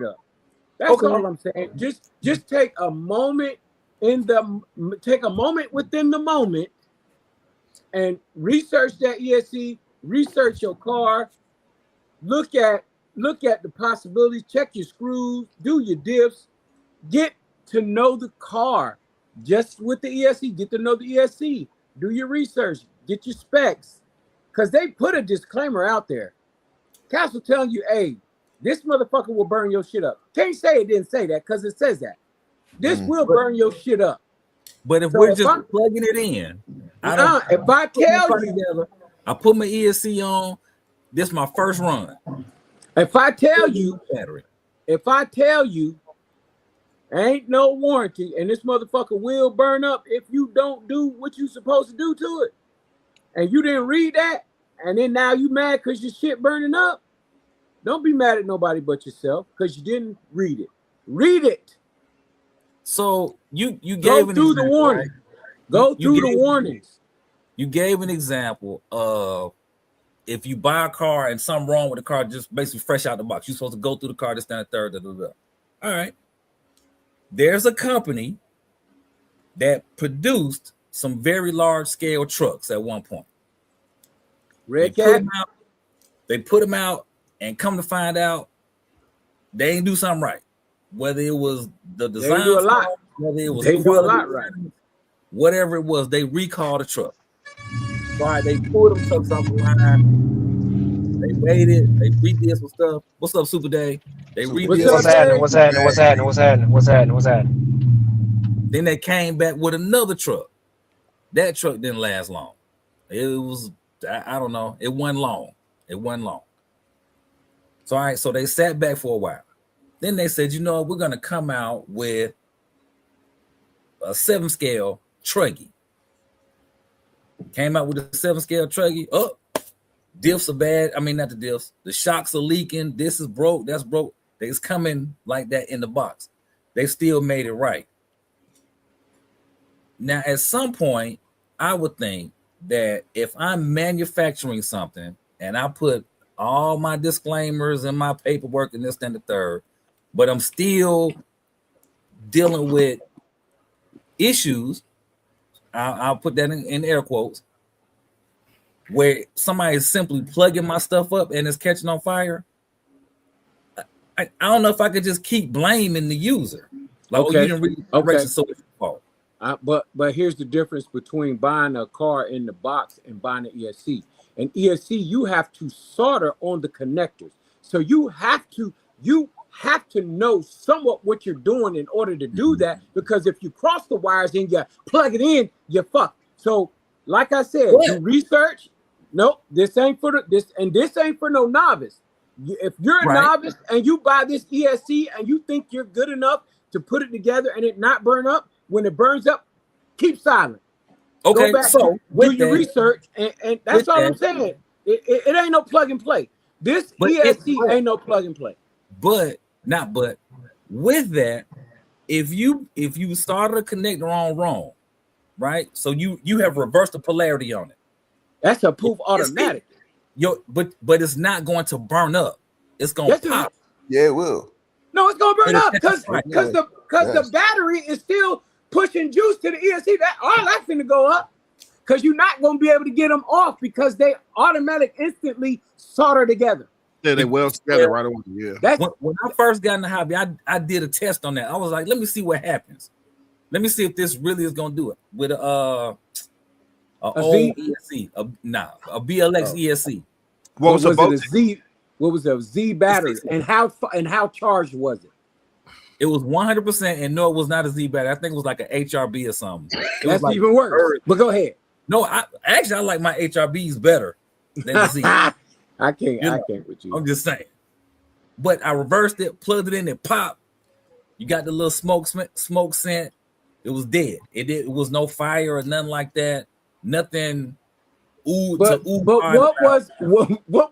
up. That's all I'm saying. Just take a moment within the moment and research that ESC, research your car, look at the possibilities, check your screws, do your diffs, get to know the car. Just with the ESC, get to know the ESC, do your research, get your specs, because they put a disclaimer out there. Castle telling you, hey, this motherfucker will burn your shit up. Can't say it didn't say that because it says that. This will burn your shit up. But if we're just plugging it in, if I tell you, I put my ESC on, this is my first run. If I tell you, ain't no warranty, and this motherfucker will burn up if you don't do what you supposed to do to it, and you didn't read that, and then now you mad because your shit burning up, don't be mad at nobody but yourself because you didn't read it. Read it. So you gave go through the warning. Right? Go through the warnings. You gave an example of if you buy a car and something wrong with the car, just basically fresh out the box, you're supposed to go through the car, this, that, and third. All right. There's a company that produced some very large scale trucks at one point. They put them out, and come to find out, they ain't do something right. Whether it was the design, they do a lot. Whether it was they do a lot right. Whatever it was, they recalled the truck. Right, they pulled them trucks off the line. They waited. They redid some stuff. What's up, Super Day? They redid. What's happening? Then they came back with another truck. That truck didn't last long. It was, I don't know. It wasn't long. So, all right, so they sat back for a while. Then they said, we're going to come out with a 7-scale Truggy. Came out with a 7-scale Truggy. Oh, diffs are bad. I mean, not the diffs. The shocks are leaking. This is broke. That's broke. It's coming like that in the box. They still made it right. Now, at some point, I would think that if I'm manufacturing something and I put all my disclaimers and my paperwork and this and the third, but I'm still dealing with issues, I'll put that in air quotes, where somebody is simply plugging my stuff up and it's catching on fire. I don't know if I could just keep blaming the user. Like, you didn't read the directions, so it's your fault. But here's the difference between buying a car in the box and buying an ESC. An ESC, you have to solder on the connectors. So you have to know somewhat what you're doing in order to do that, because if you cross the wires and you plug it in, you're fucked. So, like I said, you research. No, this ain't for no novice. If you're a novice and you buy this ESC and you think you're good enough to put it together and it not burn up, when it burns up, keep silent. Okay, go back, so do your research, and that's all I'm saying. It ain't no plug and play. This ESC ain't no plug and play. But with that, if you started a connector on wrong, right? So you have reversed the polarity on it. That's a poof automatic. But it's not going to burn up. It's gonna pop. Yeah, it will. No, it's gonna burn up because the battery is still pushing juice to the ESC. That all that's gonna go up because you're not gonna be able to get them off because they automatic instantly solder together. Yeah, they weld together right away. Yeah. When I first got in the hobby, I did a test on that. I was like, let me see what happens. Let me see if this really is gonna do it with a old ESC, a BLX ESC. What was it? A Z? What was a Z battery? And how charged was it? It was 100%, and no, it was not a Z battery. I think it was like an HRB or something. That's like even worse. But go ahead. No, I like my HRBs better than the Z. I can't with you. I'm just saying. But I reversed it, plugged it in, it popped. You got the little smoke scent. It was dead. It was no fire or nothing like that. Nothing. But what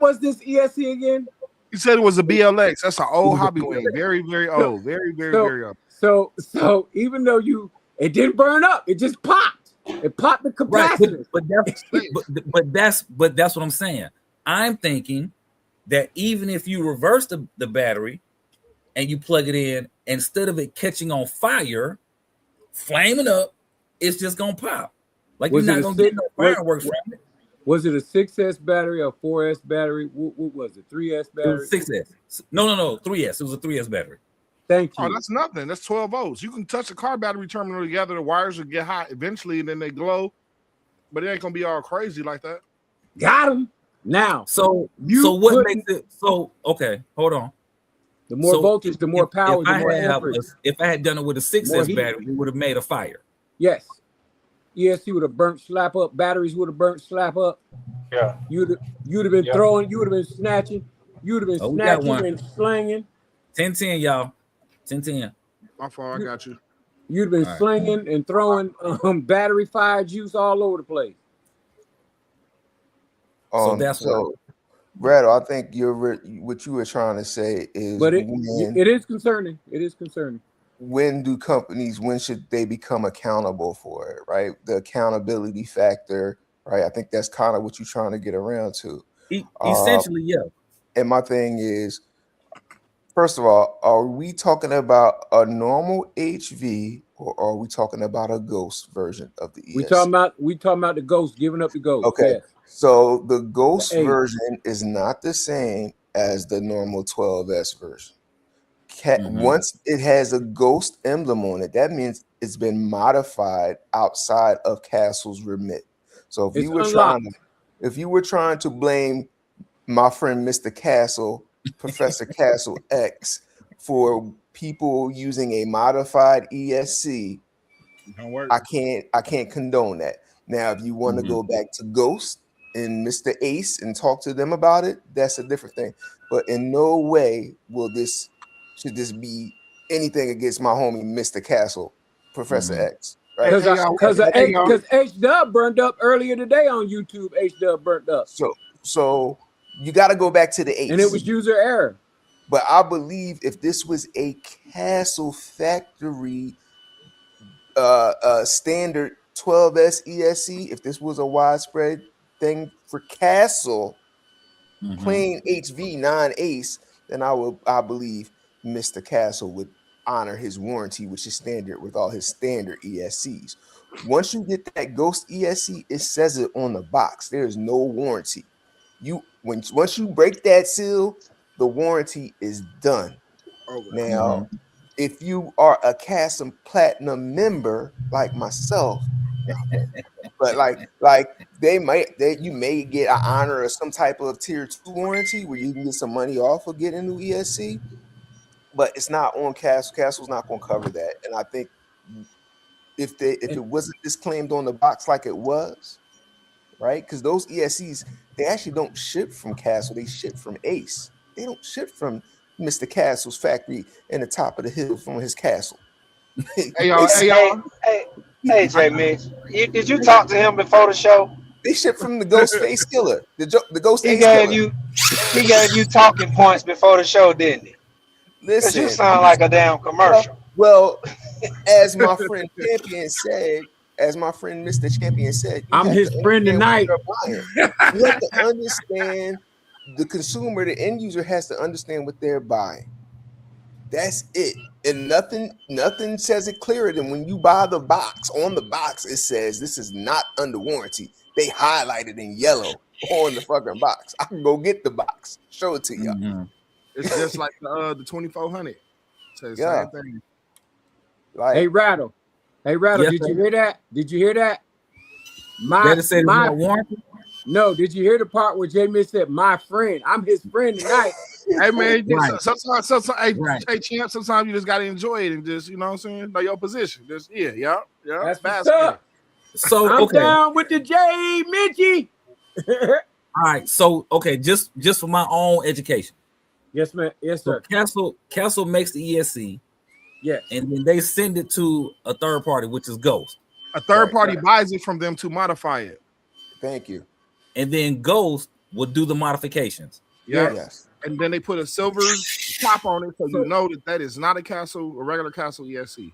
was this ESC again? He said it was a BLX. That's an old hobby wing. Very, very old. Very, very, very old. So even though it didn't burn up, it just popped. It popped the capacitor. Right, but that's what I'm saying. I'm thinking that even if you reverse the battery, and you plug it in, instead of it catching on fire, flaming up, it's just gonna pop. Like Was you're it not a gonna get six- no what- fireworks from it. Was it a 6S battery or 4S battery? What was it? 3S It battery? was 6S. No, 3S. It was a 3S battery. Thank Oh, you. that's nothing. That's 12 volts. You can touch the car battery terminal together. The wires will get hot eventually, and then they glow. But it ain't gonna be all crazy like that. Got him. Now, So You so what couldn't- makes it so okay? Hold on. the more So voltage, the more power, If the I more had amperage. if I had done it with a 6S More heat. battery, it would have made a fire. Yes. ESC would have burnt slap up. Batteries would have burnt slap up. Yeah. You'd have been Yeah. throwing. You would have been snatching. You would have been Oh, we got snatching one. and slinging. 10-10, y'all. 10-10. My fault. I got you. You'd have been All right. slinging and throwing battery fire juice all over the place. So that's so Brad, I think what you were trying to say is But it when, it is concerning. It is concerning. when should they become accountable for it, right? The accountability factor, right? I think that's kind of what you're trying to get around to. Essentially, yeah. And my thing is, first of all, are we talking about a normal HV or are we talking about a ghost version of the ESC? We talking about the ghost, giving up the ghost. Okay. Yes. So the ghost The H. version is not the same as the normal 12S version. Mhm. Once it has a ghost emblem on it, that means it's been modified outside of Castle's remit. So if It's you were unlocked. trying to blame my friend Mr. Castle, Professor Castle X, for people using a modified ESC, Don't work. I can't condone that. Now, if you want to go back to Ghost and Mr. Ace and talk to them about it, that's a different thing. But in no way should this be anything against my homie Mr. Castle, Professor X. Right? Because H Dub burned up earlier today on YouTube. H Dub burnt up, So you got to go back to the Ace. and it was user error. But I believe if this was a Castle factory standard 12S ESC, if this was a widespread thing for Castle, plain HV non-Ace, then I believe Mr. Castle would honor his warranty, which is standard with all his standard ESCs. Once you get that Ghost ESC, it says it on the box. There is no warranty. Once you break that seal, the warranty is done. Now, if you are a Castle Platinum member like myself, but you may get an honor or some type of tier 2 warranty where you can get some money off of getting a new ESC, but it's not on Castle. Castle's not going to cover that. And I think if it wasn't disclaimed on the box like it was, right? Because those ESCs, they actually don't ship from Castle, they ship from Ace. They don't ship from Mr. Castle's factory in the top of the hill from his castle. Hey, y'all. Hey, J Mix, did you talk to him before the show? They ship from the Ghost Face Killer. The Ghost He Face gave Killer. he gave you talking points before the show, didn't he? Because Listen, you sound like a damn commercial. well, as my friend Champion said, as my friend Mr. Champion said, you I'm have his to friend understand tonight. what you're buying. You have to understand the consumer, the end user has to understand what they're buying. That's it. And nothing says it clearer than when you buy the box. On the box, it says this is not under warranty. They highlight it in yellow on the fucking box. I can go get the box, show it to y'all. It's just like the 2400. So the Yeah. same thing. Like, Hey Rattle, Yes, did sir. you hear that? Did you hear that? Better say no warranty. No, did you hear the part where J Miss said, "My friend"? I'm his friend tonight. Hey man, Right. sometimes, Right. hey champ, sometimes you just gotta enjoy it and just, you know what I'm saying, know your position. Just yeah. That's what's basket. up. So I'm okay. down with the J Mitchie. All right. So okay, just for my own education. Yes, man. Yes, So sir. Castle makes the ESC, Yes. and then they send it to a third party, which is Ghost. A third Right, party buys it from them to modify it. thank you. And then Ghost will do the modifications. Yeah. Yes. And then they put a silver top on it so you know that is not a regular Castle ESC.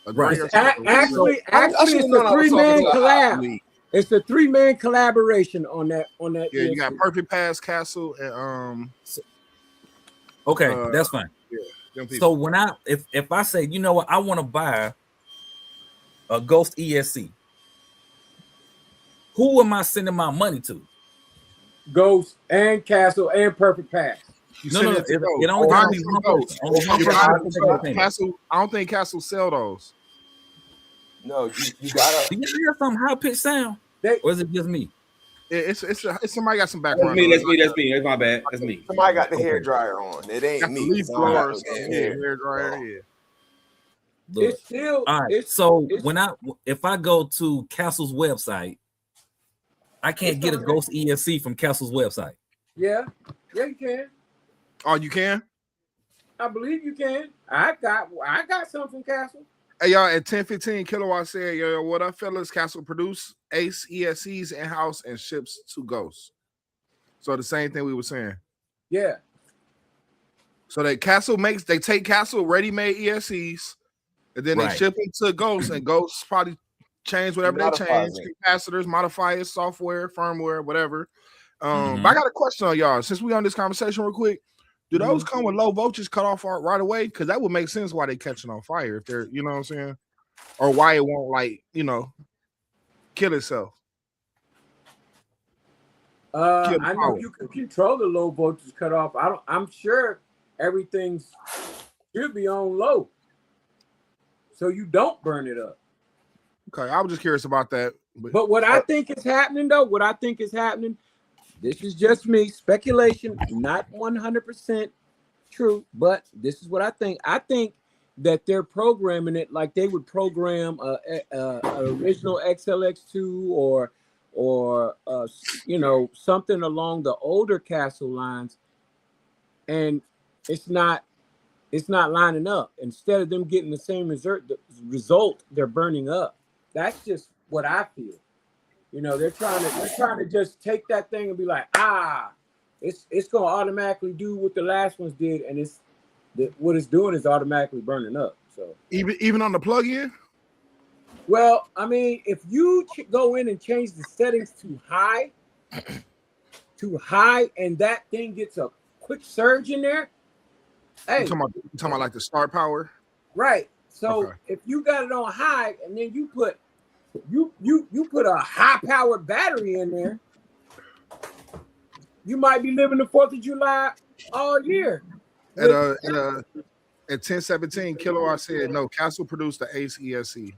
A Right. grayer Actually, I it's should've a known I was talking 3-man to a collab. league. It's a 3-man collaboration on that. Yeah, you got ESC. Perfect Pass Castle and Okay, Uh, that's fine. Them people. So when if I say, you know what, I want to buy a Ghost ESC, who am I sending my money to? Ghost and Castle and Perfect Pass. You No, send no, it to it Ghost. only Buy gotta it be from one Ghost. person. Only one You person buy can it take from the Ghost. payment. Castle, I don't think Castle sell those. No, you gotta. Do you hear some high pitched sound, They or is it just me? It's somebody got some That's background. me. noise. That's me. That's my bad. That's me. Somebody got the Okay. hair dryer on. It ain't Got the me. leaf 'cause I don't got blower or no something. damn Yeah, hair. hair dryer. Yeah. Look. it's still All right. it's So it's- if I go to Castle's website, I can't get a Ghost ESC from Castle's website. yeah, you can. Oh, you can? I believe you can. I got some from Castle. Hey, y'all, at 10:15, Kilowatt said, yo, what up, fellas? Castle produce Ace ESCs in-house and ships to Ghost. So the same thing we were saying. Yeah. So they take Castle ready-made ESCs, and then they Right. ship them to Ghost, and Ghost probably change whatever they Modifies change, it. capacitors, modifiers, software, firmware, whatever. Mhm. But I got a question on y'all. Since we on this conversation real quick, do those come with low voltage cut off right away? Because that would make sense why they catching on fire if they're, you know what I'm saying, or why it won't kill itself. Kill the I know power. you can control the low voltage cutoff. I'm sure everything's should be on low, so you don't burn it up. Okay, I was just curious about that. But what I think is happening, though, this is just me speculation, not 100% true, but this is what I think. I think that they're programming it like they would program a original XLX2 or something along the older Castle lines, and it's not lining up. Instead of them getting the same result, they're burning up. That's just what I feel. They're trying to just take that thing and be like, it's gonna automatically do what the last ones did, and what it's doing is automatically burning up. So even on the plug-in, well, I mean, if you go in and change the settings to high, and that thing gets a quick surge in there, hey, you talking about like the start power? right. So Okay. if you got it on high, and then you put a high-powered battery in there, you might be living the 4th of July all year. At 10:17, Kilowatt said no. Castle produced the Ace ESC,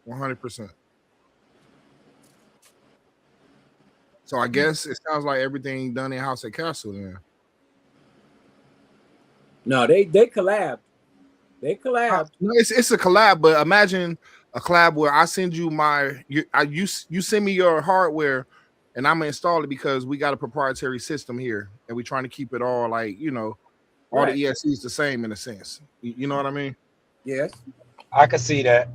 100%. So I guess it sounds like everything done in house at Castle then. No, they collabed. They collabed. No, it's a collab, but imagine a collab where I send you you send me your hardware, and I'm gonna install it because we got a proprietary system here, and we're trying to keep it all like all Right. the ESCs the same in a sense. You know what I mean? Yes. I can see that.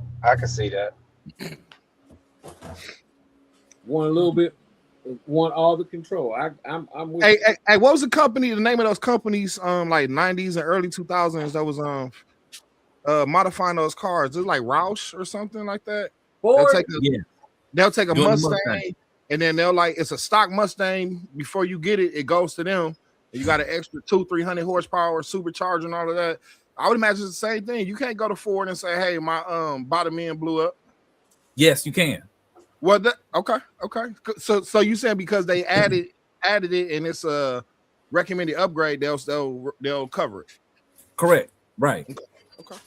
Want all the control. I'm with Hey, what was the name of those companies? Like 90s and early 2000s that was modifying those cars. It's like Roush or something like that. Ford. They'll take a Doing the Mustang, Mustang. and then it's a stock Mustang. Before you get it, it goes to them. And you got an extra 200-300 horsepower, supercharger, and all of that. I would imagine it's the same thing. You can't go to Ford and say, "Hey, my bottom end blew up." Yes, you can. Well, okay. So you saying because they added it and it's a recommended upgrade, they'll cover it. Correct. Right. Okay.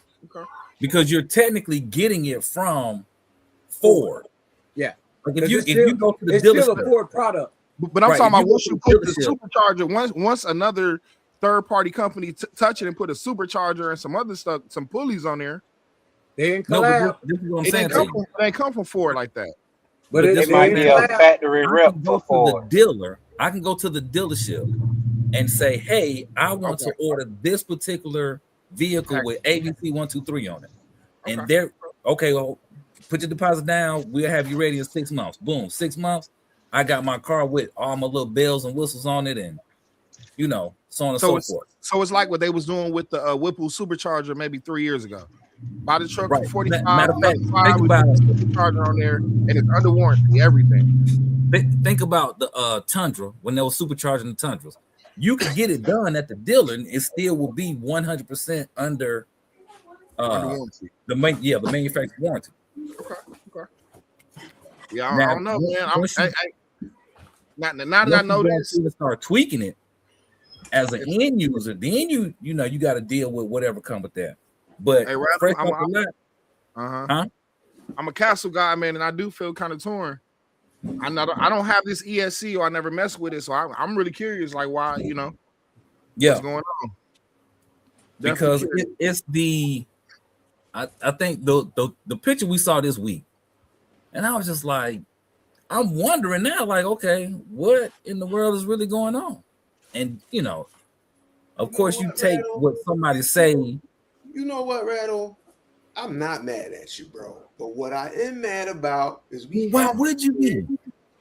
Because you're technically getting it from Ford. Yeah. Like It's if you go to the it's still a dealership, Ford product. But I'm Right, talking if about you once go you to put the the supercharger, once another third-party company touch it and put a supercharger and some other stuff, some pulleys on there, They didn't no, collab. but this is what I'm it saying ain't to come you. from, it ain't come from Ford like that. But But it this It might right be now, a factory I rep can go for to Ford. the dealer. I can go to the dealership and say, "Hey, I want to order this particular vehicle Okay. with ABC 123 on it," and Okay. they're okay. Well, put your deposit down. We'll have you ready in 6 months. Boom, 6 months. I got my car with all my little bells and whistles on it, and so on and so forth. So it's like what they was doing with the Whipple supercharger maybe 3 years ago. Buy the truck Right. for 45. Matter of fact, $35, think we about put the supercharger on there, and it's under warranty, everything. Think about the Tundra when they were supercharging the Tundras. you could get it done at the dealer, and it still will be 100% under Under warranty. the manufacturer warranty. Okay. Yeah, I Now, don't know, man. once Now that I know this, you start tweaking it as an end user, then you got to deal with whatever come with that. But hey, fresh I'm off the lot, huh? I'm a Castle guy, man, and I do feel kind of torn. I don't have this ESC, or I never mess with it, so I'm really curious, like why, what's going on? Because it's the I think the picture we saw this week, and I was just like, I'm wondering now, like, okay, what in the world is really going on? And of course, you take what somebody say. You know what, Rattle? I'm not mad at you, bro. But what I am mad about is Why would you be?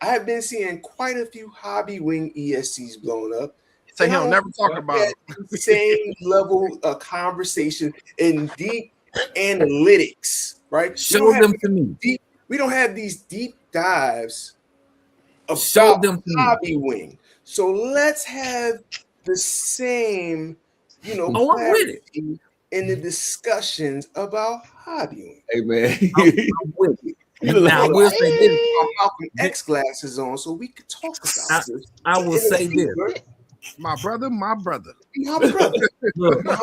I have been seeing quite a few hobby wing ESCs blown up. Say he'll never talk about the same level of conversation in deep analytics, right? Show them to me. We don't have these deep dives Show about them to hobby wing. So let's have the same, I'm with it. in the discussions about hobby wing. Hey man, I'm with it. Now, I will say this. Malcolm X glasses on, so we could talk about this. I will say this. my brother. My brother. Look, My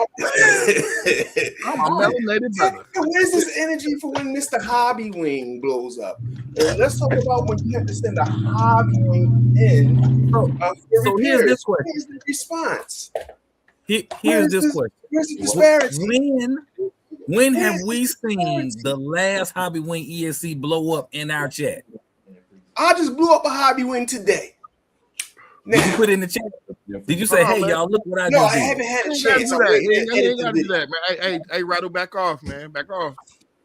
melanated brother. Where's this energy for when Mr. Hobby Wing blows up? And let's talk about when you have to send a Hobby Wing in. So here's this question. Here's the response. Here's this question. Where's the disparity? When have we seen the last Hobby Wing ESC blow up in our chat? I just blew up a Hobby Wing today. Did you put it in the chat? Did you say, "Hey, y'all, look what I No, just I did"? haven't had a You gotta chance. do that. You ain't gotta do that, man. Hey, Rattle, back off, man. Back off.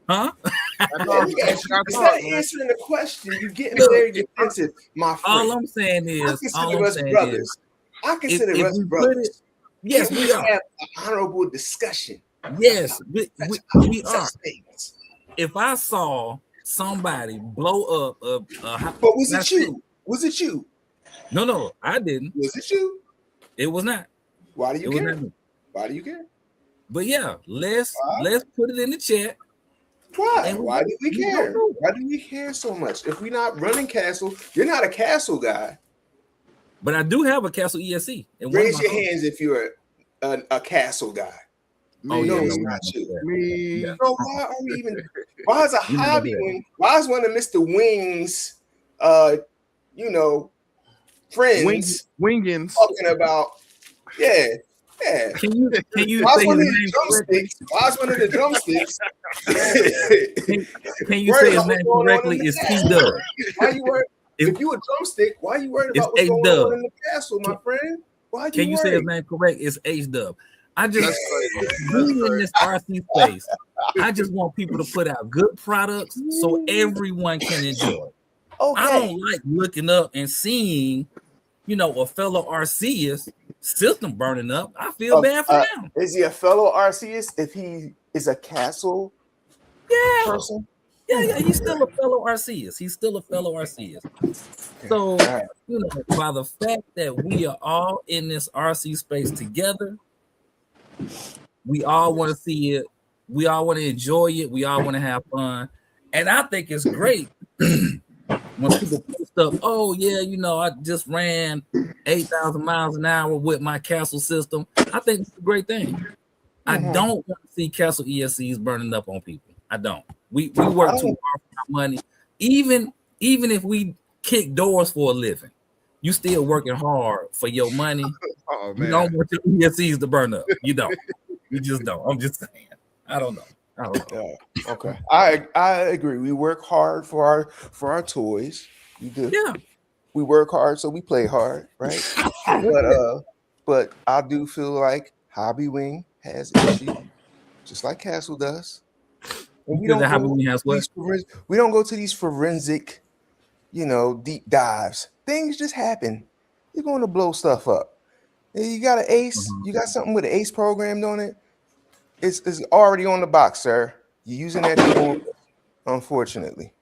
Huh? Back off. Instead of answering the question, you're getting very defensive, my friend. All I'm saying I is, consider us brothers. I consider if us we brothers. yes, Can we are. have an honorable discussion. Yes, we are. Such things. If I saw somebody blow up But was it you? Was it you? No, I didn't. Was it you? It was not. Why do you It was care? not me. Why do you care? But yeah, let's put it in the chat. Why? And Why do we you care? don't know. Why do we care so much? If we're not running Castle, you're not a Castle guy. But I do have a Castle ESC. Raise your hands if you're a Castle guy. Oh, Me, No, yeah, it's no, not no, you. me. Yeah. So why are we even? Why is a You know hobby that. wing? Why is one of Mr. Wing's, friends Wingins. talking about? Yeah. Can you Why say is one his of the name correctly? drumsticks? Why is one of the drumsticks? Can you Worried say his about name what's going on correctly? in the It's castle. T-Dub. Why you worried? It's- If you a drumstick, why you worried It's about what's going H-Dub. on in the castle, my friend? Why Can you worried? say his name correct? It's H-Dub. I just That's crazy. being in this RC space, I just want people to put out good products so everyone can enjoy. Okay. I don't like looking up and seeing, a fellow RCist system burning up. I feel bad for them. Is he a fellow RCist if he is a castle Yeah. person? Yeah, he's still a fellow RCist. He's still a fellow RCist. So, Right. by the fact that we are all in this RC space together, we all want to see it. We all want to enjoy it. We all want to have fun. And I think it's great when people post up, oh, yeah, I just ran 8,000 miles an hour with my Castle system. I think it's a great thing. I don't want to see Castle ESCs burning up on people. I don't. We work too hard for our money. Even if we kick doors for a living, you still working hard for your money. Oh You man. don't want your ESCs to burn up. You don't. You just don't. I'm just saying. I don't know. Yeah. Okay. I agree. We work hard for our toys. We do. Yeah. We work hard, so we play hard, right? But I do feel like Hobby Wing has issues, just like Castle does. And You feel that Hobby Wing has what? we don't go to these forensic, deep dives. Things just happen. You're going to blow stuff up. And you got an ace. You got something with an ace programmed on it. It's already on the box, sir. You're using that tool, unfortunately.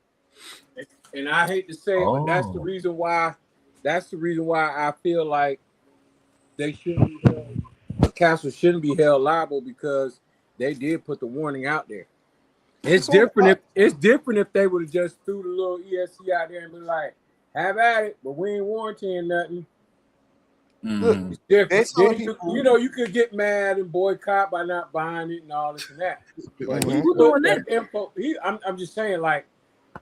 And I hate to say it, but that's the Oh. reason why. That's the reason why I feel like they shouldn't be held, Castle shouldn't be held liable because they did put the warning out there. It's different if they would have just threw the little ESC out there and been like, have at it, but we ain't warranting nothing. Look, It's different. Then Then you could get mad and boycott by not buying it and all this and that. But Mhm. he put that info. I'm just saying, like,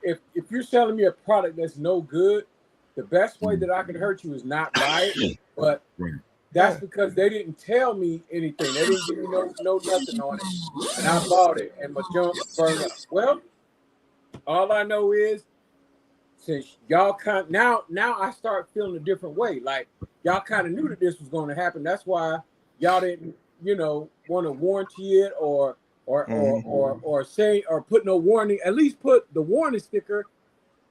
if you're selling me a product that's no good, the best way that I can hurt you is not buy it. But that's because they didn't tell me anything. They didn't give me no nothing on it, and I bought it, and my junk burned up. Well, all I know is since y'all now I start feeling a different way. Like y'all kind of knew that this was going to happen. That's why y'all didn't, want to warranty it or say or put no warning. At least put the warning sticker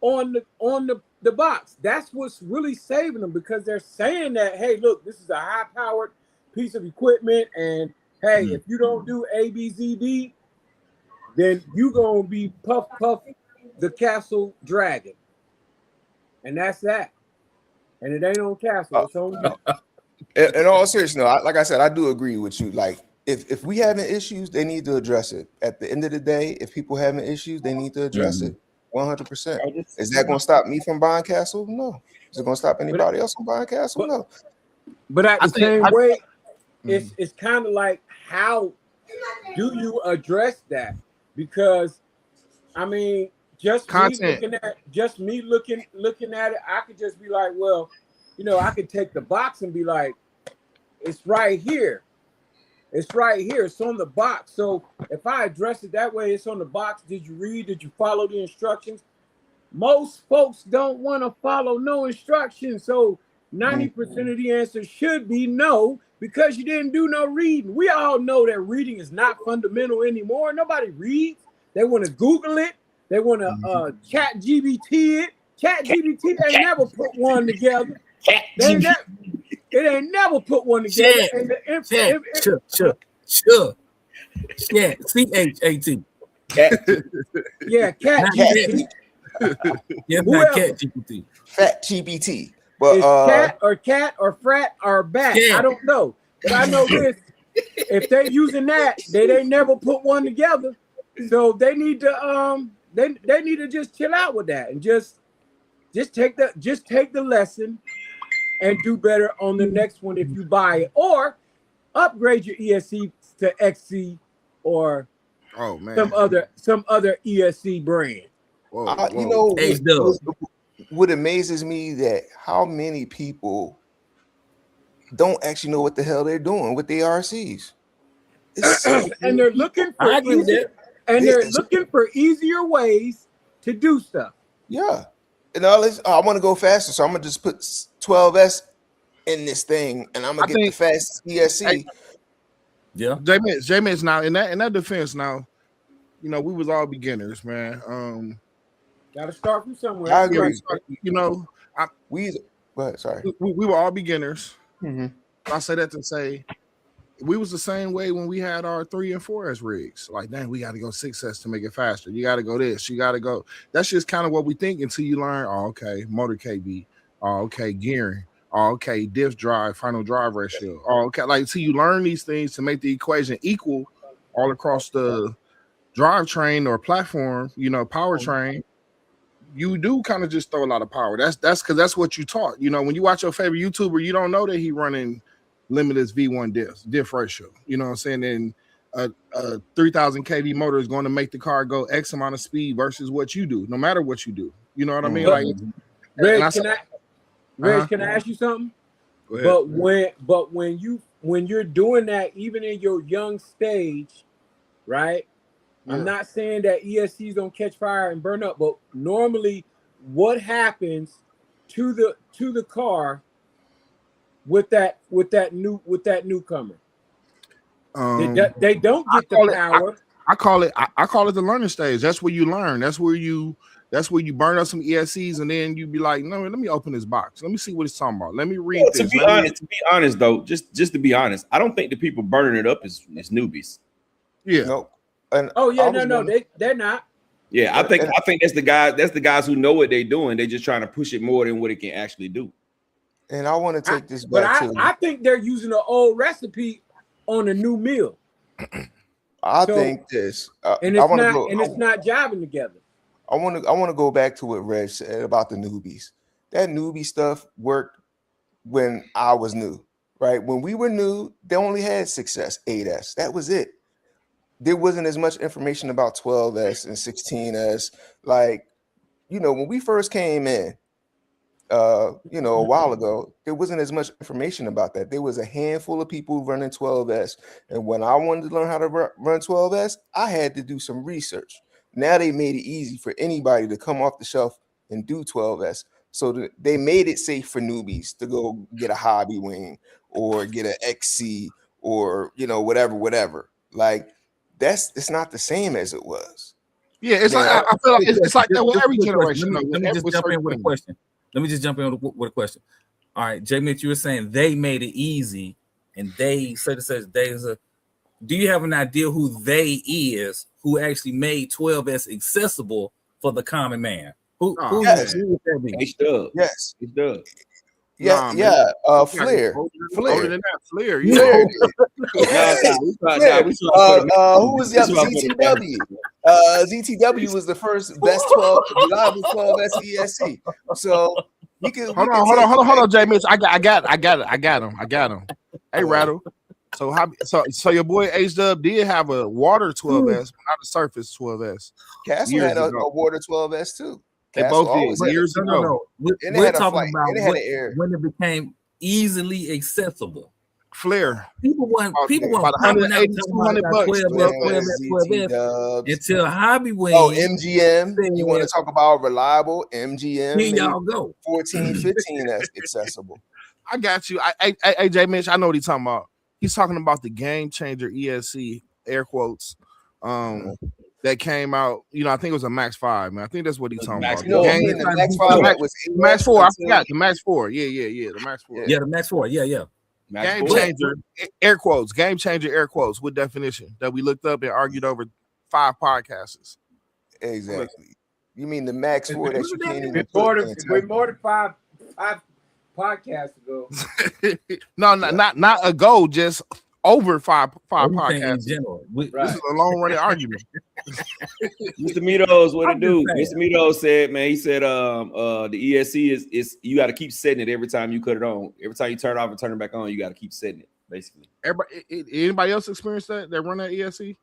on the box. That's what's really saving them, because they're saying that, hey, look, this is a high-powered piece of equipment, and hey, if you don't do ABZD, then you gonna be puff the Castle Dragon. And that's that. And it ain't on Castle. It's on you. In all seriousness, like I said, I do agree with you. Like, if we having issues, they need to address it. At the end of the day, if people having issues, they need to address it. 100%. Is that going to stop me from buying Castle? No. Is it going to stop anybody else from buying Castle? No. But at the same way, it's kind of like, how do you address that? Because I mean, just Content. me looking at it, I could just be like, well, I could take the box and be like, it's right here. It's right here. It's on the box. So if I address it that way, it's on the box. Did you read? Did you follow the instructions? Most folks don't want to follow no instructions. So 90% of the answer should be no, because you didn't do no reading. We all know that reading is not fundamental anymore. Nobody reads. They want to Google it. They want to chat GBT it. Chat GBT ain't never put one together. It ain't never put one together. And the Sure. Yeah, CHAT. Yeah, cat GPT. Yeah, not cat GPT. Fat GPT. But it's cat or frat or bat. Yeah. I don't know. But I know this. If they using that, they never put one together. So they need to they need to just chill out with that and just take the lesson and do better on the next one if you buy it, or upgrade your ESC to XC or some other ESC brand. What amazes me that how many people don't actually know what the hell they're doing with the RCs. And they're looking for easier ways to do stuff. Yeah. And I want to go faster, so I'm gonna just put 12S in this thing, and I'm gonna get the fast ESC. Yeah, J-Man's now in that defense. Now, we was all beginners, man. Gotta start from somewhere. I agree. We we were all beginners. Mm-hmm. I say that to say we was the same way when we had our 3 and 4S rigs. Like, dang, we got to go 6S to make it faster. You got to go this. You got to go. That's just kind of what we think until you learn. Oh, okay, motor KB. Oh, okay, gearing. Oh, okay, diff drive, final drive ratio. Oh, okay, like so you learn these things to make the equation equal all across the drivetrain or platform. Powertrain. You do kind of just throw a lot of power. That's because that's what you taught. When you watch your favorite YouTuber, you don't know that he running limitless V1 diff ratio. You know what I'm saying? And a 3,000 kV motor is going to make the car go X amount of speed versus what you do, no matter what you do. You know what I mean? Like, Reg, can I ask you something? Go ahead. But when you're doing that, even in your young stage, right? Yeah. I'm not saying that ESCs don't catch fire and burn up, but normally, what happens to the car with that newcomer? They don't get the power. I call it the learning stage. That's where you learn. That's where you burn up some ESCs, and then you be like, no, let me open this box. Let me see what it's talking about. Let me read this. To be honest, though, just to be honest, I don't think the people burning it up is newbies. Yeah. No. They're not. Yeah, I think that's the guys who know what they're doing. They're just trying to push it more than what it can actually do. And I want to take this But back to. I think they're using an old recipe on a new meal. I So- think this. And I it's want to not go. and it's not jiving together. I want to go back to what Reg said about the newbies. That newbie stuff worked when I was new, right? When we were new, they only had 6S, 8S. That was it. There wasn't as much information about 12S and 16S. Like, when we first came in, a while ago, there wasn't as much information about that. There was a handful of people running 12S. And when I wanted to learn how to run 12S, I had to do some research. Now they made it easy for anybody to come off the shelf and do 12S. So they made it safe for newbies to go get a hobby wing or get an XC or, whatever. Like, it's not the same as it was. Yeah, it's like I feel like it's like that with every generation. Let me just jump in with a question. Let me just jump in with a question. All right, J. Mitch, you were saying they made it easy, and they said do you have an idea who they is who actually made 12S accessible for the common man? Who would that be? H-Dub. Yes. H-Dub. Yeah, Flair. Older than that, Flair. Yeah. Who was the other? ZTW? ZTW was the first best 12 reliable 12S ESC. So you can hold on, J. Mitch. I got him. Hey, Rattle. So your boy H-Dub did have a water 12S, but not a surface 12S. Castle had a water 12S too. They both did years ago. No. We're talking about when it became easily accessible. Flair. People want about 180, 200 bucks. Until Hobby Wing. Oh, MGM. You want to talk about reliable MGM? Here y'all go. 14, 15 that's accessible. I got you. AJ Mitch, I know what he's talking about. He's talking about the game changer ESC, air quotes. That came out, I think it was a Max 5, man. I think that's what he's talking about. The Max 5 was Max 4. I forgot the Max 4. Yeah. The Max 4. Yeah, the Max 4. Yeah. Game changer, air quotes. Game changer, air quotes. With definition that we looked up and argued over 5 podcasts. Exactly. You mean the Max 4 that you can't even We're more than five podcasts ago. No, not ago. Just over five podcasts in general. This is a long running argument. Mr. Mitos, what it do? Mr. Mitos said, man, he said the ESC is you got to keep setting it every time you cut it on. Every time you turn it off and turn it back on, you got to keep setting it, basically. Anybody else experience that run that ESC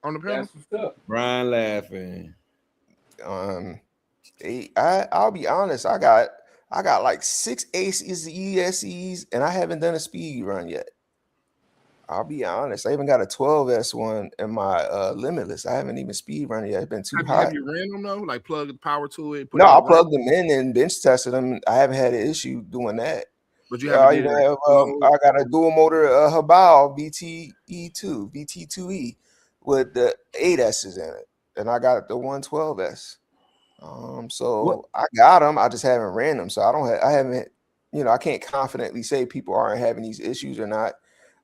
on the panel? Brian laughing. I'll be honest, I got like 6 aces ESCs and I haven't done a speed run yet. I'll be honest. I even got a 12S one in my Limitless. I haven't even speed run yet. It's been too hot. Have you ran them though? Like plug the power to it? No, I plugged them in and bench tested them. I haven't had an issue doing that. But you have. I got a dual motor Habal VT2E with the 8S's in it, and I got the 112S. I got them. I just haven't ran them, so I haven't. I can't confidently say people aren't having these issues or not.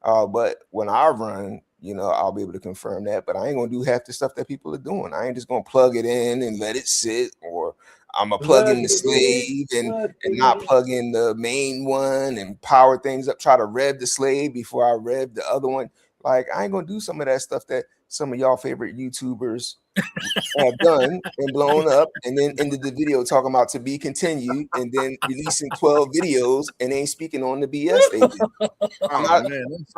But when I run, I'll be able to confirm that. But I ain't gonna do half the stuff that people are doing. I ain't just gonna plug it in and let it sit, or I'm gonna plug in the slave and not plug in the main one and power things up, try to rev the slave before I rev the other one. Like, I ain't gonna do some of that stuff that some of y'all favorite YouTubers have done and blown up, and then ended the video talking about to be continued, and then releasing 12 videos and ain't speaking on the BS they did. I'm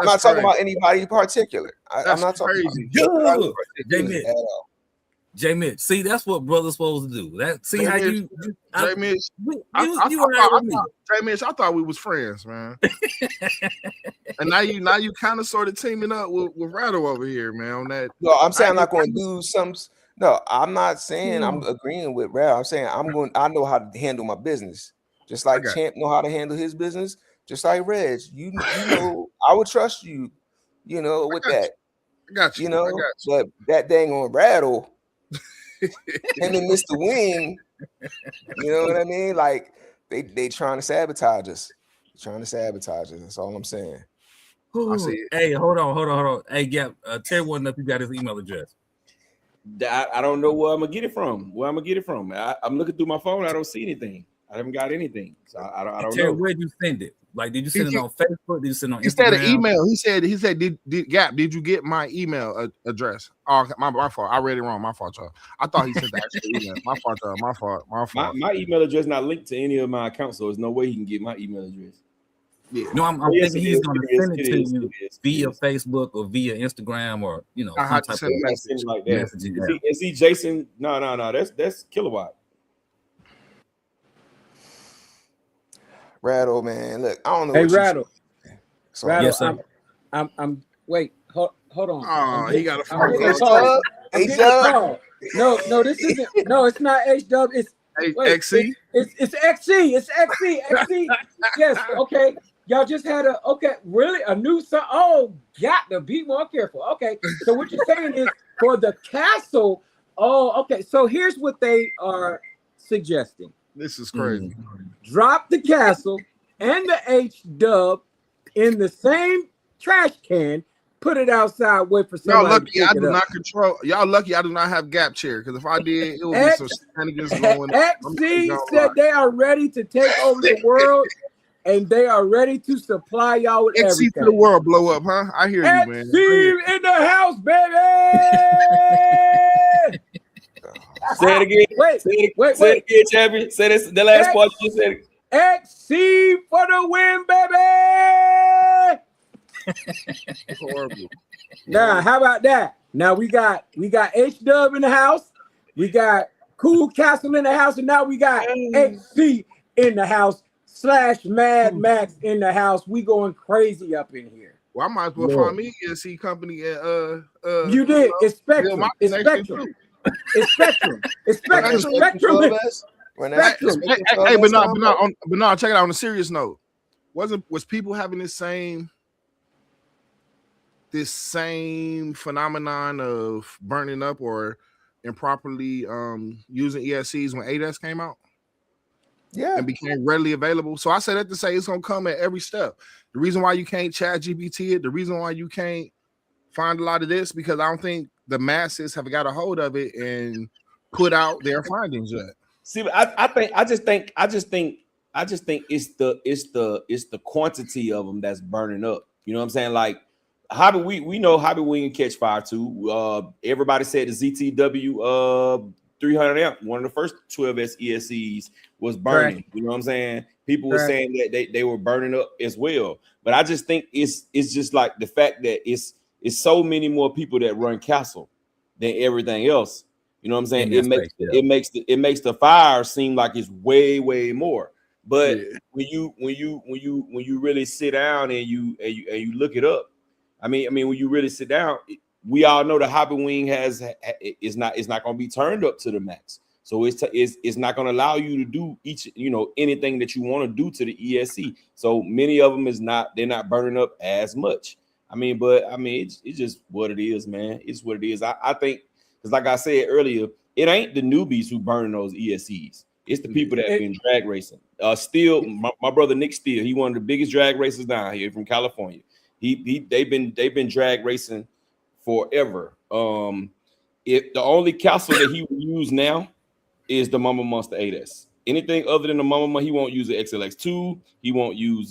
not talking about anybody in particular. I'm not talking about J. Mitch, see, that's what brothers supposed to do. How you J. Mitch. J. Mitch, I thought we was friends, man. And now you kind of sort of teaming up with Rattle over here, man. On that. No, I'm saying I'm not going to do some. No, I'm not saying I'm agreeing with Rattle. I'm saying I know how to handle my business, just like Champ know how to handle his business, just like Reg. You know, I would trust you. With that. I got you. But that dang on Rattle. Him and Mr. Wing, you know what I mean? Like they trying to sabotage us. That's all I'm saying. I see it. Hey, hold on. Hey, Gap, tell one if you got his email address. I don't know where I'm gonna get it from. I'm looking through my phone. I don't see anything. I haven't got anything. So I don't Terry, know. where did you send it? Like, did you send it on Facebook? Did you send it on He said an Instagram? email. He said, did you get my email address? Oh, my fault. I read it wrong. My fault, y'all. I thought he sent the actual email. My fault, y'all. My fault. My email address not linked to any of my accounts, so there's no way he can get my email address. Yeah. No, I'm Yes, thinking it he's is, going to it is, send it it to is, you it is, via it is. Facebook or via Instagram or I some had to type send of a message. Something like that. messaging And app. see, Jason, no, that's Kilowatt. Rattle, man. Look, I don't know Hey, what you Rattle. so, Rattle, Yes, sir. I'm wait, hold on. Oh, he got a I'm phone getting a call. call. I'm getting a H-Dub? call. No, this isn't. No, it's not H-Dub. It's wait, XC? It's XC. It's XC. XC. Yes. Okay. Y'all just had really a new song. Oh, got to be more careful. Okay. So what you're saying is for the castle. Oh, okay. So here's what they are suggesting. This is crazy. Drop the castle and the H-Dub in the same trash can. Put it outside. Wait for Y'all somebody lucky to I pick it do up. not control. Y'all lucky I do not have gap chair because if I did, it would be some shenanigans going on. XC said they are ready to take over the world and they are ready to supply y'all with XC to the everything. world blow up, huh? I hear you, man. XC in the house, baby. Say it again. Wait, Say it wait. again, champion. Say this. The last part you said. XC for the win, baby. Horrible. Now, how about that? Now we got H-Dub in the house, we got Cool Castle in the house, and now we got XC in the house / Mad Max in the house. We going crazy up in here. Well, I might as well find me a ESC company at You did. It's Bill, Spectrum. my It's connection Spectrum. too. It's Spectrum. It's Spectrum. Spectrum Spectrum. Club S? When that Spectrum. Spectrum Hey, Club but S come out? no, check it out on a serious note. Was people having this same phenomenon of burning up or improperly using ESCs when ADAS came out Yeah. and became readily available? So I say that to say it's gonna come at every step. The reason why you can't chat GPT it, the reason why you can't find a lot of this, because I don't think the masses have got a hold of it and put out their findings yet. See, I just think it's the quantity of them that's burning up. You know what I'm saying? Like Hobby, we know Hobby Wing catch fire too. Everybody said the ZTW 300 amp, one of the first 12S ESCs was burning. Right. You know what I'm saying? People were Right. saying that they were burning up as well. But I just think it's just like the fact that it's so many more people that run Castle than everything else. You know what I'm saying? In that space, It makes the fire seem like it's way more. But Yeah. when you really sit down and you look it up, I mean when you really sit down, we all know the Hobby Wing is not going to be turned up to the max. So it's not going to allow you to do anything that you want to do to the ESC. So many of them they're not burning up as much. It's just what it is, man. It's what it is. I think, because like I said earlier, it ain't the newbies who burn those ESCs. It's the people that have been drag racing. Steele, my brother Nick Steele, he one of the biggest drag racers down here from California. They've been drag racing forever. If the only castle that he will use now is the Mama Monster 8S. Anything other than the Mama, he won't use the XLX2. He won't use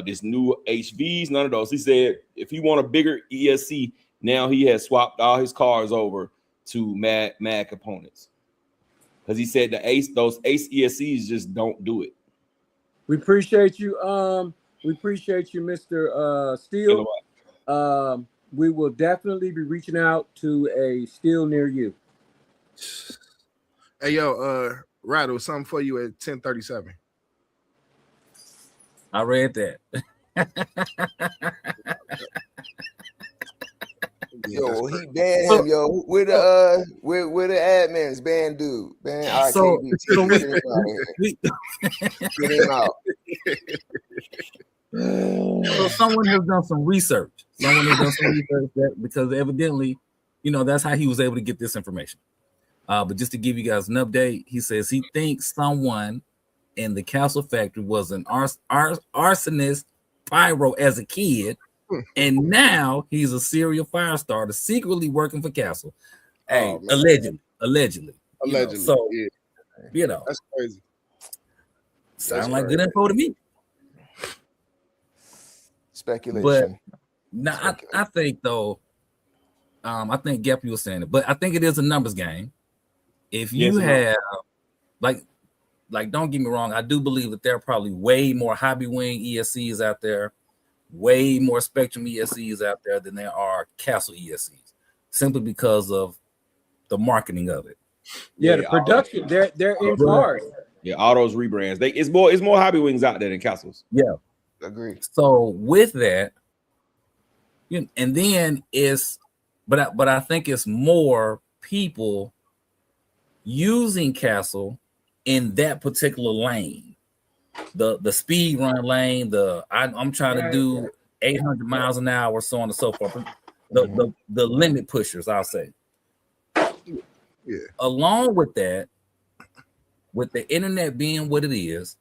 this new HVs. None of those. He said if he want a bigger ESC, now he has swapped all his cars over to Mad components, because he said those Ace ESCs just don't do it. We appreciate you. We appreciate you, Mr. Steele. We will definitely be reaching out to a Steele near you. Hey, yo, Rattle, something for you at 10:37. I read that. Yo, he banned him, yo. Where the admins ban dude? Ban Get him out. So someone has done some research. Because evidently, that's how he was able to get this information. But just to give you guys an update, he says he thinks someone in the Castle factory was an arsonist pyro as a kid, and now he's a serial fire starter secretly working for Castle. Hey, allegedly. Allegedly. So yeah. that's crazy. Sound like good info to me. Speculation. But now I think though, I think Gappy was saying it, but I think it is a numbers game. If you have like don't get me wrong, I do believe that there are probably way more hobby wing ESCs out there, way more Spectrum ESCs out there than there are Castle ESCs, simply because of the marketing of it. Yeah, the production, they're in cars. Yeah, all those rebrands. It's more hobby wings out there than Castles. Yeah, agree. So with that, and then but I think it's more people using Castle in that particular lane, the speed run lane. I'm trying to do 800 miles an hour, so on and so forth. The limit pushers, I'll say. Yeah. Along with that, with the internet being what it is,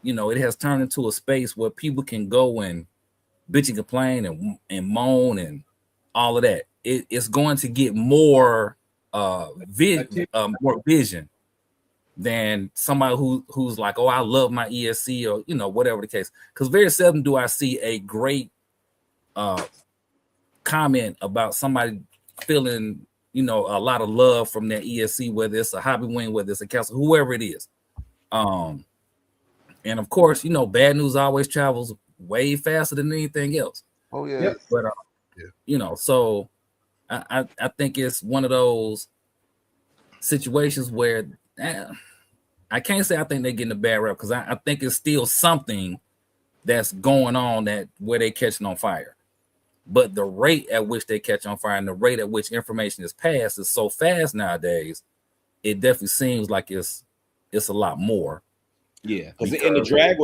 it has turned into a space where people can go and bitch and complain and moan and all of that. It's going to get more vision than somebody who's like, oh, I love my ESC, or whatever the case. Because very seldom do I see a great comment about somebody feeling a lot of love from their ESC, whether it's a hobby wing, whether it's a Castle, whoever it is. And of course, bad news always travels way faster than anything else. Oh yeah. But so I think it's one of those situations where I can't say I think they're getting a bad rep, because I think it's still something that's going on where they catching on fire. But the rate at which they catch on fire and the rate at which information is passed is so fast nowadays, it definitely seems like it's a lot more. Yeah, because in the drag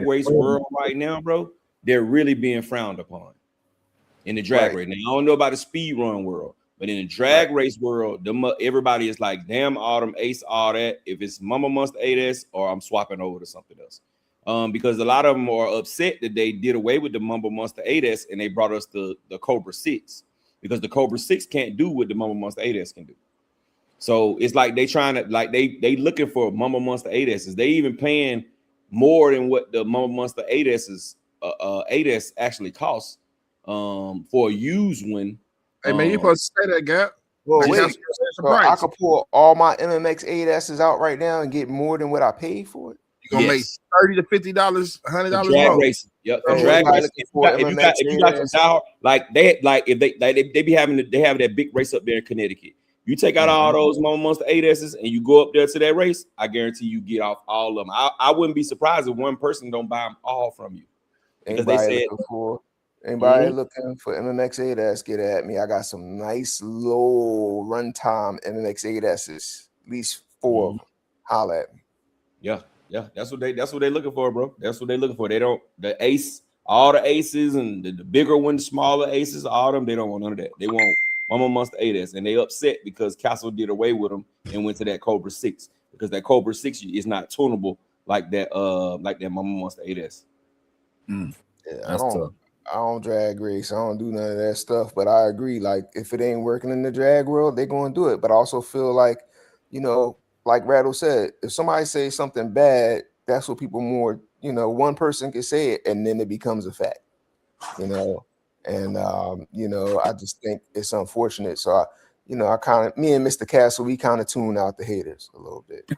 race world right now, bro, they're really being frowned upon in the drag race. Now, I don't know about the speed run world, but in the drag race world, everybody is like, damn, Autumn, Ace, all that. If it's Mama Monster 8S, or I'm swapping over to something else. Because a lot of them are upset that they did away with the Mamba Monster 8S and they brought us the Cobra 6, because the Cobra 6 can't do what the Mamba Monster 8S can do. So it's like they trying to, like, they looking for Mamba Monster 8Ss. They even paying more than what the Mamba Monster 8S actually costs for a used one. Hey man, you supposed to say that, Gap. Well, wait, so I could pull all my MMX 8Ss out right now and get more than what I paid for it. You're gonna make $30 to $50, $100 drag more. race. Yep. Drag race. If you got some dial, like if they be having they have that big race up there in Connecticut. You take out all those Mama Monster 8Ss and you go up there to that race, I guarantee you get off all of them. I wouldn't be surprised if one person don't buy them all from you. Because anybody looking for MMX 8S, get at me. I got some nice low runtime MMX 8Ss, at least 4 of them. Holla at me. Yeah, that's what they're looking for, bro. That's what they're looking for. They don't all the aces and the bigger ones, smaller aces, all of them. They don't want none of that. They want Mama Monster 8S, and they upset because Castle did away with them and went to that Cobra 6, because that Cobra 6 is not tunable like that Mama Monster 8S. Yeah, I don't drag race. I don't do none of that stuff. But I agree. Like, if it ain't working in the drag world, they're going to do it. But I also feel like, like Rattle said, if somebody says something bad, that's what people more, one person can say it and then it becomes a fact, And, I just think it's unfortunate. So, I kind of, me and Mr. Castle, we kind of tune out the haters a little bit.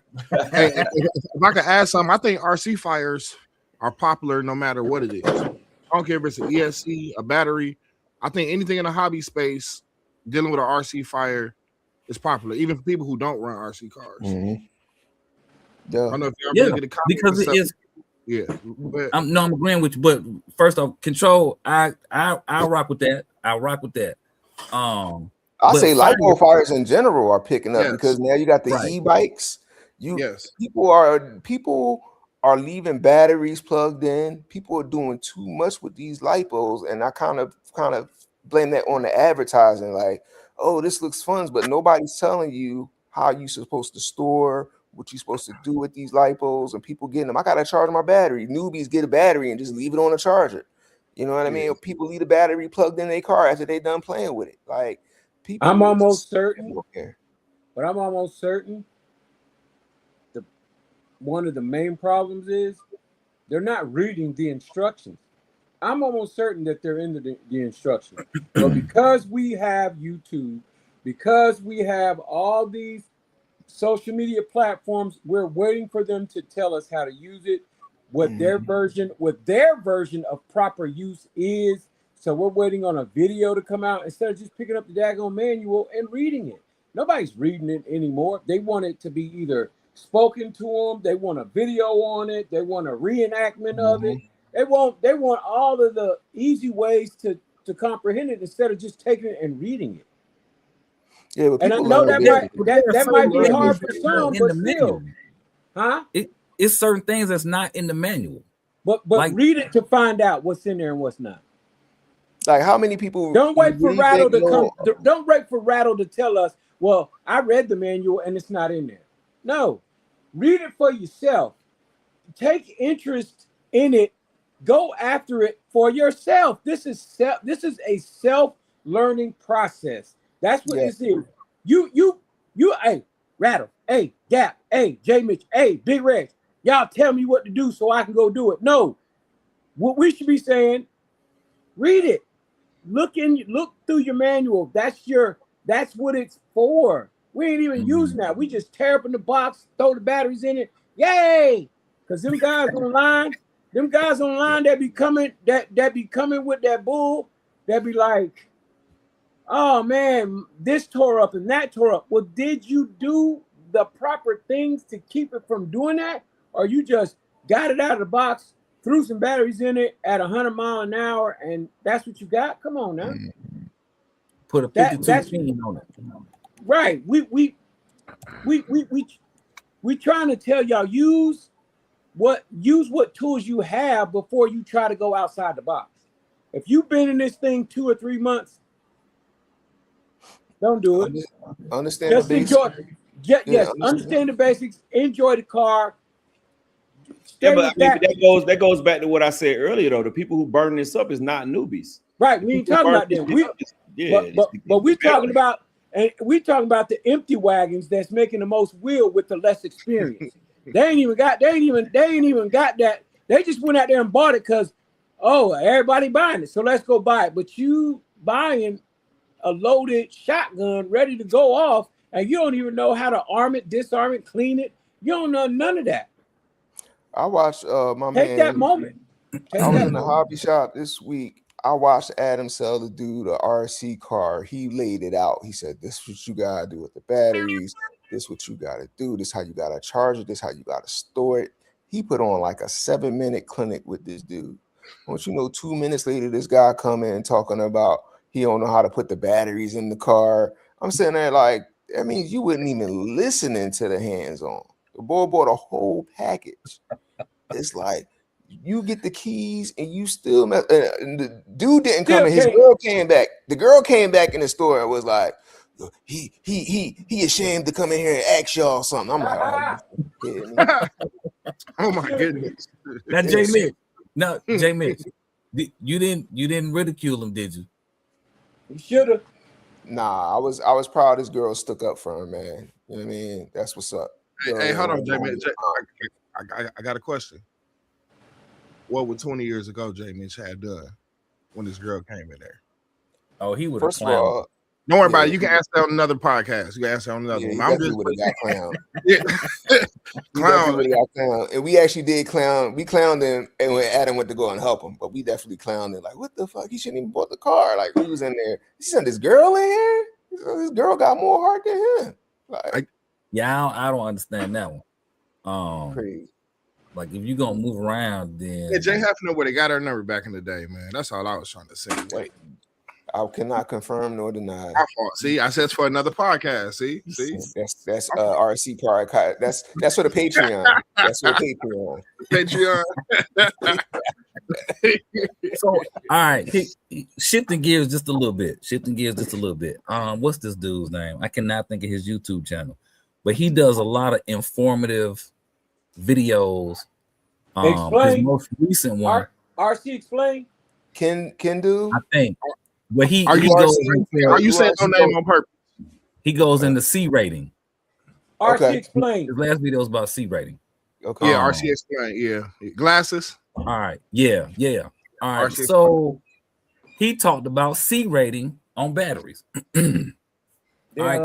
Hey, if I could add something, I think RC fires are popular no matter what it is. I don't care if it's an ESC, a battery. I think anything in the hobby space dealing with an RC fire is popular, even for people who don't run RC cars. Mm-hmm. Yeah, I don't know if y'all really get a because it is. Yeah, I'm agreeing with you, but first off, Control, I rock with that. I rock with that. I say LiPo fires in general are picking up because now you got the e-bikes. People are leaving batteries plugged in. People are doing too much with these LiPos, and I kind of blame that on the advertising. Like, oh, this looks fun, but nobody's telling you how you're supposed to store, what you're supposed to do with these LiPos, and people getting them. I gotta charge my battery. Newbies get a battery and just leave it on a charger. You know what I mean? Or people leave the battery plugged in their car after they done playing with it. Like, people. I'm almost certain, but I'm almost certain one of the main problems is they're not reading the instructions. I'm almost certain that they're in the instructions. But because we have YouTube, because we have all these social media platforms, we're waiting for them to tell us how to use it, what their version of proper use is. So we're waiting on a video to come out instead of just picking up the daggone manual and reading it. Nobody's reading it anymore. They want it to be either spoken to them, they want a video on it, they want a reenactment of it. They want all of the easy ways to comprehend it instead of just taking it and reading it. Yeah, but And I people know learn that might be certain hard things for that's not some, in but the still, manual. huh? It's certain things that's not in the manual. But Like- read it to find out what's in there and what's not. Like how many people Don't wait for really Rattle think to come. know- Don't wait for Rattle to tell us, well, I read the manual and it's not in there. No, read it for yourself. Take interest in it. Go after it for yourself. This is a self-learning process. That's what this is. You, hey, Rattle, hey, Gap, hey, J Mitch, hey, Big Rex, y'all tell me what to do so I can go do it. No, what we should be saying, read it. Look through your manual. That's what it's for. We ain't even using that. We just tear up in the box, throw the batteries in it. Yay! Because them guys online that be coming with that bull, that be like, oh man, this tore up and that tore up. Well, did you do the proper things to keep it from doing that? Or you just got it out of the box, threw some batteries in it at 100 miles an hour, and that's what you got? Come on now. Put a 52 pin on it. Right. We trying to tell y'all use what tools you have before you try to go outside the box. If you've been in this thing 2 or 3 months, don't do it. Understand Just the basics. enjoy. Understand the basics. Enjoy the car. Yeah, but I mean, that goes back to what I said earlier, though. The people who burn this up is not newbies. Right. We ain't talking about them. But we're talking about, and we talking about the empty wagons that's making the most wheel with the less experience. They ain't even got that. They just went out there and bought it because, oh, everybody buying it, so let's go buy it. But you buying a loaded shotgun ready to go off, and you don't even know how to arm it, disarm it, clean it. You don't know none of that. I watched my man. Take that moment. I was in the hobby shop this week. I watched Adam sell the dude a RC car. He laid it out. He said, "This is what you gotta do with the batteries. This is what you gotta do. This is how you gotta charge it. This is how you gotta store it." He put on like a 7-minute clinic with this dude. Don't you know? 2 minutes later, this guy come in talking about he don't know how to put the batteries in the car. I'm sitting there like, that means you wouldn't even listening to the hands-on. The boy bought a whole package. It's like, you get the keys and you still mess. And the dude didn't come in. His girl came back. The girl came back in the store and was like, he ashamed to come in here and ask y'all something. I'm like, oh my goodness. Now, J Mitch. No, J Mitch. You didn't ridicule him, did you? You should have. Nah, I was proud this girl stuck up for him, man. You know what I mean? That's what's up. Hey, hold on, J Mitch. I got a question. What would 20 years ago J Mitch had done when this girl came in there? Oh, he would have First of all, don't worry about it. You can ask that on another podcast. You can ask that on another one. I'm just would have got clowned. Clown. Got clowned. And we actually did clown. We clowned him, and when Adam went to go and help him, but we definitely clowned him. Like, what the fuck? He shouldn't even bought the car. Like, he was in there. He sent this girl in here. This girl got more heart than him. Like, yeah, I don't understand that one. Crazy. Like, if you're gonna move around, then Yeah, Jay Hefner would have got her number back in the day, man. That's all I was trying to say. Wait, I cannot confirm nor deny. my fault. See, I said it's for another podcast. See, That's RC part. That's for the Patreon. That's for the Patreon. So, all right, shifting gears just a little bit. What's this dude's name? I cannot think of his YouTube channel, but he does a lot of informative videos. His most recent one, RC Explain. Can do. I think. Where he are you saying no name on purpose? He goes into C rating. RC Explain. His last video was about C rating. Okay. Yeah, Oh. RCX line. Yeah, glasses. All right. Yeah. All right. RCX. So he talked about C rating on batteries. All right,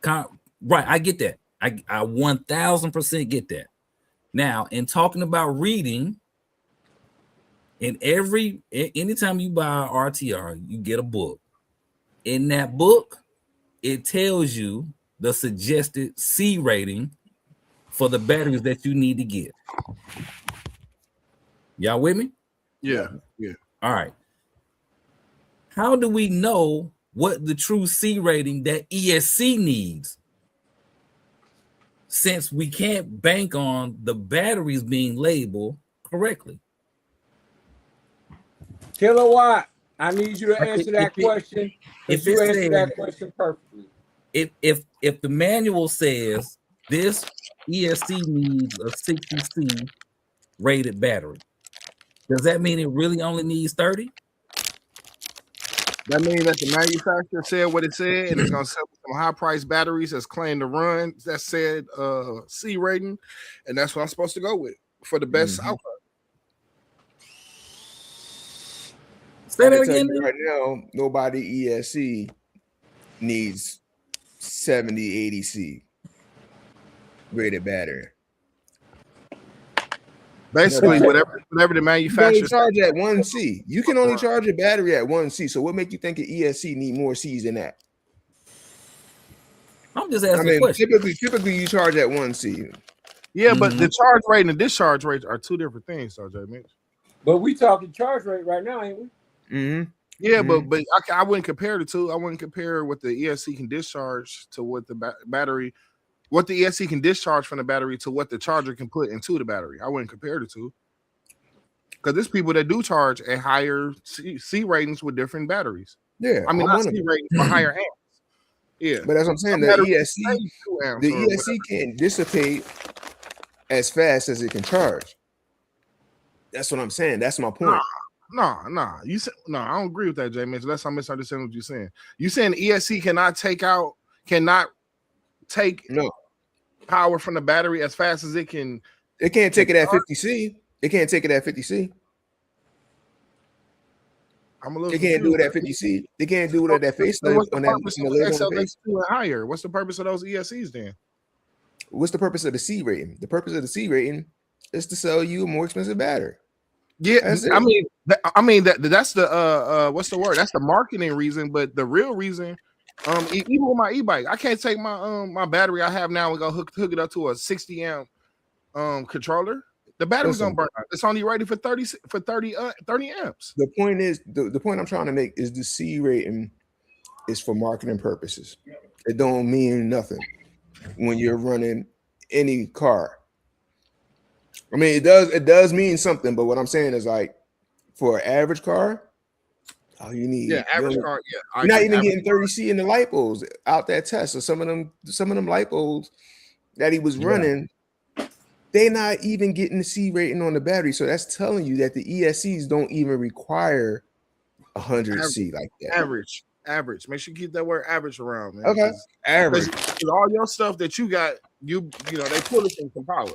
cool. Right, I get that. I 1000% get that. Now, in talking about reading, anytime you buy an RTR, you get a book. In that book, it tells you the suggested C rating for the batteries that you need to get. Y'all with me? Yeah. All right. How do we know what the true C rating that ESC needs? Since we can't bank on the batteries being labeled correctly. Kilowatt. I need you to answer that question. If You it answer says- that question perfectly. If the manual says this ESC needs a 60C rated battery, does that mean it really only needs 30? That means that the manufacturer said what it said, and it's gonna sell some high price batteries that's claimed to run that said C rating, and that's what I'm supposed to go with for the best outcome. Say I that can tell again. you right now, nobody ESC needs 70, 80C rated battery. Basically, whatever the You can only manufacturer. charge at 1C. You can only charge a battery at 1C. So what make you think an ESC need more C's than that? I'm just I asking a mean, question. typically you charge at 1C. Yeah, but the charge rate and the discharge rate are two different things, so J Mitch. But we talking charge rate right now, ain't we? Mm-hmm. Yeah, but I wouldn't compare the two. I wouldn't compare what the ESC can discharge to what the battery, what the ESC can discharge from the battery to what the charger can put into the battery. I wouldn't compare the two because there's people that do charge at higher C ratings with different batteries. Yeah, I mean, I'm not one of C them. ratings, but higher amps. Yeah, But that's what I'm saying. Some The batteries ESC, say 2 amps the or ESC can't dissipate as fast as it can charge. That's what I'm saying. That's my point. No. You said no. I don't agree with that, J Mitch. Unless I'm misunderstanding what you're saying. You saying ESC cannot take No, power from the battery as fast as it can. it can't take it at 50C. It can't take it at 50C. I'm a little. They can't do it at confused. 50C. They can't do it at that face So what's the on that purpose on the of label on the face. XLX2 and higher? What's the purpose of those ESCs then? What's the purpose of the C rating? The purpose of the C rating is to sell you a more expensive battery. Yeah, That's it. I mean that's the what's the word? That's the marketing reason, but the real reason, even with my e-bike, I can't take my my battery I have now and go hook it up to a 60 amp controller. The battery's Listen. gonna burn out. It's only rated for 30 amps. The point is the point I'm trying to make is the C rating is for marketing purposes. It don't mean nothing when you're running any car. I mean, it does mean something, but what I'm saying is like for an average car, all you need, Yeah, average car. Yeah, you're not even getting 30C in the lipos out that test. So some of them lipos that he was running, they're not even getting the C rating on the battery. So that's telling you that the ESCs don't even require 100C like that. Average. Make sure you keep that word average around, man. Okay, average. Because all your stuff that you got, you know, they pull it from some power.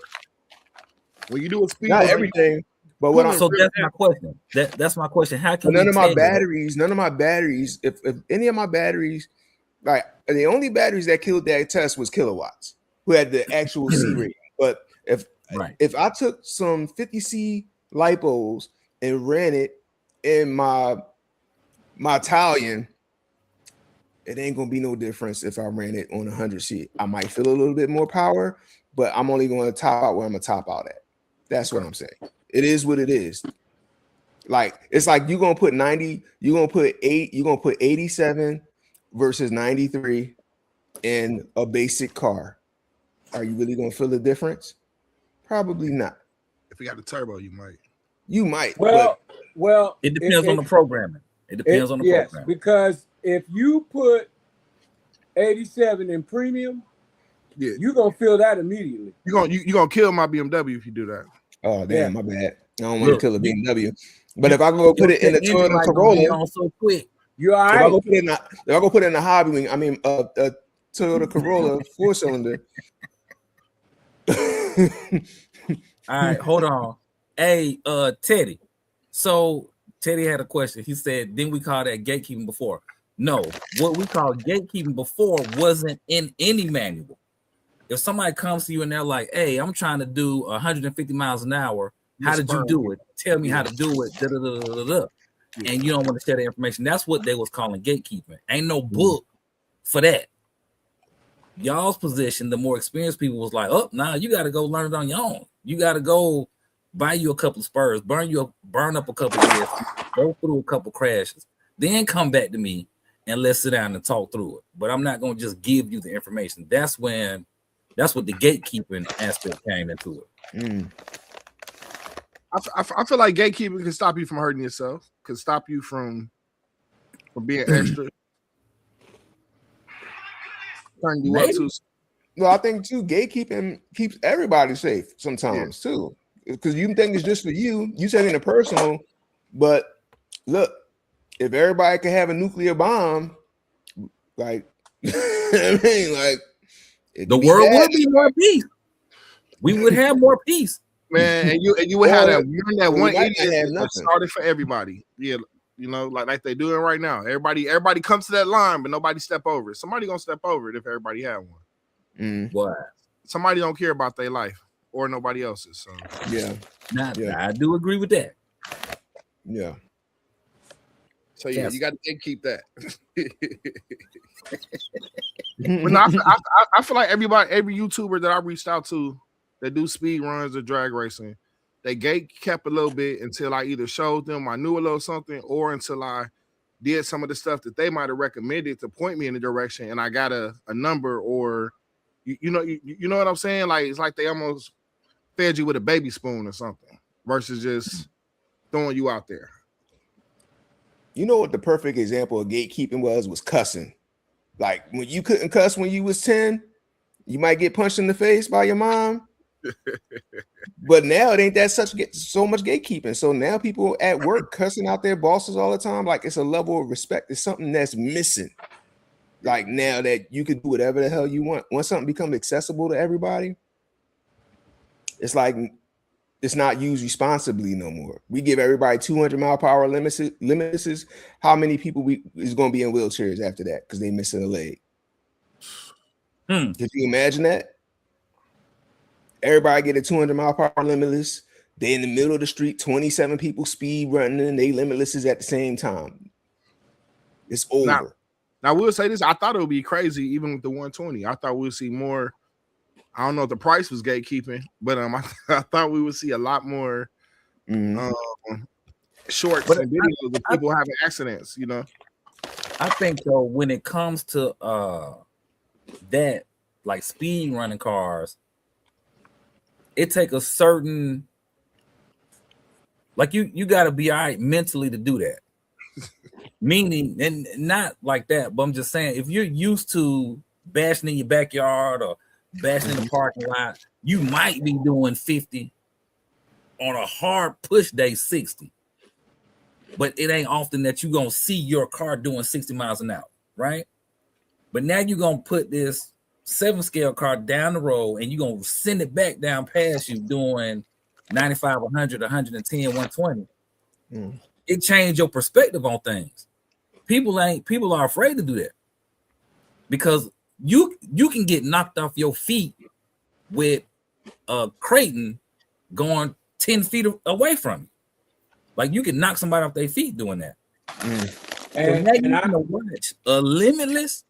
When you do a speed, Not everything, but what I'm So that's my question. That's my question. How can none we of my tell? batteries, if any of my batteries, like the only batteries that killed that test was Kilowatts, who had the actual C rating. But if I took some 50C lipos and ran it in my Italian, it ain't gonna be no difference if I ran it on 100C. I might feel a little bit more power, but I'm only going to top out where I'm gonna top out at. That's what I'm saying. It is what it is. Like it's like you're gonna put 90, you're gonna put 87 versus 93 in a basic car. Are you really gonna feel the difference? Probably not. if you got the turbo, you might. You might. Well, It depends on the programming. It depends on the yes, program. because if you put 87 in premium, Yeah, you're gonna feel that immediately. you gonna kill my BMW if you do that. Oh damn, Yeah. my bad. I don't want to Look, kill a BMW. But if I go put it in the Your engine Toyota light gonna be Corolla, on so quick. You're all if I right. go put it in the hobby wing, I mean a Toyota Corolla 4-cylinder. All right, hold on. Hey, Teddy. So Teddy had a question. He said, didn't we call that gatekeeping before? No, what we call gatekeeping before wasn't in any manual. If somebody comes to you and they're like, hey, I'm trying to do 150 miles an hour, how did you do it? Tell me how to do it. Da, da, da, da, da. And you don't want to share the information. That's what they was calling gatekeeping. Ain't no book for that. Y'all's position, the more experienced people was like, oh, nah, you got to go learn it on your own. You got to go buy you a couple of spurs, burn up a couple of years, go through a couple crashes, then come back to me and let's sit down and talk through it. But I'm not going to just give you the information. That's what the gatekeeping aspect came into it. I feel like gatekeeping can stop you from hurting yourself, can stop you from being extra. Turn you up too. No, I think too, gatekeeping keeps everybody safe sometimes too. Because you think it's just for you, you taking it personal. But look, if everybody can have a nuclear bomb, like I mean, like the world would be more peace. We would have more peace. Man, and you would have that one idiot that started for everybody. Yeah, you know, like they're doing right now. Everybody comes to that line, but nobody step over it. Somebody gonna step over it if everybody had one. What? Somebody don't care about their life or nobody else's. So I do agree with that. Yeah. So yeah, you got to keep that. But no, I feel like every YouTuber that I reached out to that do speed runs or drag racing, they gate kept a little bit until I either showed them I knew a little something, or until I did some of the stuff that they might have recommended to point me in the direction, and I got a number, or you know what I'm saying? Like it's like they almost fed you with a baby spoon or something, versus just throwing you out there. You know what the perfect example of gatekeeping was cussing. Like when you couldn't cuss when you was 10, you might get punched in the face by your mom. But now it ain't that so much gatekeeping. So now people at work cussing out their bosses all the time. Like it's a level of respect. It's something that's missing. Like now that you can do whatever the hell you want. Once something becomes accessible to everybody, it's like it's not used responsibly no more. We give everybody 200-mile-per-hour limits. How many people is going to be in wheelchairs after that because they missing a leg? Could you imagine that? Everybody get a 200-mile-per-hour limitless. They in the middle of the street, 27 people speed running, and they limitlesses at the same time. It's over. Now I will say this: I thought it would be crazy, even with the 120. I thought we would see more. I don't know if the price was gatekeeping, but I thought we would see a lot more shorts and videos of people having accidents. You know, I think though when it comes to that, like speed running cars, it take a certain, like you got to be all right mentally to do that. Meaning, and not like that, but I'm just saying, if you're used to bashing in your backyard or bashing in the parking lot, you might be doing 50 on a hard push day, 60. But it ain't often that you're gonna see your car doing 60 miles an hour, right? But now you're gonna put this 7-scale car down the road and you're gonna send it back down past you doing 95, 100, 110, 120. It changed your perspective on things. People are afraid to do that because you can get knocked off your feet with a Creighton going 10 feet away from you. Like you can knock somebody off their feet doing that. And now you can watch a limitless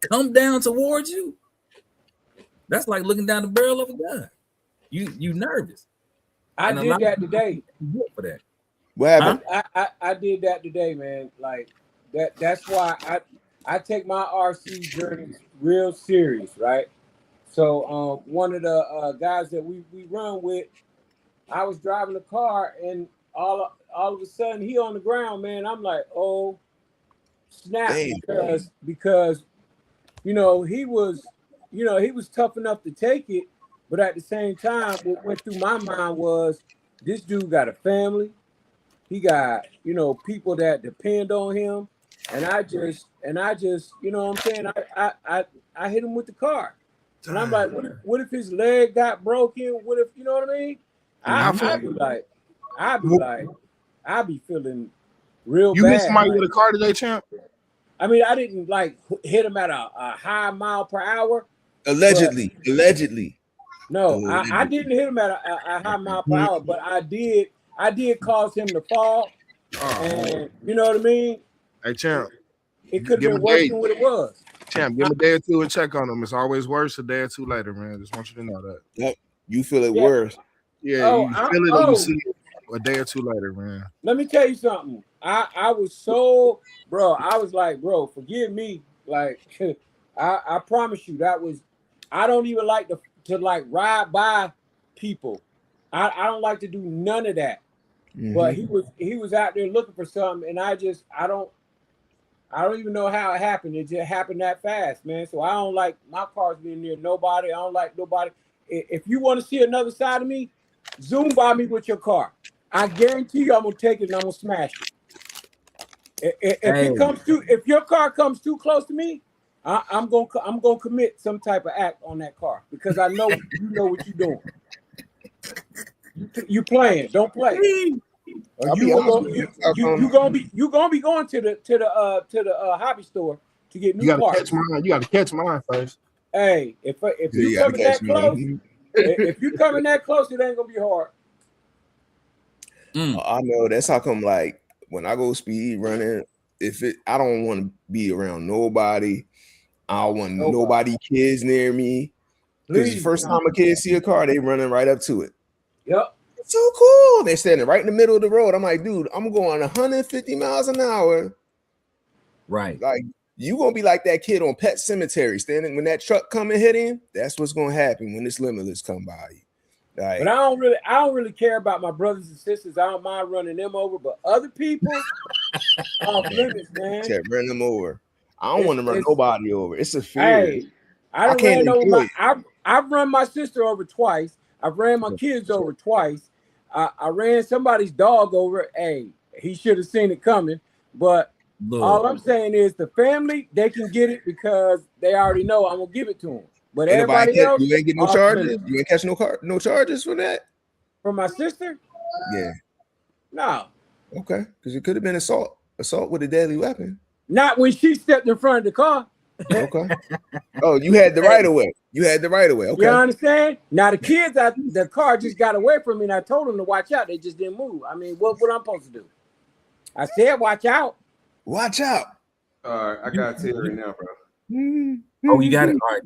come down towards you. That's like looking down the barrel of a gun. You nervous. I did that today. For that. What happened? I did that today, man. Like that's why I take my RC journey real serious, right? So one of the guys that we run with, I was driving the car and all of a sudden he on the ground, man. I'm like, oh snap, because he was tough enough to take it, but at the same time, what went through my mind was this dude got a family. He got, people that depend on him. And I just, you know what I'm saying? I hit him with the car. And I'm like, what if his leg got broken? What if, you know what I mean? I'd be feeling real You bad. hit somebody like, with a car today, champ? I mean, I didn't like hit him at a high mile per hour. Allegedly. No, I didn't hit him at a high mile per hour, but I did cause him to fall. And you know what I mean? Hey, champ. It could have been worse than what it was. Champ, give him a day or two and check on him. It's always worse a day or two later, man. Just want you to know that. Yep. You feel it worse. Yeah, you feel it or you see it a day or two later, man. Let me tell you something. I was so, bro, I was like, bro, forgive me. Like, I promise you that was, I don't even like to like ride by people. I don't like to do none of that. Mm-hmm. But he was out there looking for something, and I don't even know how it happened. It just happened that fast, man. So I don't like my cars being near nobody. I don't like nobody. If you want to see another side of me, zoom by me with your car. I guarantee you I'm gonna take it and I'm gonna smash it. If your car comes too close to me, I'm gonna commit some type of act on that car because I know you know what you're doing. You playing, don't play. You gonna be going to the hobby store to get new parts. You gotta catch mine first. Hey, if you coming that close, if you coming that close, it ain't gonna be hard. I know that's how come. Like when I go speed running, I don't want to be around nobody. I don't want nobody kids near me. Because the first time a kid see a car, they running right up to it. Yep. It's so cool. They're standing right in the middle of the road. I'm like, dude, I'm going 150 miles an hour. Right. Like you gonna be like that kid on Pet Cemetery, standing when that truck come and hit him. That's what's gonna happen when this limitless come by you. Like, but I don't really care about my brothers and sisters. I don't mind running them over, but other people, off limits, man. Run them over. I don't want to run nobody over. It's a fear. Hey, I've run my sister over twice. I've ran my kids over twice. I ran somebody's dog over. Hey, he should have seen it coming. But all I'm saying is the family, they can get it because they already know I'm gonna give it to them. But everybody else, you ain't get no charges. You ain't catch no charges for that. For my sister? Yeah. No. Okay, because it could have been assault with a deadly weapon. Not when she stepped in front of the car. Okay. Oh, you had the right of way. Okay. You understand? Now the kids, the car just got away from me, and I told them to watch out. They just didn't move. I mean, what I'm supposed to do? I said, watch out. Watch out. All right, I gotta tell you right now, bro. Oh, you got it. All right.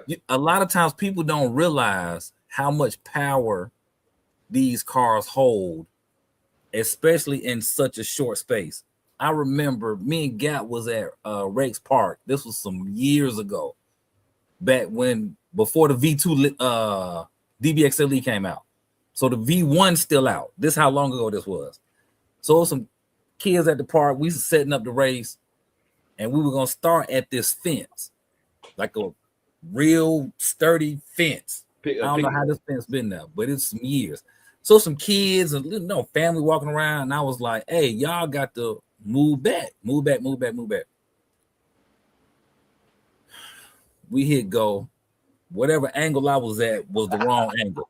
Yeah. A lot of times people don't realize how much power these cars hold, especially in such a short space. I remember me and Gap was at Rakes Park. This was some years ago, back before the V2 DBXLE came out. So the V1 still out. This is how long ago this was. So some kids at the park, we was setting up the race, and we were gonna start at this fence, like a real sturdy fence. I don't know how this fence been there, but it's some years. So some kids and family walking around, and I was like, "Hey, y'all got to move back. We hit go. Whatever angle I was at was the wrong angle.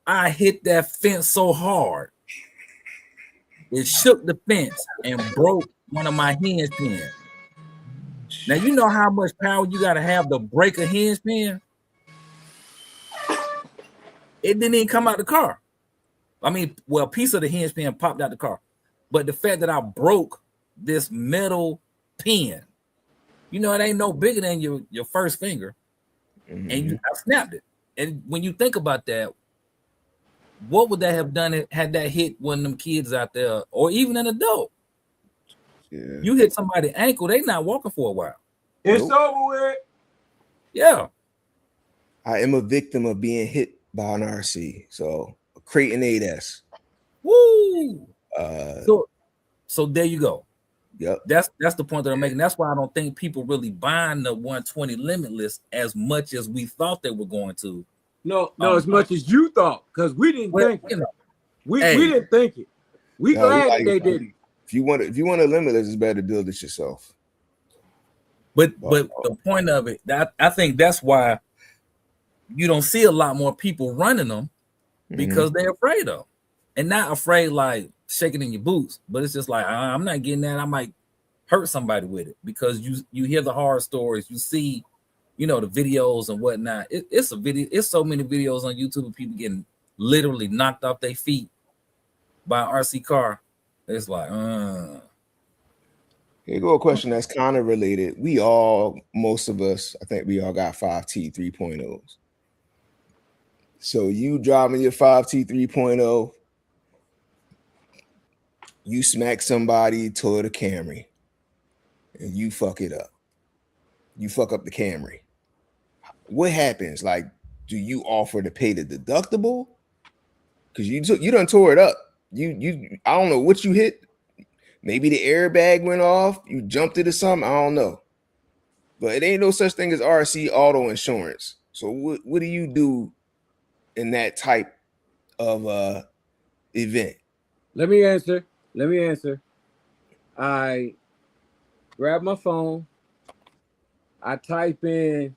I hit that fence so hard, it shook the fence and broke one of my hinge pins. Now, you know how much power you got to have to break a hinge pin? It didn't even come out the car. I mean, well, a piece of the hinge pin popped out the car. But the fact that I broke this metal pin, it ain't no bigger than your first finger. And I snapped it. And when you think about that, what would that have done had that hit one of them kids out there or even an adult? Yeah. You hit somebody's ankle, they not walking for a while. It's over with. Yeah. I am a victim of being hit by an RC. So a Creighton 8S. Woo! So there you go. Yep. That's the point that I'm making. That's why I don't think people really buying the 120 Limitless as much as we thought they were going to. No, as much as you thought, because we didn't think it. We didn't think it. We glad they didn't. If you want a Limitless, it's better to build it yourself. But the point of it, that I think that's why you don't see a lot more people running them because they're afraid of, and not afraid like shaking in your boots, but it's just like I'm not getting that. I might hurt somebody with it because you hear the horror stories, you see, the videos and whatnot. It's so many videos on YouTube of people getting literally knocked off their feet by an RC car. It's like, Here go a question that's kind of related. Most of us, I think we all got 5T 3.0s. So you driving your 5T 3.0, you smack somebody, Toyota Camry, and you fuck it up. You fuck up the Camry. What happens? Like, do you offer to pay the deductible? Because you done tore it up. I don't know what you hit. Maybe the airbag went off. You jumped it or something. I don't know. But it ain't no such thing as RC auto insurance. So what do you do in that type of event? Let me answer. I grab my phone. I type in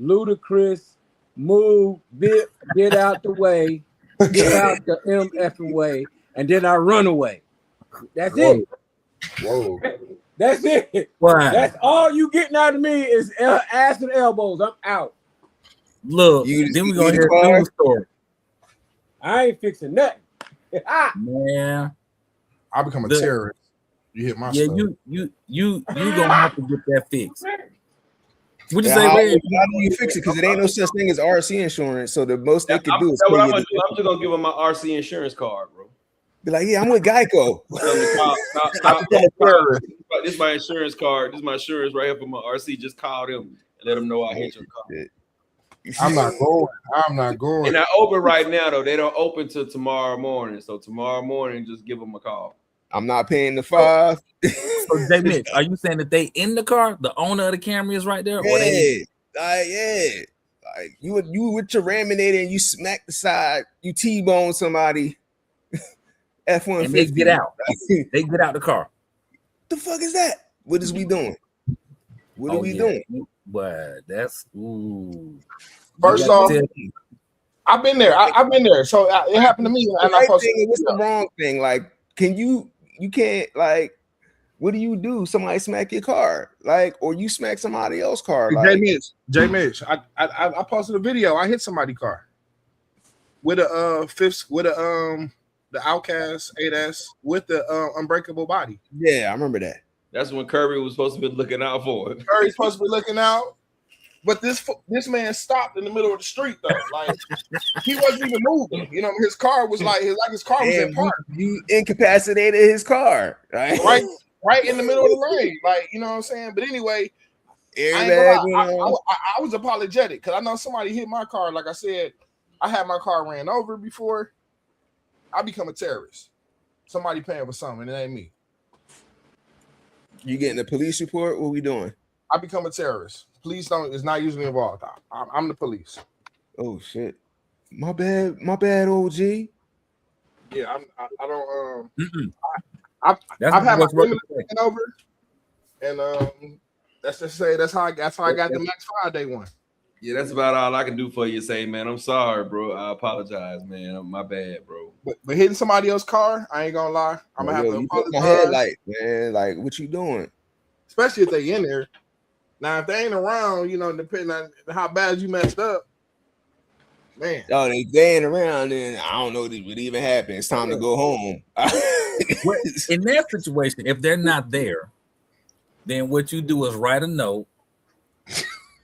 Ludacris, move, get out the way, get out the MFing way, and then I run away. That's it. Whoa. That's it. Why? That's all you getting out of me is ass and elbows. I'm out. Look, then we gonna hear a news story. I ain't fixing nothing. Man, I become a terrorist. You hit my yeah, stuff. you gonna have to get that fixed. What you Yeah, say, how man? do you fix it? Because it ain't no such thing as RC insurance. So the most they could do is That's what pay I'm you gonna do. I'm just gonna give him my RC insurance card, bro. be like, yeah, I'm with Geico. This is my insurance card. This is my insurance right here for my RC. Just call them and let them know I hit your car. I'm not going. And they're open right now, though. They don't open till tomorrow morning. So tomorrow morning, just give them a call. I'm not paying the $5. So, J. Mitch, are you saying that they in the car? The owner of the Camry is right there? Or Yeah, like you with your Raminator and you smack the side, you T-bone somebody. F-150. and they get out. They get out the car. The fuck is that? What is we doing? What are we doing? But that's First off, I've been there. I've been there. So it happened to me. And Right thing, what's the wrong thing? Like, can you can't like. What do you do? Somebody smack your car, like, or you smack somebody else's car. Like, J Mitch, I posted a video. I hit somebody's car with the Outcast 8S with the unbreakable body. Yeah, I remember that. That's when Kirby was supposed to be looking out for it. Kirby's supposed to be looking out, but this man stopped in the middle of the street though. Like he wasn't even moving. You know, his car was like his car was in park. You incapacitated his car, right in the middle of the lane, like, you know what I'm saying? But anyway, I was apologetic because I know somebody hit my car. Like I said, I had my car ran over before. I become a terrorist. Somebody paying for something, it ain't me. You getting a police report? What we doing? I become a terrorist. Police is not usually involved. I'm the police. Oh shit! My bad, OG. Yeah, I don't. I've had my women taken over, and let's just say that's how I got the Max Friday one. Yeah, that's about all I can do for you. Say, man, I'm sorry, bro. I apologize, man. My bad, bro. But hitting somebody else's car, I ain't gonna lie. I'm gonna have to apologize. My headlight, man. Like, what you doing? Especially if they in there. Now, if they ain't around, you know, depending on how bad you messed up, man. Oh, they ain't around, then I don't know what would even happen. It's time to go home. In that situation, if they're not there, then what you do is write a note.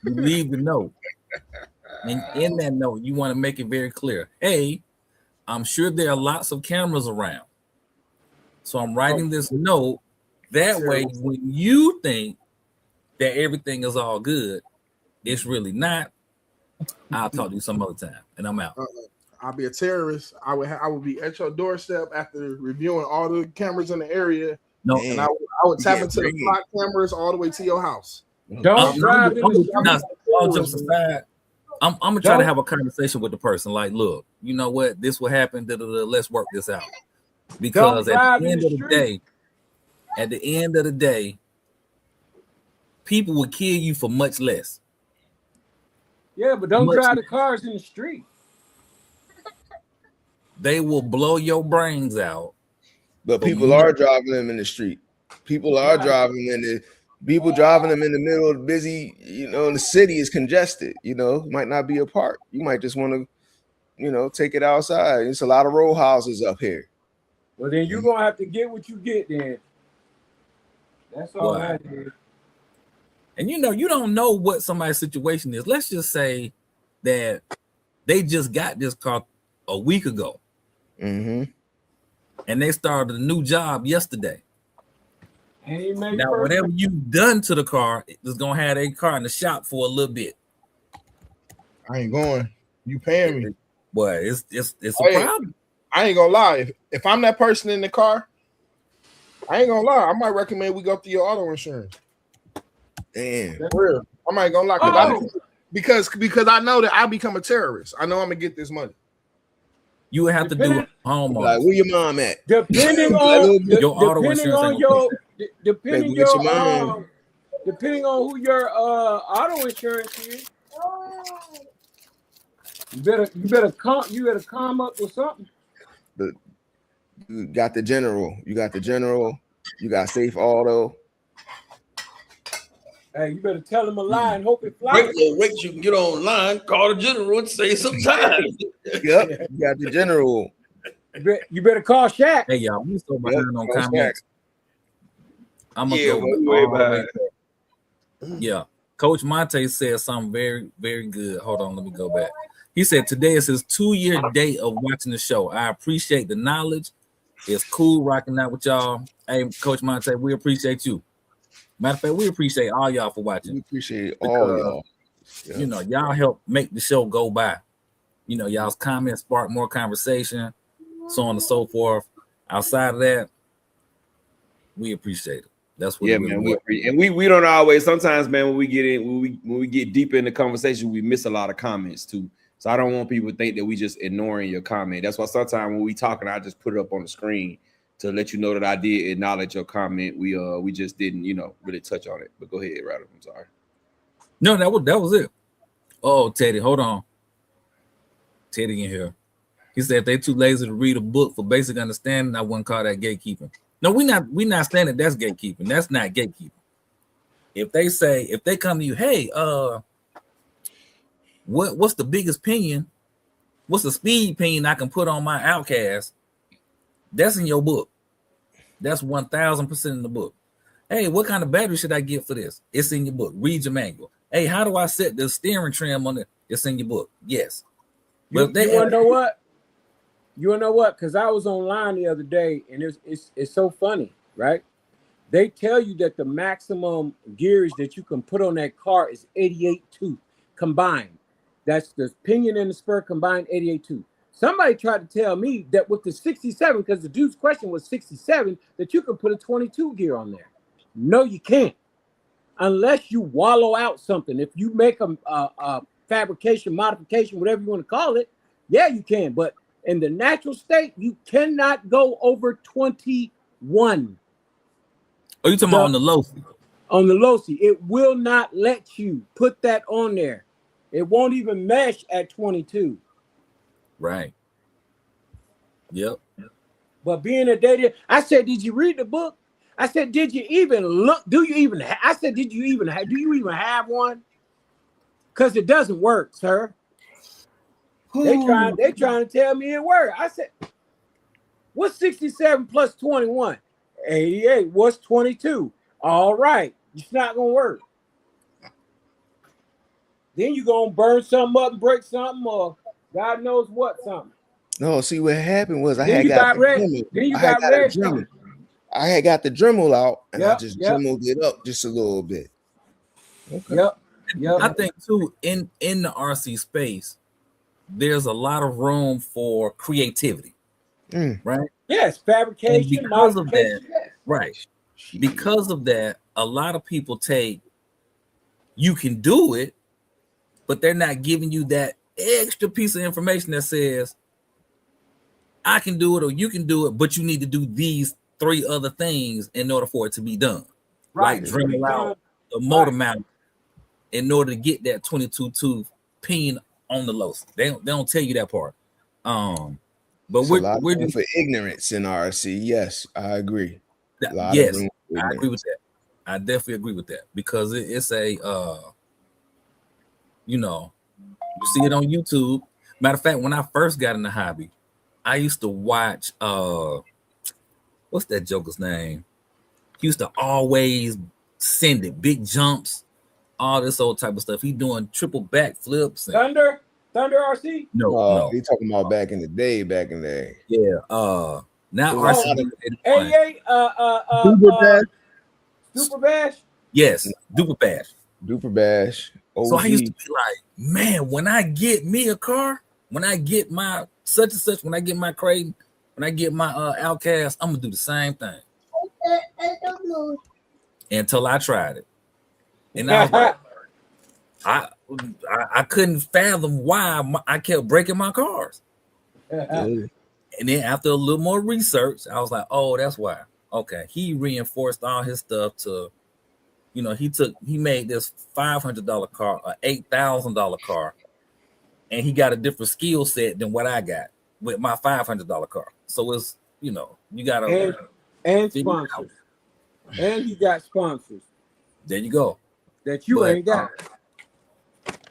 You leave the note. And in that note, you want to make it very clear. Hey, I'm sure there are lots of cameras around. So I'm writing this note. That way, when you think that everything is all good, it's really not. I'll talk to you some other time, and I'm out. I'll be a terrorist. I would be at your doorstep after reviewing all the cameras in the area. No, and I would tap into the clock cameras all the way to your house. Don't drive in all jokes aside, I'm gonna try to have a conversation with the person. Like, look, you know what? This will happen. Let's work this out. Because at the end of the day, people will kill you for much less. Yeah, but don't Much drive the less. cars in the street. They will blow your brains out. But For people much- are driving them in the street. People are Right. driving in the people driving them in the middle of the busy, you know, and the city is congested, you know, might not be a park. You might just want to, you know, take it outside. It's a lot of row houses up here. Well, then you're gonna have to get what you get then. That's all Right. that is. And you know, you don't know what somebody's situation is. Let's just say that they just got this car a week ago Mm-hmm. and they started a new job yesterday. And he made Now, perfect. whatever you've done to the car is gonna have a car in the shop for a little bit. I ain't going. You paying me? Boy, it's a Hey. problem. I ain't gonna lie. If I'm that person in the car, I ain't gonna lie. I might recommend we go through your auto insurance. Damn. For real. I might gonna lie because I know that I become a terrorist. I know I'm gonna get this money. You would have to do Depending- homeowners. Like, where your mom at? Depending Like, on little- Your auto depending insurance on ain't your depending Baby, get your your mom. depending on who your auto insurance is, you better come up with something. You got the general. You got the general. You got safe auto. Hey, you better tell them a lie and hope it flies. Wait, you can get online, call the general and say some time. Yep. You got the general. You better call Shaq. Hey y'all, we so Yep, behind on that's comments. I'm gonna Yeah, go we all way the way behind. back. Yeah, Coach Monte said something very, very good. Hold on, let me go back. He said today is his 2-year day of watching the show. I appreciate the knowledge. It's cool rocking out with y'all. Hey, Coach Monte, we appreciate you. Matter of fact, we appreciate all y'all for We watching. appreciate all y'all. Yeah. You know, y'all help make the show go by. You know, y'all's comments spark more conversation, so on and so forth. Outside of that, we appreciate it. That's what Yeah, it really man. was. We don't always. Sometimes, man, when we get deeper in the conversation, we miss a lot of comments too. So I don't want people to think that we just ignoring your comment. That's why sometimes when we talking, I just put it up on the screen to let you know that I did acknowledge your comment. We just didn't, really touch on it. But go ahead, Ryder. I'm sorry. No, that was it. Oh, Teddy, hold on. Teddy in here. He said if they too lazy to read a book for basic understanding, I wouldn't call that gatekeeping. No, we not saying that that's gatekeeping. That's not gatekeeping. If they come to you, hey, what's the biggest pinion? What's the speed pinion I can put on my Outcast? That's in your book. That's 1,000% in the book. Hey, what kind of battery should I get for this? It's in your book. Read your manual. Hey, how do I set the steering trim on it? It's in your book. Yes. You But they want to know what? You want to know what? Because I was online the other day, and it's so funny, right? They tell you that the maximum gears that you can put on that car is 88 tooth combined. That's the pinion and the spur combined, 88 tooth. Somebody tried to tell me that with the 67, because the dude's question was 67, that you can put a 22 gear on there. No, you can't. Unless you wallow out something. If you make a fabrication, modification, whatever you want to call it, yeah, you can. But in the natural state, you cannot go over 21. Oh, you talking about on the low? On the Losi, it will not let you put that on there. It won't even mesh at 22. Right. Yep. But being a data, I said, did you read the book? I said, did you even look? Do you even? I said, did you even have? Do you even have one? Because it doesn't work, sir. They trying to tell me it worked. I said, what's 67 plus 21? 88. What's 22? All right, it's not gonna work. Then you gonna burn something up and break something, or God knows what something. No, see what happened was I Then had you got got red. Dremel. Then you I had got got a red. Dremel. something. I had got the Dremel out and I Yep, just yep. Dremeled it up just a little bit. Okay. Yep. I Yep. think too in the RC space, there's a lot of room for creativity, right? Yes, fabrication, And because of modification. Yes. Right. Because of that, a lot of people you can do it, but they're not giving you that extra piece of information that says, I can do it or you can do it, but you need to do these 3 other things in order for it to be done. Right. Like Dremel out the motor mount in order to get that 22.2 pin on the low. They don't tell you that part. But It's a lot of we're room for ignorance in RC. Yes, I agree. A lot of yes, room for I agree ignorance. with that. I definitely agree with that because it's a you know, you see it on YouTube. Matter of fact, when I first got in the hobby, I used to watch what's that joker's name? He used to always send it, big jumps, all this old type of stuff. He doing triple back flips. And, Thunder RC. no. They talking about back in the day. Yeah. Now There's a RC. lot of- 88. Super Bash. Super Bash. Yes, Duper Bash. Duper Bash. So I used to OG. be like, man, when I get me a car, when I get my such and such, when I get my Creighton, when I get my Outcast, I'm gonna do the same thing. Until I tried it, and I was like, I couldn't fathom why I kept breaking my cars. And then after a little more research, I was like, oh, that's why. Okay, he reinforced all his stuff to, you know, he made this $500 car, a $8,000 car, and he got a different skill set than what I got with my $500 car. So it's, you know, you gotta and sponsors, and he got sponsors there you go. that you ain't got.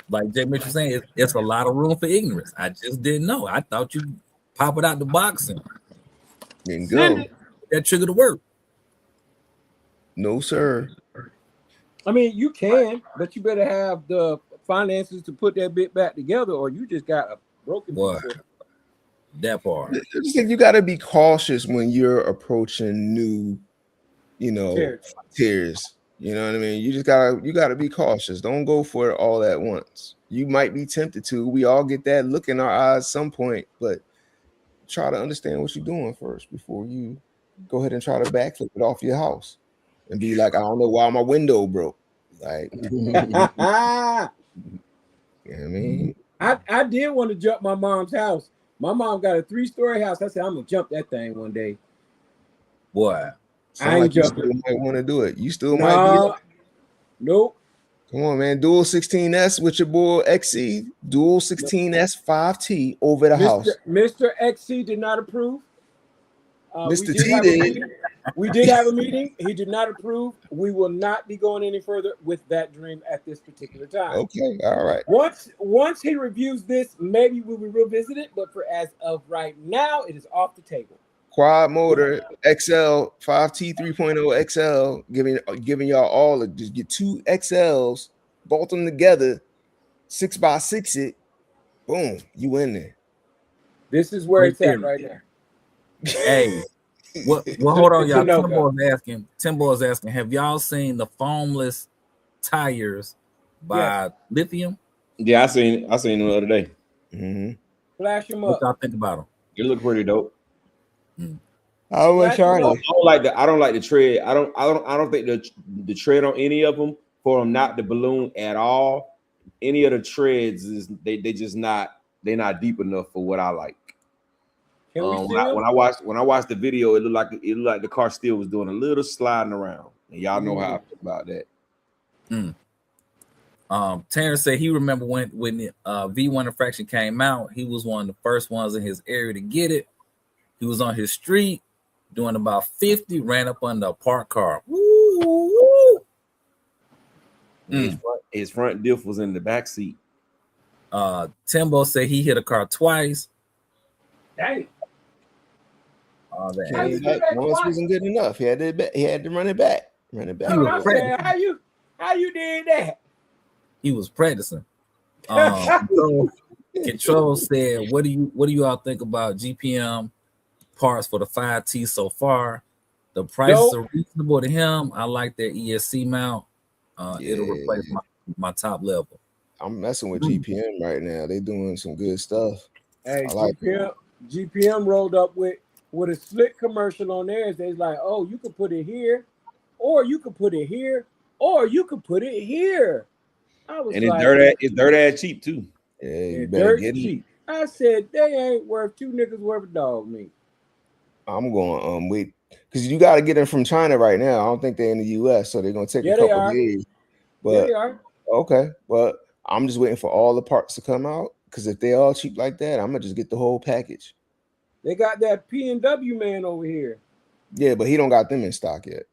Like Jay Mitchell saying, it's a lot of room for ignorance. I just didn't know. I thought you pop it out the box and go. That trigger to work. No, sir. I mean, you can, but you better have the finances to put that bit back together, or you just got a broken piece of- That part. I just think you got to be cautious when you're approaching new, you know, tiers. You know what I mean? You gotta be cautious. Don't go for it all at once. You might be tempted to. We all get that look in our eyes some point, but try to understand what you're doing first before you go ahead and try to backflip it off your house and be like, I don't know why my window broke. Like, you know what I mean? I did want to jump my mom's house. My mom got a 3-story house. I said, I'm gonna jump that thing one day. Boy, I ain't you still might want to do it. You still might be. Nope. Come on, man. Dual 16S with your boy XC. Dual 16S 5T over the house. Mr. XC did not approve. Mr. T did. We did have a meeting. He did not approve. We will not be going any further with that dream at this particular time. Okay, all right. Once he reviews this, maybe we will revisit it. But for as of right now, it is off the table. Quad motor XL 5T 3.0 XL, giving y'all all just get 2 XLs, bolt them together, 6x6 it, boom, you in there. This is where it's at right now. Hey, well, hold on, y'all. Timbo is asking, have y'all seen the foamless tires by Lithium? Yeah, I seen them the other day. Mm-hmm. Flash them What up. y'all think about them? They look pretty dope. How much are they? I don't like the tread. I don't think the tread on any of them for them not the balloon at all. Any of the treads is they're not deep enough for what I like. Can we see when I watched the video, it looked like the car still was doing a little sliding around. And y'all know how I feel about that. Terrence said he remember when V1 Infraction came out. He was one of the first ones in his area to get it. He was on his street doing about 50, ran up under a parked car. Woo! His front diff was in the back seat. Timbo said he hit a car twice. Dang. Once wasn't good enough. He had to run it back. How you did that? He was practicing. Control said, "What do you all think about GPM parts for the 5T so far? The prices are reasonable to him. I like their ESC mount. It'll replace my top level. I'm messing with GPM right now. They doing some good stuff. Hey, I like GPM rolled up with a slick commercial on theirs. They's like, oh, you could put it here, or you could put it here, or you could put it here. I was and like, it's dirt ass cheap too. Yeah, you better get cheap. I said they ain't worth 2 niggas worth of dog meat. I'm going wait, because you got to get them from China right now. I don't think they're in the US, so they're gonna take a couple days. But they are. okay, but I'm just waiting for all the parts to come out because if they all cheap like that, I'm gonna just get the whole package. They got that P&W man over here. Yeah, but he don't got them in stock yet.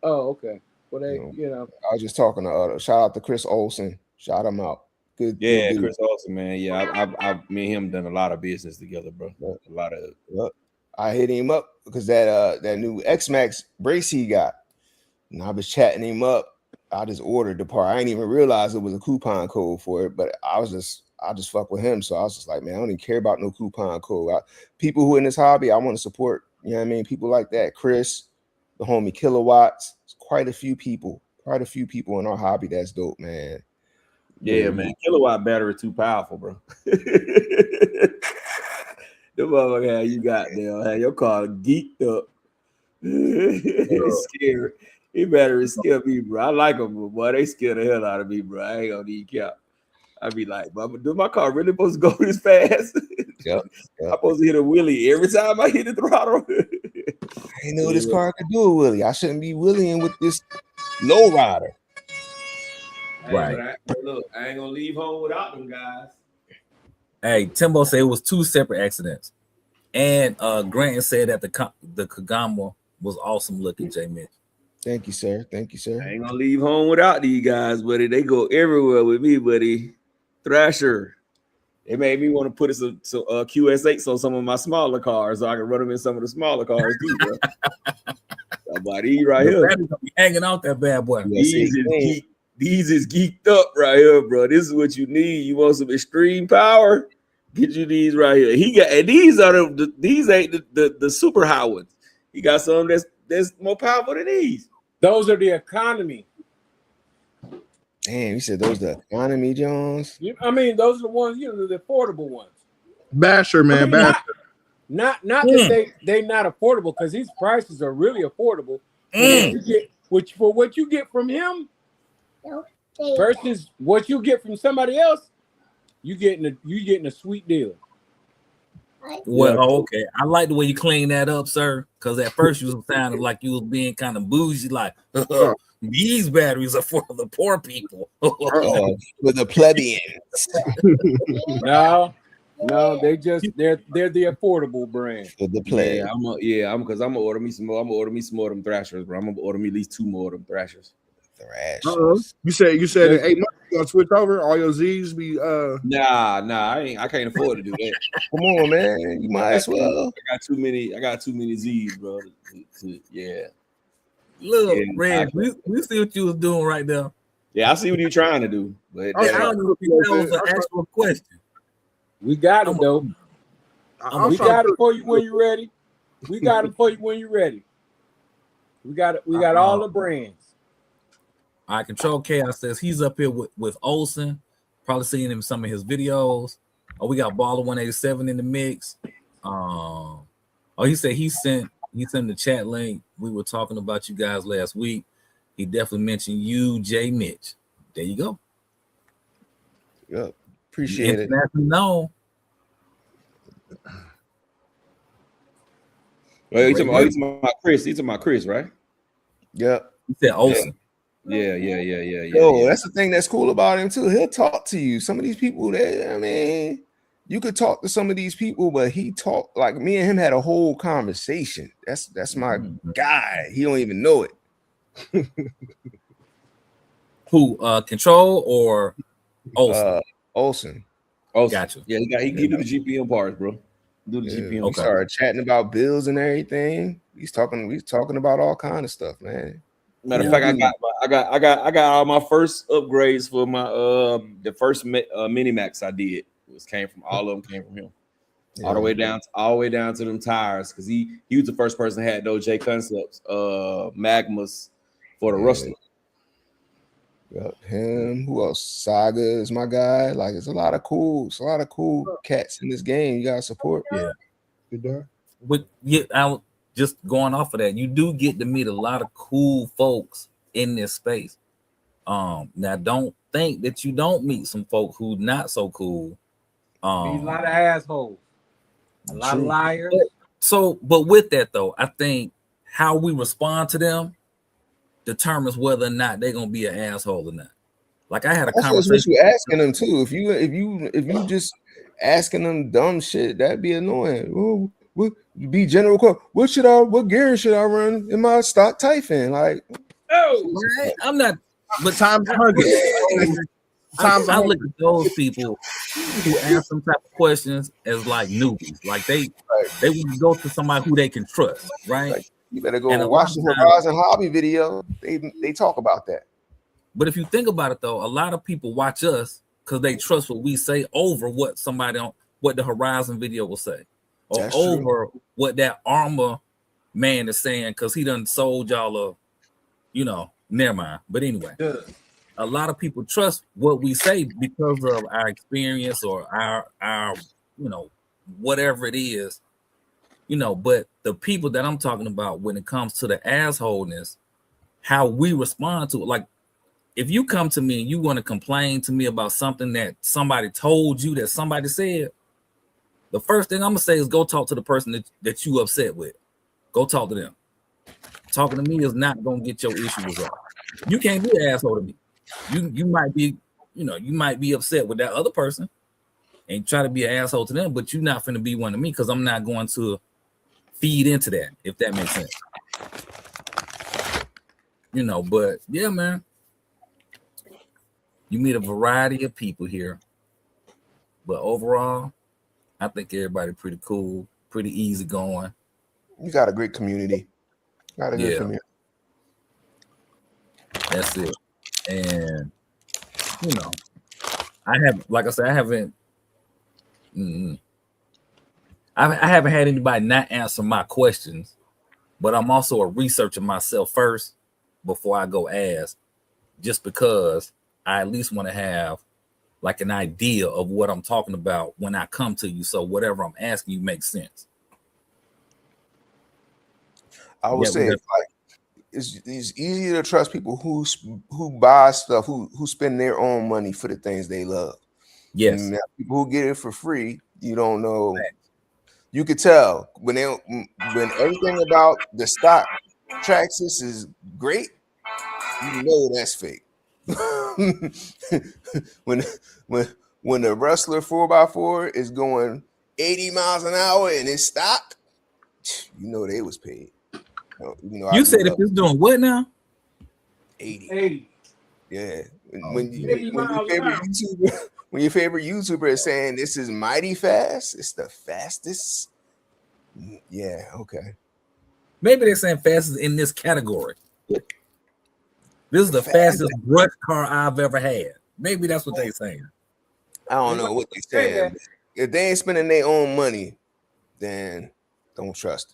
Oh, okay. Well, they, No. you know, I was just talking to shout out to Chris Olsen. Shout him out. Good. Yeah, good dude. Chris Olsen, man. Yeah, me and him done a lot of business together, bro. A lot of. Yep. I hit him up because that new X-Max brace he got, and I was chatting him up. I just ordered the part. I didn't even realize it was a coupon code for it, but I just fuck with him. So I was just like, man, I don't even care about no coupon code. People who in this hobby, I want to support. You know what I mean? People like that. Chris, the homie Kilowatts. Quite a few people in our hobby. That's dope, man. Yeah, man. Kilowatt battery too powerful, bro. The motherfucker you got there, had your car geeked up. It's scary. His battery scare me, bro. I like them, but boy, they scare the hell out of me, bro. I ain't gonna need cap. I be like, but do my car really supposed to go this fast? Yep. I'm supposed to hit a wheelie every time I hit the throttle. I didn't know this car could do it, Willie. I shouldn't be wheeling with this low rider. Right. Look, I ain't gonna leave home without them guys. Hey, Timbo said it was 2 separate accidents, and Grant said that the Kagama was awesome looking. J. Mitch. Thank you, sir. Thank you, sir. I ain't gonna leave home without these guys, buddy. They go everywhere with me, buddy. Thrasher. It made me want to put some QS8s on some of my smaller cars so I can run them in some of the smaller cars too, bro. About these right here. Hanging out that bad boy. These is geeked up right here, bro. This is what you need. You want some extreme power? Get you these right here. And these are these ain't the super high ones. He got some that's more powerful than these. those are the economy. Damn, you said those the economy Jones? I mean, those are the ones, the affordable ones. Basher, man, I mean, Basher. Not that they not affordable, because these prices are really affordable. For what you get from him versus what you get from somebody else, you getting a sweet deal. Well, okay. I like the way you clean that up, sir. Because at first you was sounding like you was being kind of bougie, like these batteries are for the poor people. For the plebeians. No, they're the affordable brand. For the pleb. Yeah, I'm gonna order me some more. I'm gonna order me some more of them Thrashers, bro. I'm gonna order me at least 2 more of them Thrashers. You said in 8 months you're gonna switch over. All your Z's be Nah, I can't afford to do that. Come on, man. You might as well. I got too many Z's, bro. Yeah. Look, Red, we see what you was doing right there. Yeah, I see what you're trying to do. But I don't know if that was an actual question. We got it though. We got it for you when you're ready. We got it for you when you're ready. We got it. We got all the brands. All right, Control Chaos says he's up here with Olsen. Probably seeing him in some of his videos. Oh, we got Baller 187 in the mix. He said he sent the chat link. We were talking about you guys last week. He definitely mentioned you, J. Mitch. There you go. Yep. Appreciate it. No. Well, you talking about Chris? You talking about Chris, right? Yep. He said Olsen. Yeah. Yo, that's the thing that's cool about him too. He'll talk to you. Some of these people, you could talk to some of these people, but he talked like me and him had a whole conversation. That's my guy. He don't even know it. Who? Control or Olsen? Olsen. Gotcha. Yeah, he do the GPM parts, bro. Do the GPM. We started chatting about bills and everything. He's talking about all kind of stuff, man. Matter of fact, I got all my first upgrades for my the first mini max I did. All of them came from him. All the way down to them tires, because he was the first person that had those J Concepts Magmas for the Rustler. Yep, him. Who else? Saga is my guy. Like, it's a lot of cool cats in this game. You gotta support. Yeah. I was just going off of that. You do get to meet a lot of cool folks in this space. Now don't think that you don't meet some folk who not so cool. He's a lot of assholes, a lot of liars. But with that though, I think how we respond to them determines whether or not they're gonna be an asshole or not. Like I had a Also, it's what conversation. you asking them too. If you just asking them dumb shit, that'd be annoying. Oh, what be general? What gear should I run in my stock Typhon? Like, Right? I'm not, but Times 100. Times I 100. look at those people who ask some type of questions as like newbies. Like they want to go to somebody who they can trust, right? like you better And go a watch lot the of times- Horizon Hobby video. They talk about that. But if you think about it though, a lot of people watch us because they trust what we say over what somebody on what the Horizon video will say, or That's true. over what that armor man is saying because he done sold y'all never mind. But anyway, a lot of people trust what we say because of our experience or our whatever it is, but the people that I'm talking about when it comes to the assholeness, how we respond to it, like if you come to me and you want to complain to me about something that somebody told you that somebody said, the first thing I'm gonna say is go talk to the person that you upset with. Go talk to them. Talking to me is not gonna get your issue resolved. You can't be an asshole to me. You might be upset with that other person and try to be an asshole to them, but you're not finna be one to me because I'm not going to feed into that, if that makes sense. But yeah, man. You meet a variety of people here. But overall, I think everybody pretty cool, pretty easy going. You got a great community. Got a good community. That's it. And I haven't had anybody not answer my questions, but I'm also a researcher myself first before I go ask, just because I at least want to have like an idea of what I'm talking about when I come to you. So whatever I'm asking you makes sense. I would say like it's easier to trust people who buy stuff, who spend their own money for the things they love. Yes. Now, people who get it for free, you don't know. You could tell when everything about the stock Traxxas is great, you know that's fake. when the Rustler 4x4 is going 80 miles an hour and it's stopped, you know they was paid. You said if it's doing what now? 80. Yeah. When your favorite YouTuber is saying this is mighty fast, it's the fastest. Yeah, okay. Maybe they're saying fastest in this category. This is the fastest brush car I've ever had. Maybe that's what they're saying. I don't know what they're saying. If they ain't spending their own money, then don't trust it.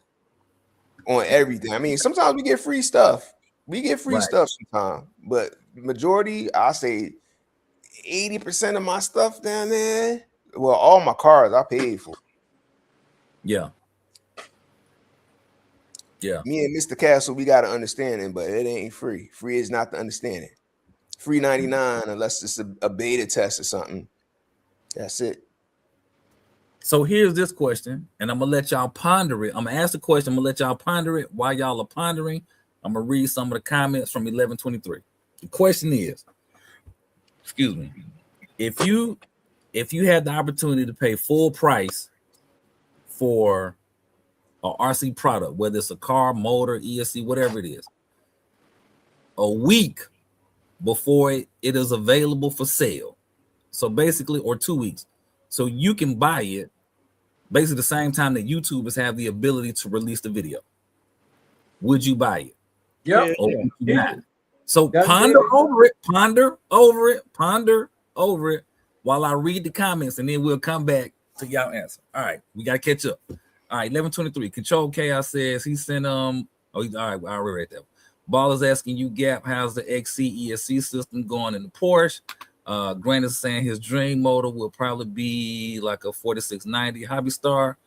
On everything. I mean, sometimes we get free stuff. We get free stuff sometimes, but majority, I say 80% of my stuff down there, well, all my cars I paid for. Yeah. Me and Mr. Castle, we got to understand it, but it ain't free. Free is not the understanding. Free 99 unless it's a beta test or something. That's it. So here's this question, and I'm gonna let y'all ponder it. I'm gonna ask the question, I'm gonna let y'all ponder it while y'all are pondering. I'm gonna read some of the comments from 1123. The question is, excuse me, if you had the opportunity to pay full price for an RC product, whether it's a car, motor, ESC, whatever it is, a week before it is available for sale, so basically, or 2 weeks, so you can buy it basically the same time that YouTubers have the ability to release the video, would you buy it? Yep. Or would you not? So ponder over it while I read the comments, and then we'll come back to y'all answer. All right, we gotta catch up. All right, 1123. Control Chaos says he sent all right, I already read that. Baller's asking you, Gap, how's the XC ESC system going in the Porsche? Grant is saying his dream motor will probably be like a 4690 Hobby Star.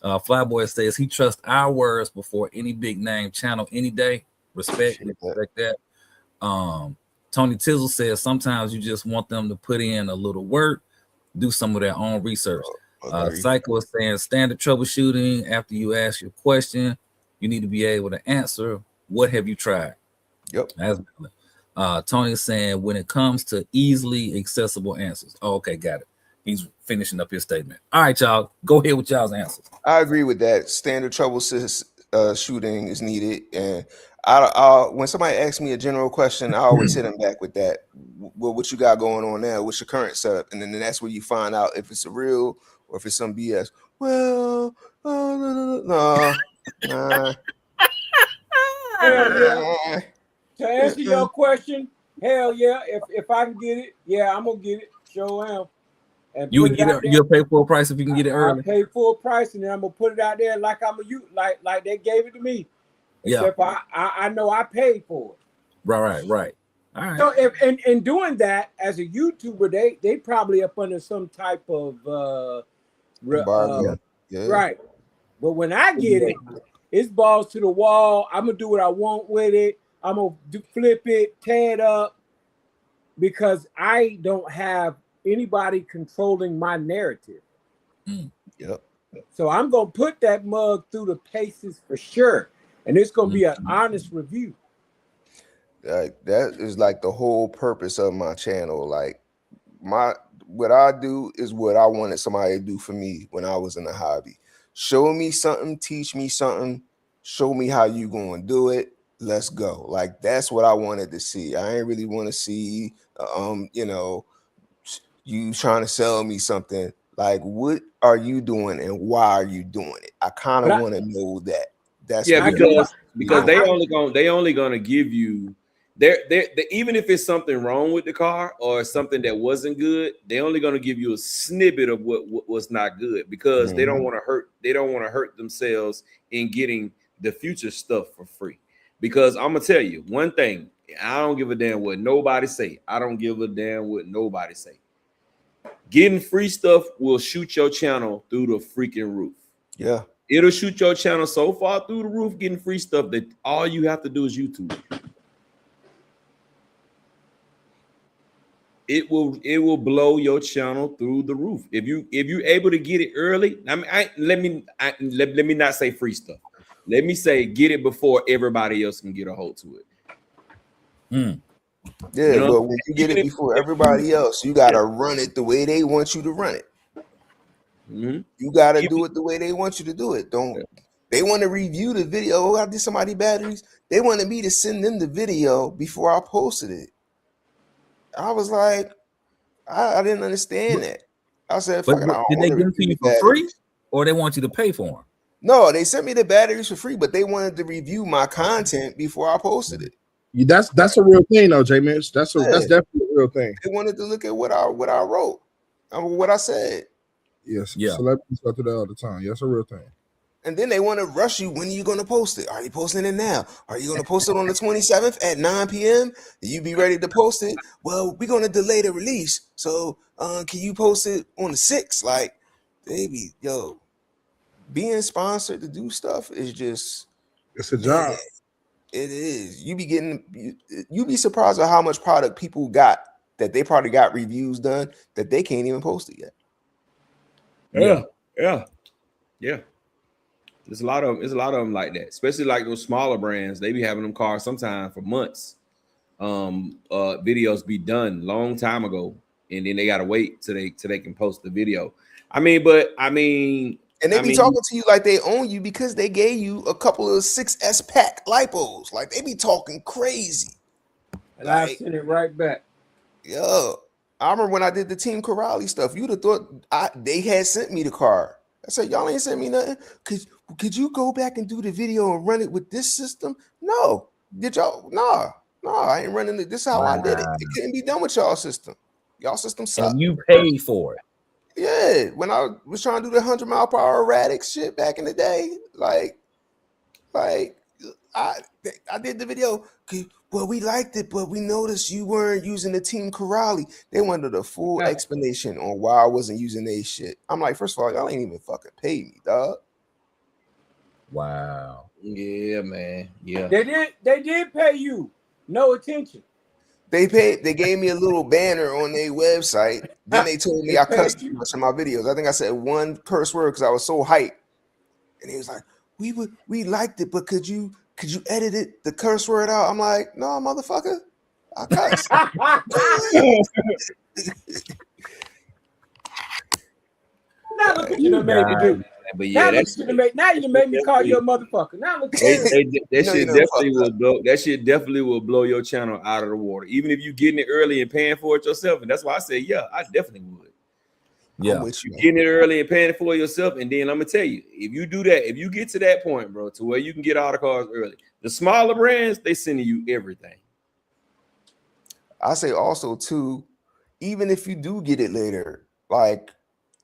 Flyboy says he trusts our words before any big name channel any day. Respect that. Tony Tizzle says sometimes you just want them to put in a little work, do some of their own research. Psycho is saying standard troubleshooting. After you ask your question, you need to be able to answer. What have you tried? Yep. Tony is saying when it comes to easily accessible answers. Oh, okay, got it. He's finishing up his statement. All right, y'all, go ahead with y'all's answers. I agree with that. Standard troubleshooting is needed, and when somebody asks me a general question, I always hit them back with that. Well, what you got going on now? What's your current setup? And then that's where you find out if it's a real or if it's some BS. Well, no. Hell yeah. To answer your question, hell yeah. If I can get it, yeah, I'm gonna get it. Sure am. And You put would it get out it, there. you'll pay full price if you can get it I'll early. pay full price, and then I'm gonna put it out there like I'm a you, like they gave it to me. Yeah. Except I know I paid for it. Right. All right. So if in doing that as a YouTuber, they probably up under some type of Embargo. Yeah. right. But when I get it, it's balls to the wall. I'm gonna do what I want with it. I'm gonna flip it, tear it up, because I don't have anybody controlling my narrative. Yep. So I'm gonna put that mug through the paces for sure, and it's gonna be an honest review. Like that is like the whole purpose of my channel. Like what I do is what I wanted somebody to do for me when I was in the hobby. Show me something, teach me something, show me how you gonna do it. Let's go. Like that's what I wanted to see. I ain't really want to see you trying to sell me something. Like, what are you doing and why are you doing it? I kind of want to know that. That's because they only gonna give you even if it's something wrong with the car or something that wasn't good, they only gonna give you a snippet of what was not good, because they don't want to hurt themselves in getting the future stuff for free. Because I'm gonna tell you one thing, I don't give a damn what nobody say. I don't give a damn what nobody say. Getting free stuff will shoot your channel through the freaking roof. Yeah. It'll shoot your channel so far through the roof getting free stuff that all you have to do is YouTube. It will blow your channel through the roof if you're able to get it early. I mean, let me not say free stuff. Let me say get it before everybody else can get a hold to it. Yeah, but when you get it before everybody else, you gotta run it the way they want you to run it. You gotta do it the way they want you to do it. They want to review the video? Oh, I did somebody batteries. They wanted me to send them the video before I posted it. I was like, I didn't understand that. I said, but did they give them to you for free, or they want you to pay for them? No, they sent me the batteries for free, but they wanted to review my content before I posted it. That's a real thing, though, J Mitch. That's definitely a real thing. They wanted to look at what I wrote, what I said. Yes, yeah. Celebrities go through that all the time. Yeah, that's a real thing. And then they want to rush you. When are you going to post it? Are you posting it now? Are you going to post it on the 27th at 9 p.m.? You be ready to post it? Well, we're going to delay the release. So can you post it on the 6th? Like, baby, yo, being sponsored to do stuff is just... It's a job. It is. You be surprised at how much product people got that they probably got reviews done that they can't even post it yet. Yeah. There's a lot of them like that, especially like those smaller brands. They be having them cars sometimes for months. Videos be done long time ago, and then they gotta wait till they can post the video. And they be talking to you like they own you because they gave you a couple of 6S pack lipos. Like they be talking crazy. And I send it right back. Yo, I remember when I did the Team Corrali stuff. You'd have thought they had sent me the car. I said, y'all ain't sent me nothing. Could you go back and do the video and run it with this system? No. Did y'all? No, I ain't running it. This is how I did it. It couldn't be done with y'all system. Y'all system sucks. And you paid for it. Yeah. When I was trying to do the 100-mile-per-hour erratic shit back in the day, like I did the video. Well, we liked it, but we noticed you weren't using the Team Corrali. They wanted a full explanation on why I wasn't using their shit. I'm like, first of all, y'all ain't even fucking pay me, dog. Wow. Yeah, man. Yeah. They did pay you. No attention. They gave me a little banner on their website. Then they told me I cussed too much in my videos. I think I said one curse word because I was so hyped. And he was like, we liked it, but could you edit it, the curse word out? I'm like, no, motherfucker. I got Now look what you done made me do. But Now yeah, look what you done made. Now you done made me call you a motherfucker. Now look. that know shit you done definitely fucked will blow. That shit definitely will blow your channel out of the water. Even if you getting it early and paying for it yourself, and that's why I say, yeah, I definitely would. Yeah, I'm with you. You getting it early and paying for it yourself, and then I'm gonna tell you, if you do that, if you get to that point, bro, to where you can get all the cars early, the smaller brands they sending you everything. I say also too, even if you do get it later, like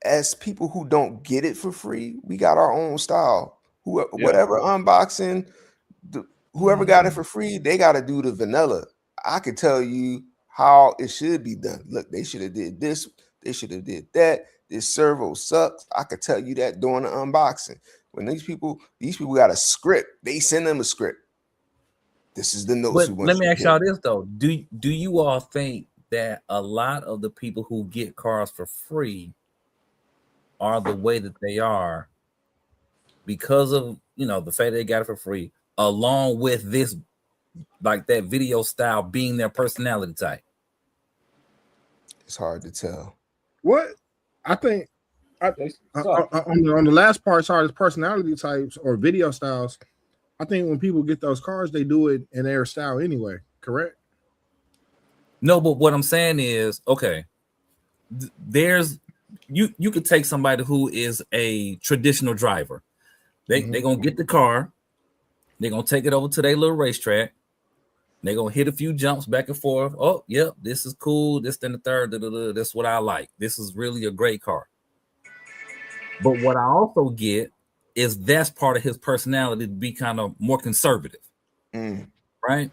as people who don't get it for free, we got our own style. Whatever unboxing, whoever got it for free, they got to do the vanilla. I could tell you how it should be done. Look, they should have did this. They should have did that. This servo sucks. I could tell you that during the unboxing. When these people got a script. They send them a script. This is the notes. but let me ask y'all this though: Do you all think that a lot of the people who get cars for free are the way that they are because of the fact they got it for free, along with this, like that video style being their personality type? It's hard to tell. What I think on the last part, as far as personality types or video styles, I think when people get those cars, they do it in their style anyway. Correct? No, but what I'm saying is, okay, there's you could take somebody who is a traditional driver. They're gonna get the car, they're gonna take it over to their little racetrack, they're gonna hit a few jumps back and forth. Oh, yep, this is cool, this then the third, this is what I like. This is really a great car. But what I also get is that's part of his personality to be kind of more conservative, right?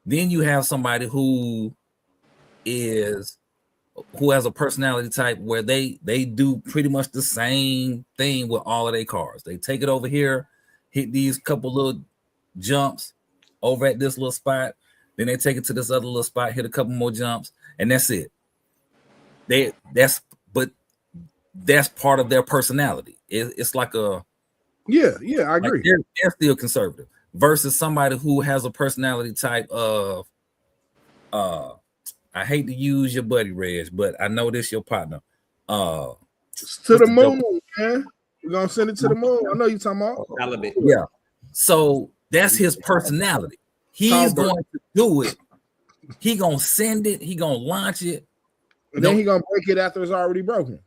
Then you have somebody who has a personality type where they do pretty much the same thing with all of their cars. They take it over here, hit these couple little jumps over at this little spot, then they take it to this other little spot, hit a couple more jumps, and that's it. That's part of their personality. It's like a I agree. They're still conservative versus somebody who has a personality type of I hate to use your buddy Reg, but I know this your partner. To the moon, man. We're gonna send it to the moon. I know you talking about. Yeah. So that's his personality. He's going to do it. He gonna send it. He gonna launch it. And then he gonna break it after it's already broken.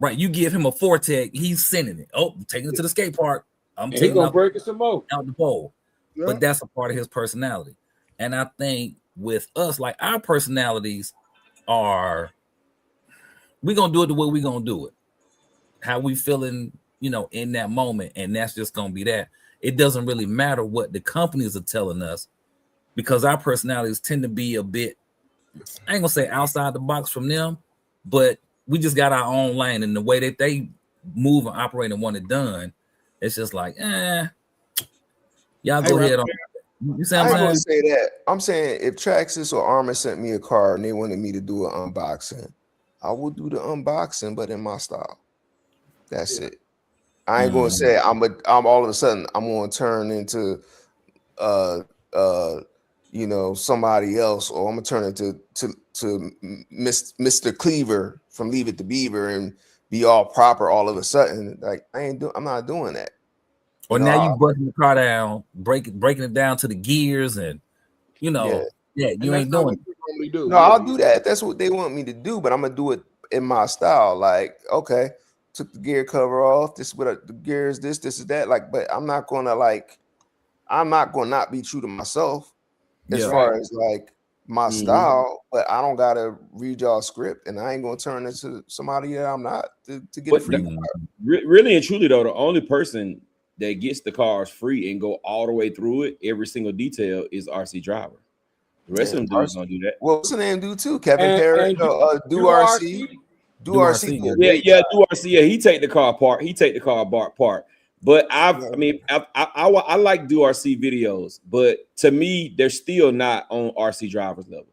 Right. You give him a Fortec, he's sending it. Oh, taking it to the skate park. I'm taking gonna break it some more out the bowl. Yeah. But that's a part of his personality. And I think with us, like our personalities are, we're gonna do it the way we're gonna do it. How we feeling, in that moment, and that's just gonna be that. It doesn't really matter what the companies are telling us because our personalities tend to be a bit, I ain't gonna say outside the box from them, but we just got our own lane, and the way that they move and operate and want it done, it's just like, y'all go ahead on. You say I'm gonna say that. I'm saying if Traxxas or Armor sent me a car and they wanted me to do an unboxing, I will do the unboxing, but in my style. That's it. I ain't gonna say I'm all of a sudden I'm gonna turn into somebody else, or I'm gonna turn into to Mr. Cleaver from Leave It to Beaver and be all proper all of a sudden. Like I'm not doing that. Or now you busting the car down, breaking it down to the gears, and you ain't doing it. No, I'll do that. That's what they want me to do, but I'm gonna do it in my style. Like, okay, took the gear cover off. This is what the gears. This is that. Like, but I'm not gonna not be true to myself as far as like my style. But I don't gotta read y'all script, and I ain't gonna turn into somebody that I'm not to get a free car. Really and truly though, the only person that gets the cars free and go all the way through it, every single detail, is RC Driver. The rest of them dudes don't do that. Well, what's the name do too? Kevin Perry, do RC. Do RC. Yeah, do RC. Yeah, he take the car apart. He take the car apart. But I like do RC videos, but to me, they're still not on RC Driver's level.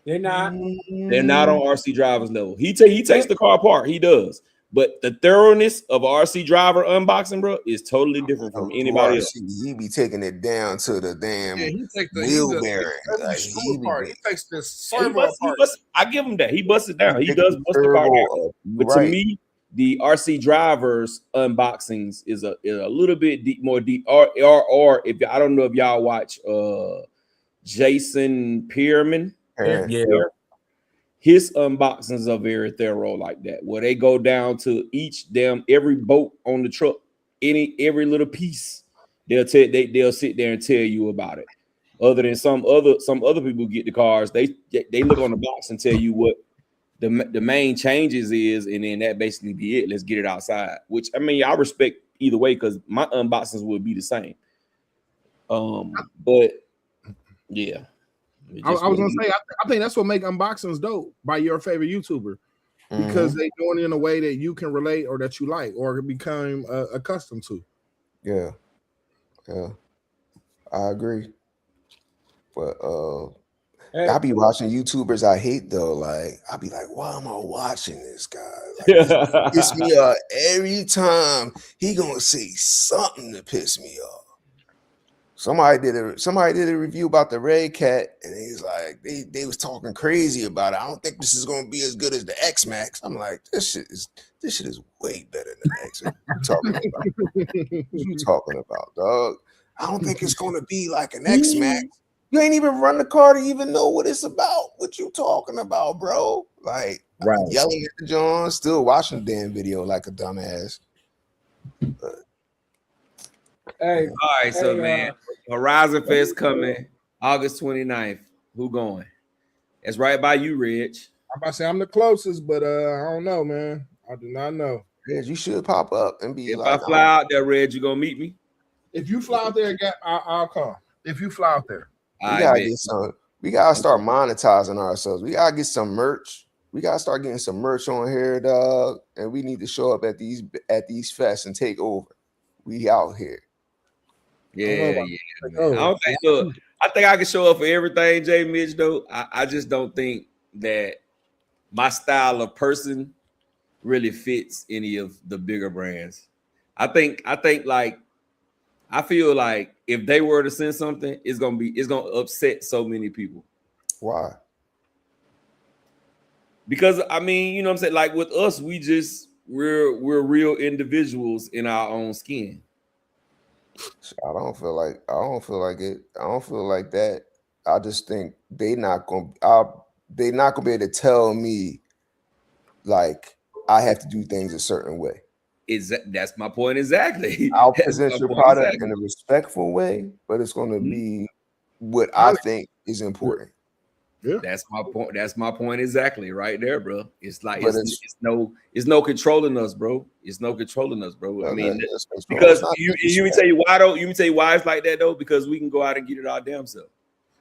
They're not. They're not on RC Driver's level. He takes the car apart. He does. But the thoroughness of RC driver unboxing, bro, is totally different from anybody else. He be taking it down to the damn he take the wheel he bearing. every Like, screw he be apart. He takes this He servo bust, apart. I give him that. He busts it down. He taking does bust the car turbo down. up. But to me, the RC drivers unboxings is a little bit more deep. Or if I don't know if y'all watch Jason Pierman. Yeah. His unboxings are very thorough like that, where they go down to every bolt on the truck, every little piece. They'll sit there and tell you about it. Other than some other people get the cars, they look on the box and tell you what the main changes is, and then that basically be it. Let's get it outside. Which, I mean, I respect either way, because my unboxings would be the same. But yeah. I was gonna say, I think that's what make unboxings dope by your favorite YouTuber, because they doing it in a way that you can relate or that you like or become accustomed to. Yeah, I agree. But I be watching YouTubers I hate though. Like, I be like, why am I watching this guy? Like, piss me off every time. He gonna say something to piss me off. Somebody did a review about the Red Cat, and he's like, they was talking crazy about it. I don't think this is gonna be as good as the X Max. I'm like, this shit is way better than the X Max. What you talking about, dog? I don't think it's gonna be like an X Max. You ain't even run the car to even know what it's about. What you talking about, bro? Like, Right. Yelling at the John, still watching the damn video like a dumbass. But, Hey, All right, so man, Horizon Fest coming August 29th. Who going? It's right by you, Reg. I'm about to say I'm the closest, but I don't know, man. I do not know. yeah, you should pop up and be If like, I fly out there, Reg, you gonna meet me? If you fly out there, I'll come. If you fly out there, I we gotta bet. get some. We gotta start monetizing ourselves. We gotta get some merch. We gotta start getting some merch on here, dog. And we need to show up at these fests and take over. We out here. Yeah. Man. I think I can show up for everything, J. Mitch, though. I just don't think that my style of person really fits any of the bigger brands. I feel like if they were to send something, it's gonna upset so many people. Why? Because I mean, you know what I'm saying? Like with us, we're real individuals in our own skin. I don't feel like it. I don't feel like that. I just think they're not gonna be able to tell me like I have to do things a certain way. That's my point exactly. I'll present your product in a respectful way, but it's going to be what I think is important. Yeah, that's my point. That's my point exactly, right there, bro. It's like it's no controlling us, bro. It's no controlling us, bro. I mean, because you me tell you why it's like that though. Because we can go out and get it our damn self,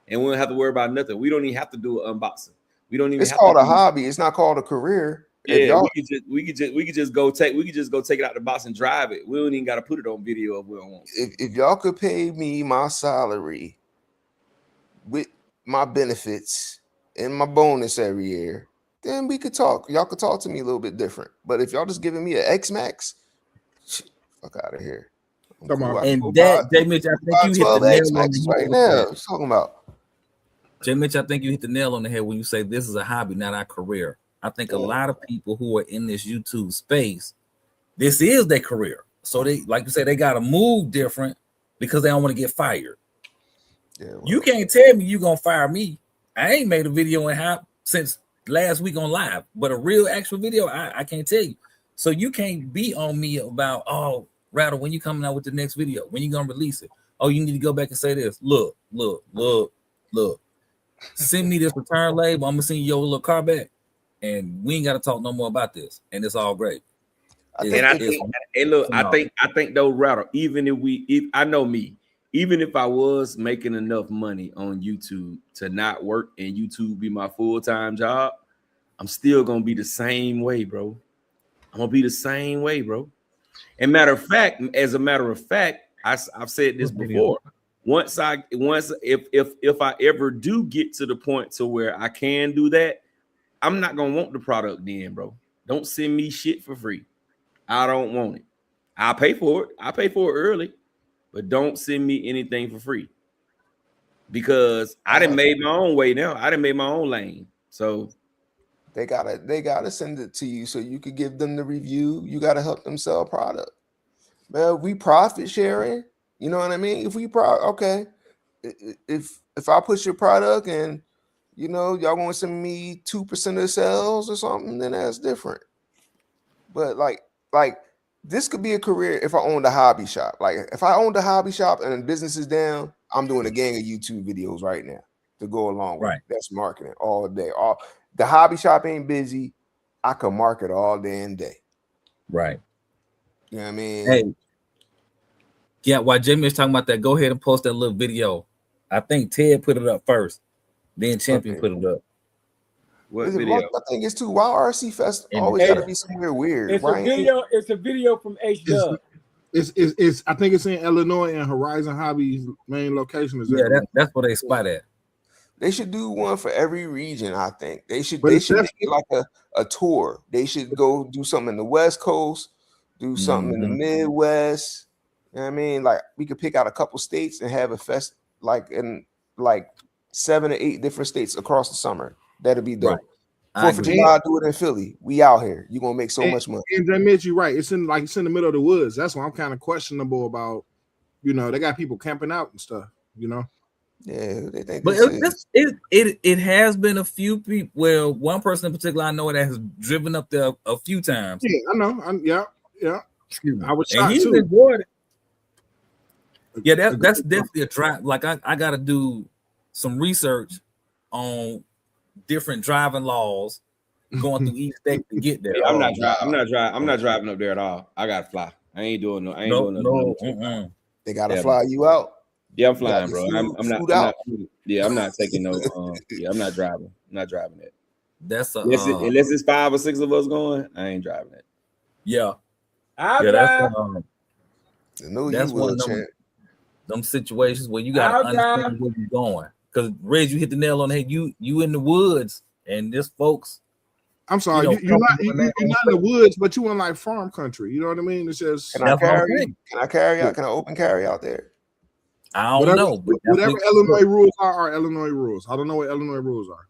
and we don't have to worry about nothing. We don't even have to do an unboxing. We don't even. It's called a hobby. It's not called a career. Yeah, we could just go take it out the box and drive it. We don't even got to put it on video if we don't want. If y'all could pay me my salary with my benefits and my bonus every year, then we could talk. Y'all could talk to me a little bit different. But if y'all just giving me an X Max, fuck out of here. Come on. And that, J. Mitch, I think you hit the nail on the head right now. What you talking about? J. Mitch, I think you hit the nail on the head when you say this is a hobby, not our career. I think a lot of people who are in this YouTube space, this is their career. So they, like you said, they got to move different because they don't want to get fired. Yeah, well, you can't tell me you're going to fire me. I ain't made a video since last week on live, but a real actual video, I can't tell you. So you can't be on me about, oh, Rattle, when you coming out with the next video? When you going to release it? Oh, you need to go back and say this. Look. Send me this return label. I'm going to send you your little car back. And we ain't got to talk no more about this, and it's all great. I think though, Rattle, even if I was making enough money on YouTube to not work and YouTube be my full-time job, I'm still gonna be the same way, bro. I'm gonna be the same way, bro. As a matter of fact, I've said this before. If I ever do get to the point to where I can do that, I'm not gonna want the product then, bro. Don't send me shit for free. I don't want it. I'll pay for it. I'll pay for it early, but don't send me anything for free because I done made my own way now. I done made my own lane. So they gotta send it to you so you could give them the review. You gotta help them sell product. Well, we profit sharing. You know what I mean? If we okay, if I push your product and you know y'all want to send me 2% of the sales or something, then that's different. But like this could be a career if I owned a hobby shop. Like if I owned a hobby shop and the business is down, I'm doing a gang of YouTube videos right now to go along with it. That's marketing all day. The hobby shop ain't busy. I can market all day and day. Right. You know what I mean? Hey. Yeah, while Jamie is talking about that, go ahead and post that little video. I think Ted put it up first. Then Champion put it up. What video? I think it's too. Why RC Fest always got to be somewhere weird? It's a video from H-Dub. It's I think it's in Illinois and Horizon Hobby's main location is there. Yeah, that's where they spot at. They should do one for every region. I think they should make it like a tour. They should go do something in the West Coast, do something in the Midwest. You know what I mean? Like we could pick out a couple states and have a fest like in like 7 or 8 different states across the summer. That'd be dope. Right. 4th of July, do it in Philly. We out here. You're gonna make so much money. And Jay Mitch, you're right. It's in the middle of the woods. That's why I'm kind of questionable about, you know, they got people camping out and stuff, you know. Yeah, they think but it has been a few people. Well, one person in particular I know that has driven up there a few times. Yeah, I know. Yeah. Excuse me. I was shocked too. Enjoyed it. Yeah, that's definitely a drive. Like I got to do some research on different driving laws going through each state to get there. Yeah, I'm not driving up there at all. I gotta fly. I ain't doing no. They gotta fly you out. Yeah, I'm flying, bro. I'm not taking no. I'm not driving. I'm not driving it. That's unless it's 5 or 6 of us going. I ain't driving it. Yeah, that's one of them situations where you gotta understand where you're going. Because Reg, you hit the nail on the head. You in the woods, and this folks. I'm sorry, you're not in the woods, but you in like farm country. You know what I mean? It's just can I carry out? Can I open carry out there? I don't know. But whatever Illinois rules are Illinois rules. I don't know what Illinois rules are.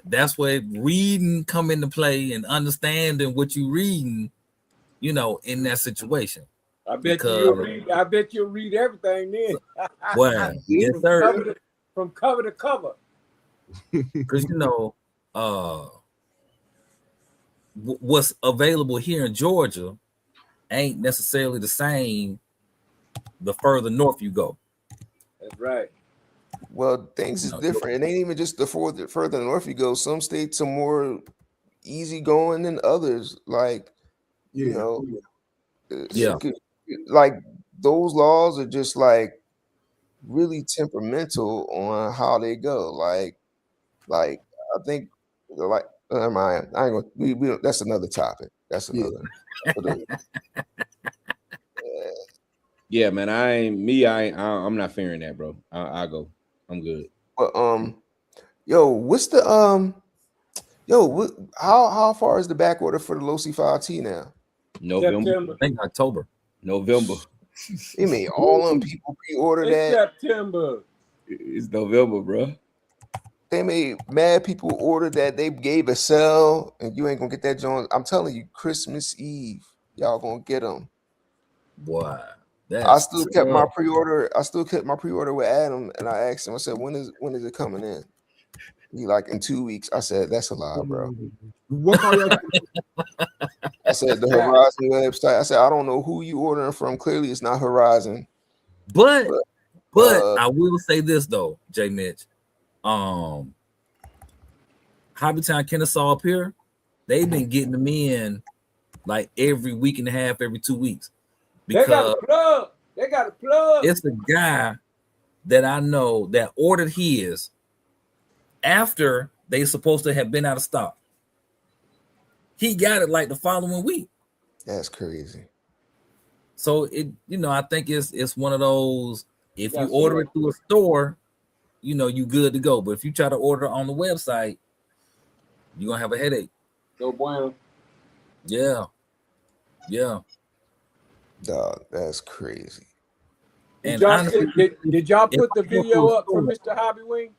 That's where reading come into play and understanding what you reading, you know, in that situation. I bet you'll read everything then. Well, yes, sir. From cover to cover. Because you know, what's available here in Georgia ain't necessarily the same the further north you go. That's right. Well, things is different. It ain't even just the further north you go. Some states are more easygoing than others. Like, you know, like those laws are just like really temperamental on how they go. Like I think like I ain't gonna we that's another topic. That's another. Yeah, man. I'm not fearing that, bro. I'll go. I'm good. But what's the how far is the back order for the Low C5T now? November. September. I think October. November. You mean all them people pre-order that? September. It's November, bro. They made mad people order that. They gave a sell, and you ain't gonna get that joint. I'm telling you, Christmas Eve, y'all gonna get them. Boy, I still kept my pre-order. I still kept my pre-order with Adam, and I asked him. I said, "When is it coming in?" He like in 2 weeks. I said, "That's a lie, bro." What are y'all? I said the Horizon website. I said, "I don't know who you ordering from. Clearly, it's not Horizon." But I will say this though, J Mitch. Hobbytown Kennesaw up here, they've been getting them in like every week and a half, every 2 weeks. Because they got a plug. It's a guy that I know that ordered his after they supposed to have been out of stock. He got it like the following week. That's crazy. So I think it's one of those. If you order it through a store, you good to go. But if you try to order on the website, you're gonna have a headache. No bueno. Yeah. Yeah. Dog, that's crazy. Did And y'all, honestly, did y'all if put the I go video to a up for store- Mr. Hobby Wing?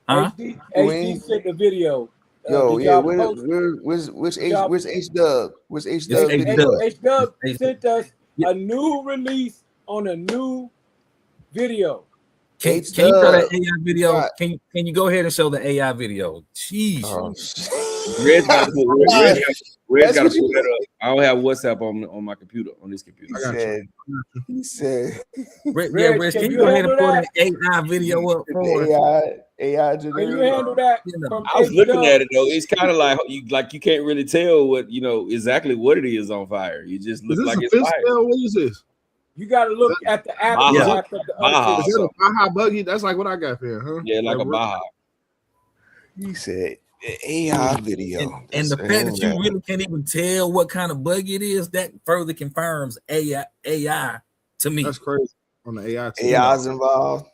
Huh? HD sent the video. Yo, Did yeah, y'all post? where's y'all- Where's H Dub? Where's H It's Dub H video? Dub. H Dub H- sent us Yeah. a new release on a new video. Can H you show that Dub. AI video? God. Can you go ahead and show the AI video? Jeez. Oh, shit. Red's got to put That's that what you- up. I don't have WhatsApp on my computer, on this computer. He I got said, he said, Reg, Reg, can can you you go ahead and handle pull that? that AI video up for us? AI Can you generated. handle that? You know, From I was looking H-Dub? at it though. It's kind of like you can't really tell what exactly what it is on fire. You just Is look this like a it's fist fire. cell? What is this? You got to look at the after Baja. effect of the Baja. other Is video. that a Baja buggy? That's like what I got there, huh? Yeah, like a That Baja. He said, AI video. and the fact that you really can't even tell what kind of bug it is, that further confirms AI to me. That's crazy on the AI team. AI's involved.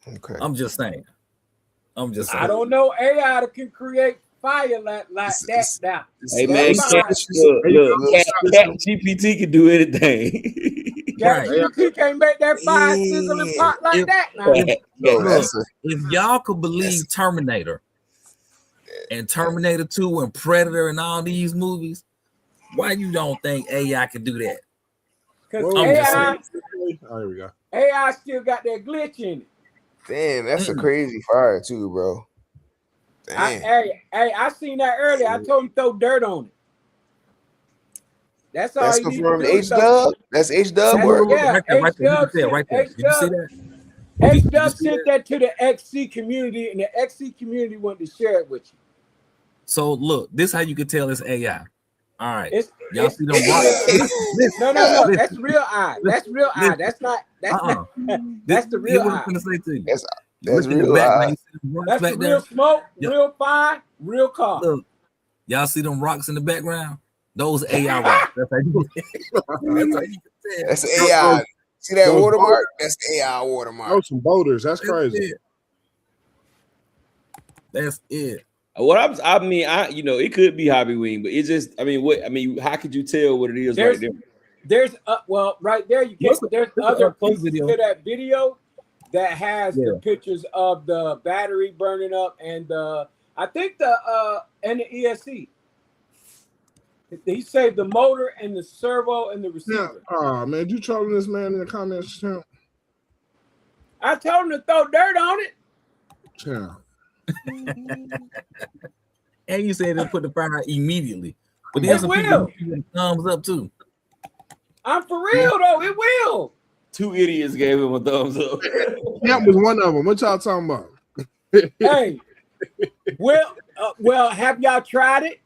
Okay. I'm just saying. I don't know AI that can create fire like that now. Hey That's man, fine. Cat GPT can do anything. Right. ChatGPT can't make that fire sizzle and pop like that now. No, Look, that's if y'all could believe Terminator and Terminator 2 and Predator and all these movies, why you don't think AI could do that? Because I'm just AI, Oh, here we go. AI still got that glitch in it. damn, that's a crazy fire too, bro. Damn. I seen that earlier. I told him throw dirt on it. That's all That's you need to confirmed do. H Dub. That's H Dub That's- work. yeah, right there, H-Dub right there. Did you see that? H-Dub see sent that to the XC community, and the XC community wanted to share it with you. So look, this how you can tell it's AI. All right, It's y'all see them rocks? no. Listen. That's real eye. That's real eye. That's not. That's the real what eye. I'm gonna say to you. That's Look in the real back, eye. man. You see them rocks That's the back real there? smoke, Yeah. real fire, real car. Look, y'all see them rocks in the background? Those AI rocks. That's how you can tell. That's AI. See that Those watermark? That's AI watermark. Oh, some boulders. That's That's crazy. it. That's it. It could be Hobby Wing, but it's just, how could you tell what it is right there? There's right there. You get there's other pieces video. to that video that has Yeah. the pictures of the battery burning up and I think the ESC. He saved the motor and the servo and the Yeah. receiver. Oh man, you trolling this man in the comments, champ? I told him to throw dirt on it. Champ. And you said they put the fire out immediately. But It there's some people will. who give it a thumbs up too. I'm for real though. It will. 2 idiots gave him a thumbs up. Champ was one of them. What y'all talking about? Hey, well, have y'all tried it?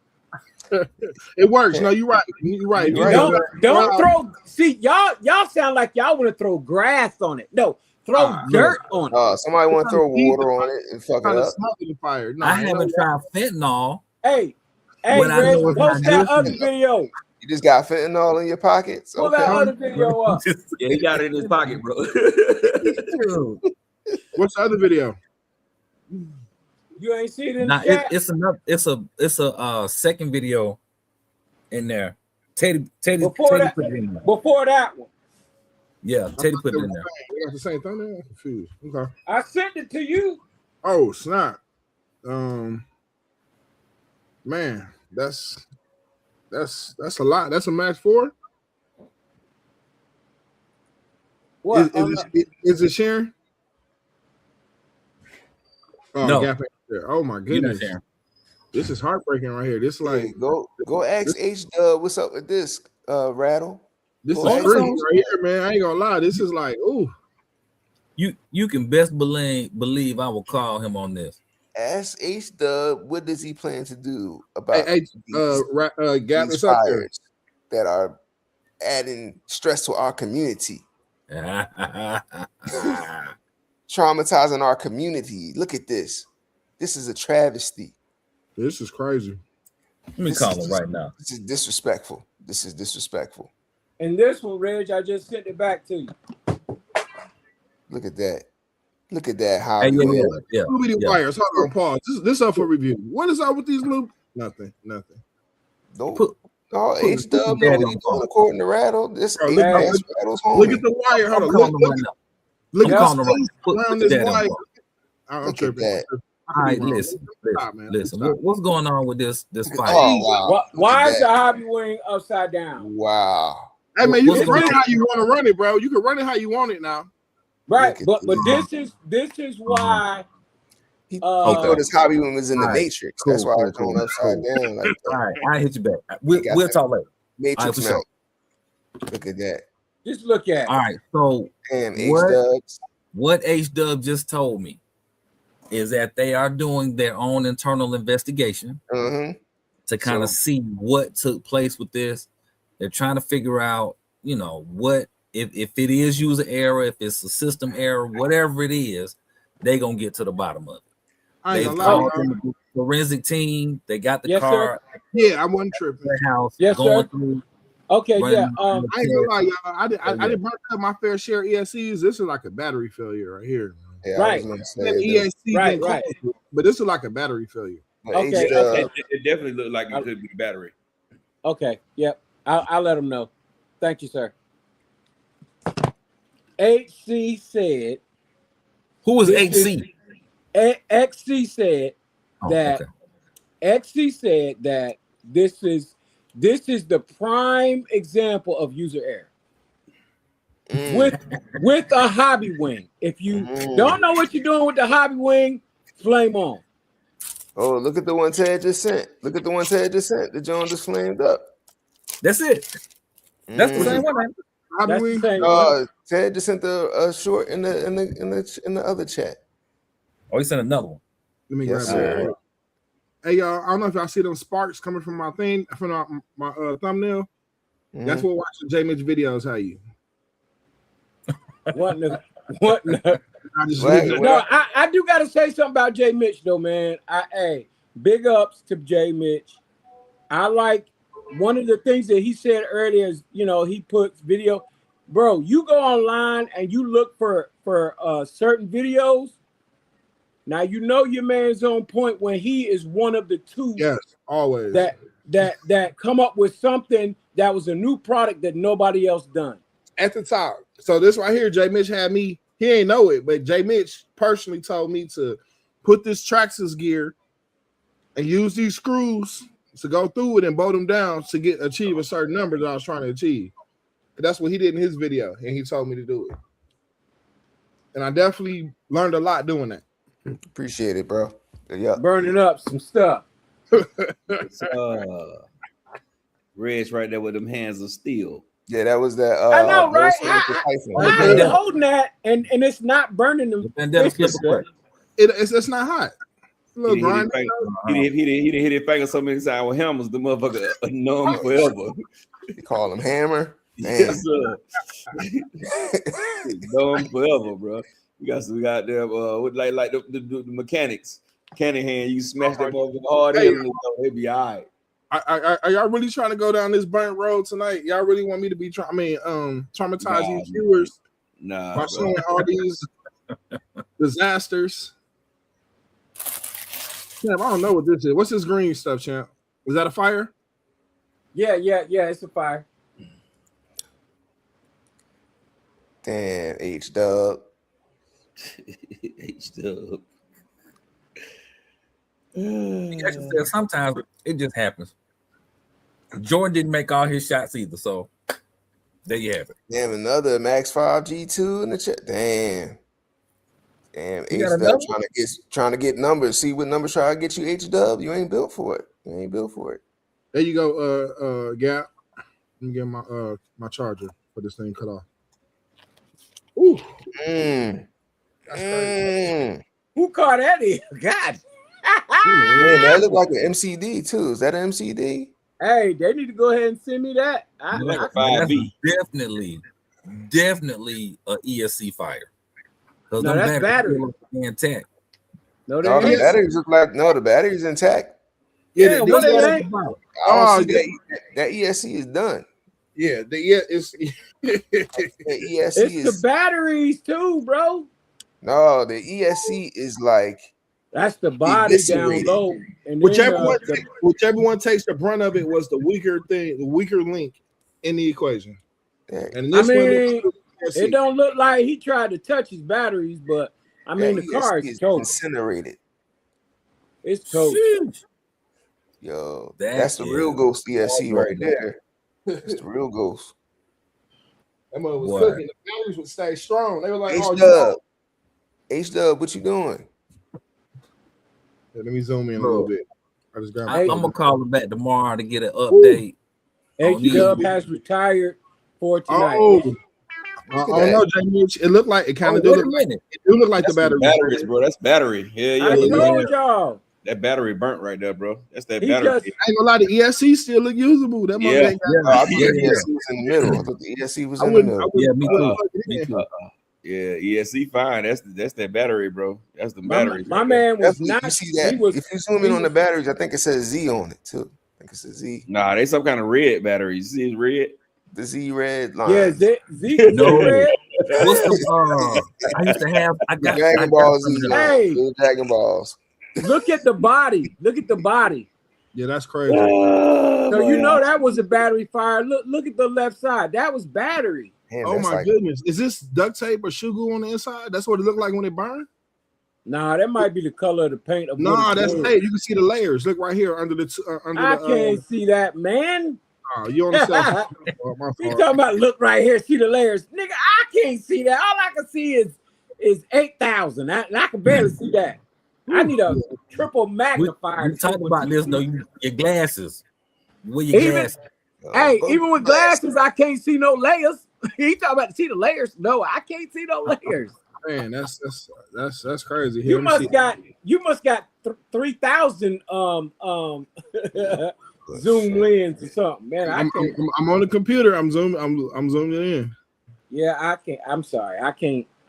It works. No, you're right. You're right. You're right. Don't throw. See, y'all sound like y'all want to throw grass on it. No, throw dirt on it. Somebody want to throw water on it and fuck it Kind of up. smoking the fire. No, I ain't haven't no- tried fentanyl. Hey, What I Reg, know is post not that good other for you. video. You just got fentanyl in your pockets. Pull that Okay. other video up. Yeah, he got it in his pocket, bro. Dude. What's the other video? You ain't see it in Nah, the chat. it's a second video in there. Teddy Before that- put it in there. Before that one, Yeah, Teddy put it in there. We got the same thumbnail. I'm confused. Okay. I sent it to you. Oh snap. Man, that's a lot. That's a match 4. What? Is it sharing? Oh, No. gap ain't there. Oh my You're not goodness. sharing. This is heartbreaking right here. This Hey, like go ask H Dub what's up with this rattle. this is Oh, crazy so- right here, man. I ain't gonna lie. This is like, ooh. You can best believe I will call him on this. Ask H Dub what does he plan to do about Hey, Gap these is up there. fires that are adding stress to our community, traumatizing our community. Look at this. This is a travesty. This is crazy. Let me call him right now. This is disrespectful. This is disrespectful. And this one, Reg, I just sent it back to you. Look at that. Look at that. How Hey, yeah. Scooby-Doo Yeah. wires. Hold on, pause. This up for review. What is up with these little? Nothing. Don't Put Oh, Put H Dub your know daddy what on he's the doing phone. according to Rattle. This Bro, ain't look, past look, Rattle's look homie. at the wire. Hold I'm on. calling him right now. Look I'm at calling the him right space now. Put around your this daddy on wire. the phone. I'm Look at tripping. that. I All could be right, wrong. listen. Stop, man. Listen. Stop. What's going on with this fight? Oh wow. Look Why at is the that. hobby wing upside down? Wow. Hey man, you What's can going run it on? how you want to run it, bro. You can run it how you want it now. Right, Look at but this. this is why He Okay. thought his hobby one was in the All right. Matrix. That's why Cool. it's going upside down like All that. right, I hit you back. He got We'll that talk later. All Matrix right, for sure. mount. Look at that. just look at All right, so Damn, H what Dubs. what H Dub just told me is that they are doing their own internal investigation to kind of So- see what took place with this. They're trying to figure out, you know, what if it is user error, if it's a system error, whatever it is, they're gonna get to the bottom of it. I ain't They've gonna lie, called y'all. in the forensic team. They got the Yes, sir. car at Yeah, I wasn't tripping. their house Yes, going sir. through. Okay, running yeah. I ain't gonna lie, y'all. I Yeah. did burn up my fair share of ESCs. This is like a battery failure right here. Yeah, Right. I was gonna say Man, that. ESC Right, didn't right. cause it, but this is like a battery failure. But Okay, H Dub, okay. It definitely looked like it could be the battery. Okay, yep. I'll let them know. Thank you, sir. HC said, Who is This HC? XC said Oh, that okay. XC said that this is the prime example of user error with a hobby wing. If you don't know what you're doing with the hobby wing, flame on. Oh, look at the one Ted just sent. Look at the one Ted just sent. The Jones just flamed up. That's it. That's the same one. Right? Hobby That's the wing. same one. Ted just sent the short in the other chat. Oh, he sent another one. Let me Yes, grab it. sir. Hey y'all, I don't know if y'all see them sparks coming from my thing, from my thumbnail. That's what watching J Mitch videos. How you? What? What? I just What? No, I do got to say something about Jay Mitch though, man. Hey, big ups to Jay Mitch. I like one of the things that he said earlier is, you know, he puts video. Bro, you go online and you look for certain videos. Now you know your man's on point when he is one of the two yes, always. that come up with something that was a new product that nobody else done. At the top. So this right here, J Mitch had me. He ain't know it, but J Mitch personally told me to put this Traxxas gear and use these screws to go through it and bolt them down to achieve a certain number that I was trying to achieve. And that's what he did in his video, and he told me to do it. And I definitely learned a lot doing that. Appreciate it, bro. Yeah. Burning up some stuff. Red's right there with them hands of steel. Yeah, that was that. I know, right? How How you you holding that and it's not burning them? And then flip a plate. It's not hot. A little He didn't grind. hit his finger so many times with hammers, the motherfucker numb forever. They call him Hammer. Damn. Yes, sir. Numb forever, bro. You got some goddamn with like the mechanics. Cannon hand, you smash that motherfucker hard in and it'll be all right. Are y'all really trying to go down this burnt road tonight? Y'all really want me to be traumatize these viewers Nah, by showing all these disasters? Champ, I don't know what this is. What's this green stuff, champ? Was that a fire? Yeah, it's a fire. Damn, H Dub. H Dub. He actually said sometimes it just happens. Jordan didn't make all his shots either, so there you have it. Damn, another Max 5 G2 in the chat. Damn, You H got a Dub number? trying to get numbers. See what numbers try to get you, H Dub. You ain't built for it. You ain't built for it. There you go, Gap. Let me get my charger for this thing cut off. Ooh, that's crazy. Who caught that in? God. Man, that look like an MCD too. Is that an MCD? Hey, they need to go ahead and send me that. Like a That's 5V. definitely a ESC fire. Because No, that's battery. intact. No, they No, the ain't. batteries look like the battery's intact. Yeah, what the, they they ain't? ain't. I Oh, don't see that ESC is done. it's The ESC It's is the batteries too, bro. no, the ESC is like That's the body down Eviscerated. low, and then Whichever the one takes the brunt of it was the weaker thing, the weaker link in the equation. Yeah. And I this one, mean, it don't look like he tried to touch his batteries, but I mean, the car ESC is toast. incinerated. It's toast. Sheesh. Yo, That that's the real is ghost ESC all right there. That's the real ghost. that mother was What? cooking. The batteries would stay strong. They were like, "Oh, H-Dub. H-Dub, what you doing? Let me zoom in a little bit. I just grabbed. I'm gonna call him back tomorrow to get an update. H-Dub has retired for tonight. Oh, I don't know, J. Mitch. It looked like it kind Oh, of do wait a look like minute. it do look like That's the battery. batteries, bro. That's battery. Yeah, I yeah. told y'all. That battery burnt right there, bro. That's that He battery. just I ain't gonna lie, the ESC still look usable. That mother Yeah. ain't got Oh, I thought Yeah, the yeah. ESC was in the middle. I thought the ESC was I in the wouldn't. middle. Yeah, me too. plug it Me in. too. Yeah, ESC fine. That's that battery, bro. That's the my batteries. my right there. man was That's, not. you see that? He was. If you zoom in on the batteries, I think it says Z on it too. I think it says Z. Nah, they some kind of red battery. You see it's red? The Z red line. Yeah, Z No. red. What's the I used to have I The got Dragon Ball Z some of line. them. Hey. The Dragon Balls. Look at the body. Look at the body. Yeah, that's crazy. So you know that was a battery fire. Look at the left side. That was battery. Damn, Oh that's my like, goodness. Is this duct tape or shoe glue on the inside? That's what it looked like when it burned? Nah, that might be the color of the paint. Of No, what it's that's doing. tape. You can see the layers. Look right here under the I can't see that, man. you on the cell You phone. My fault. talking about look right here, see the layers, nigga? I can't see that. All I can see is 8,000. I can barely see that. I need a triple magnifier. We talked about this though. Your glasses. Where your Even- glasses? Hey, even with glasses, I can't see no layers. He talking about see the layers? No, I can't see no layers. Man, that's crazy. You Here, let me must see. got 3,000 zoom lens or something, man. I I'm, can't. I'm on the computer. I'm zooming. I'm zooming in. Yeah, I can't. I'm sorry. I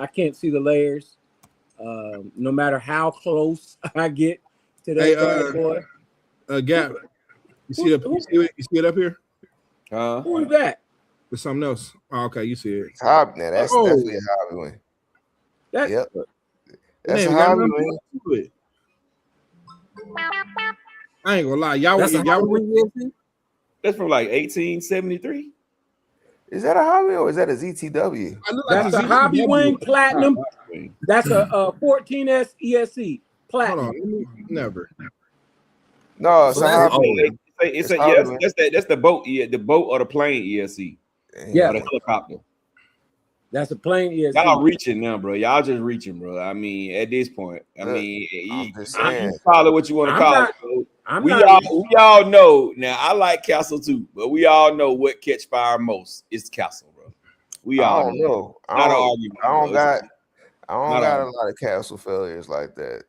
can't see the layers. No matter how close I get to that Hey, bad boy. Gap. You see it? You see it up here? Huh? Who is that? There's something else. Oh, okay, you see it. hobby. Now that's Oh. definitely a hobby win. That Yep. That's Man, a we got hobby nothing win. to it. I ain't gonna lie, y'all. That's a y'all Halloween ESC? That's from like 1873. Is that a hobby or is that a ZTW? I look like that's the a Hobby ZTW. Wing Platinum. That's a 14S ESC Hold Platinum. on, let me, never. No, it's So a that's hobby. old. win. It's It's a yes. hobby. That's the boat. Yeah, the boat or the plane ESC Yeah. or the helicopter. That's a plain ESC. Y'all reaching now, bro. Y'all just reaching, bro. I mean, at this point, I Look, mean, I'm you just call saying. it what you want to I'm call not- it. Bro. I'm We not. all know now. I like Castle too, but we all know what catch fire most is Castle, bro. We I all don't know. know. Not I an don't, argument, I don't bro. got Not a argument. lot of castle failures like that.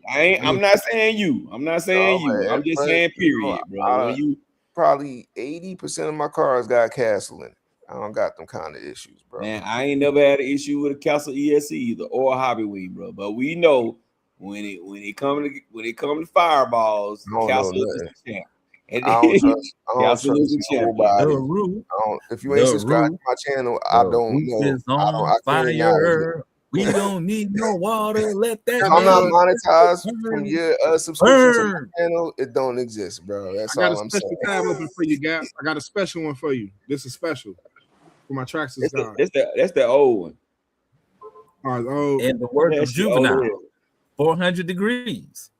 I'm not saying you. I'm not saying No, you. man, I'm just but, saying you know, period, bro. When you Probably 80% of my cars got castle in it. I don't got them kind of issues, bro. Man, I ain't never had an issue with a Castle ESC either or a Hobby Wing, bro. But we know when it come to fireballs, I don't Castle know is the champ. And I don't trust. I don't Castle is trust the champion. nobody. The roof, If you ain't The subscribed roof. to my channel, I the don't roof know. is I on can't acknowledge it. fire. We don't need no water. Let that If I'm not man monetized from burn. your subscription to my Burn. channel, it don't exist, bro. That's I got all a I'm special saying. tab open for you, Gap. I got a special one for you. This is special for my Traxxas guy. That's the old one. All right, oh, In the words of That's the old Juvenile, one. 400 degrees.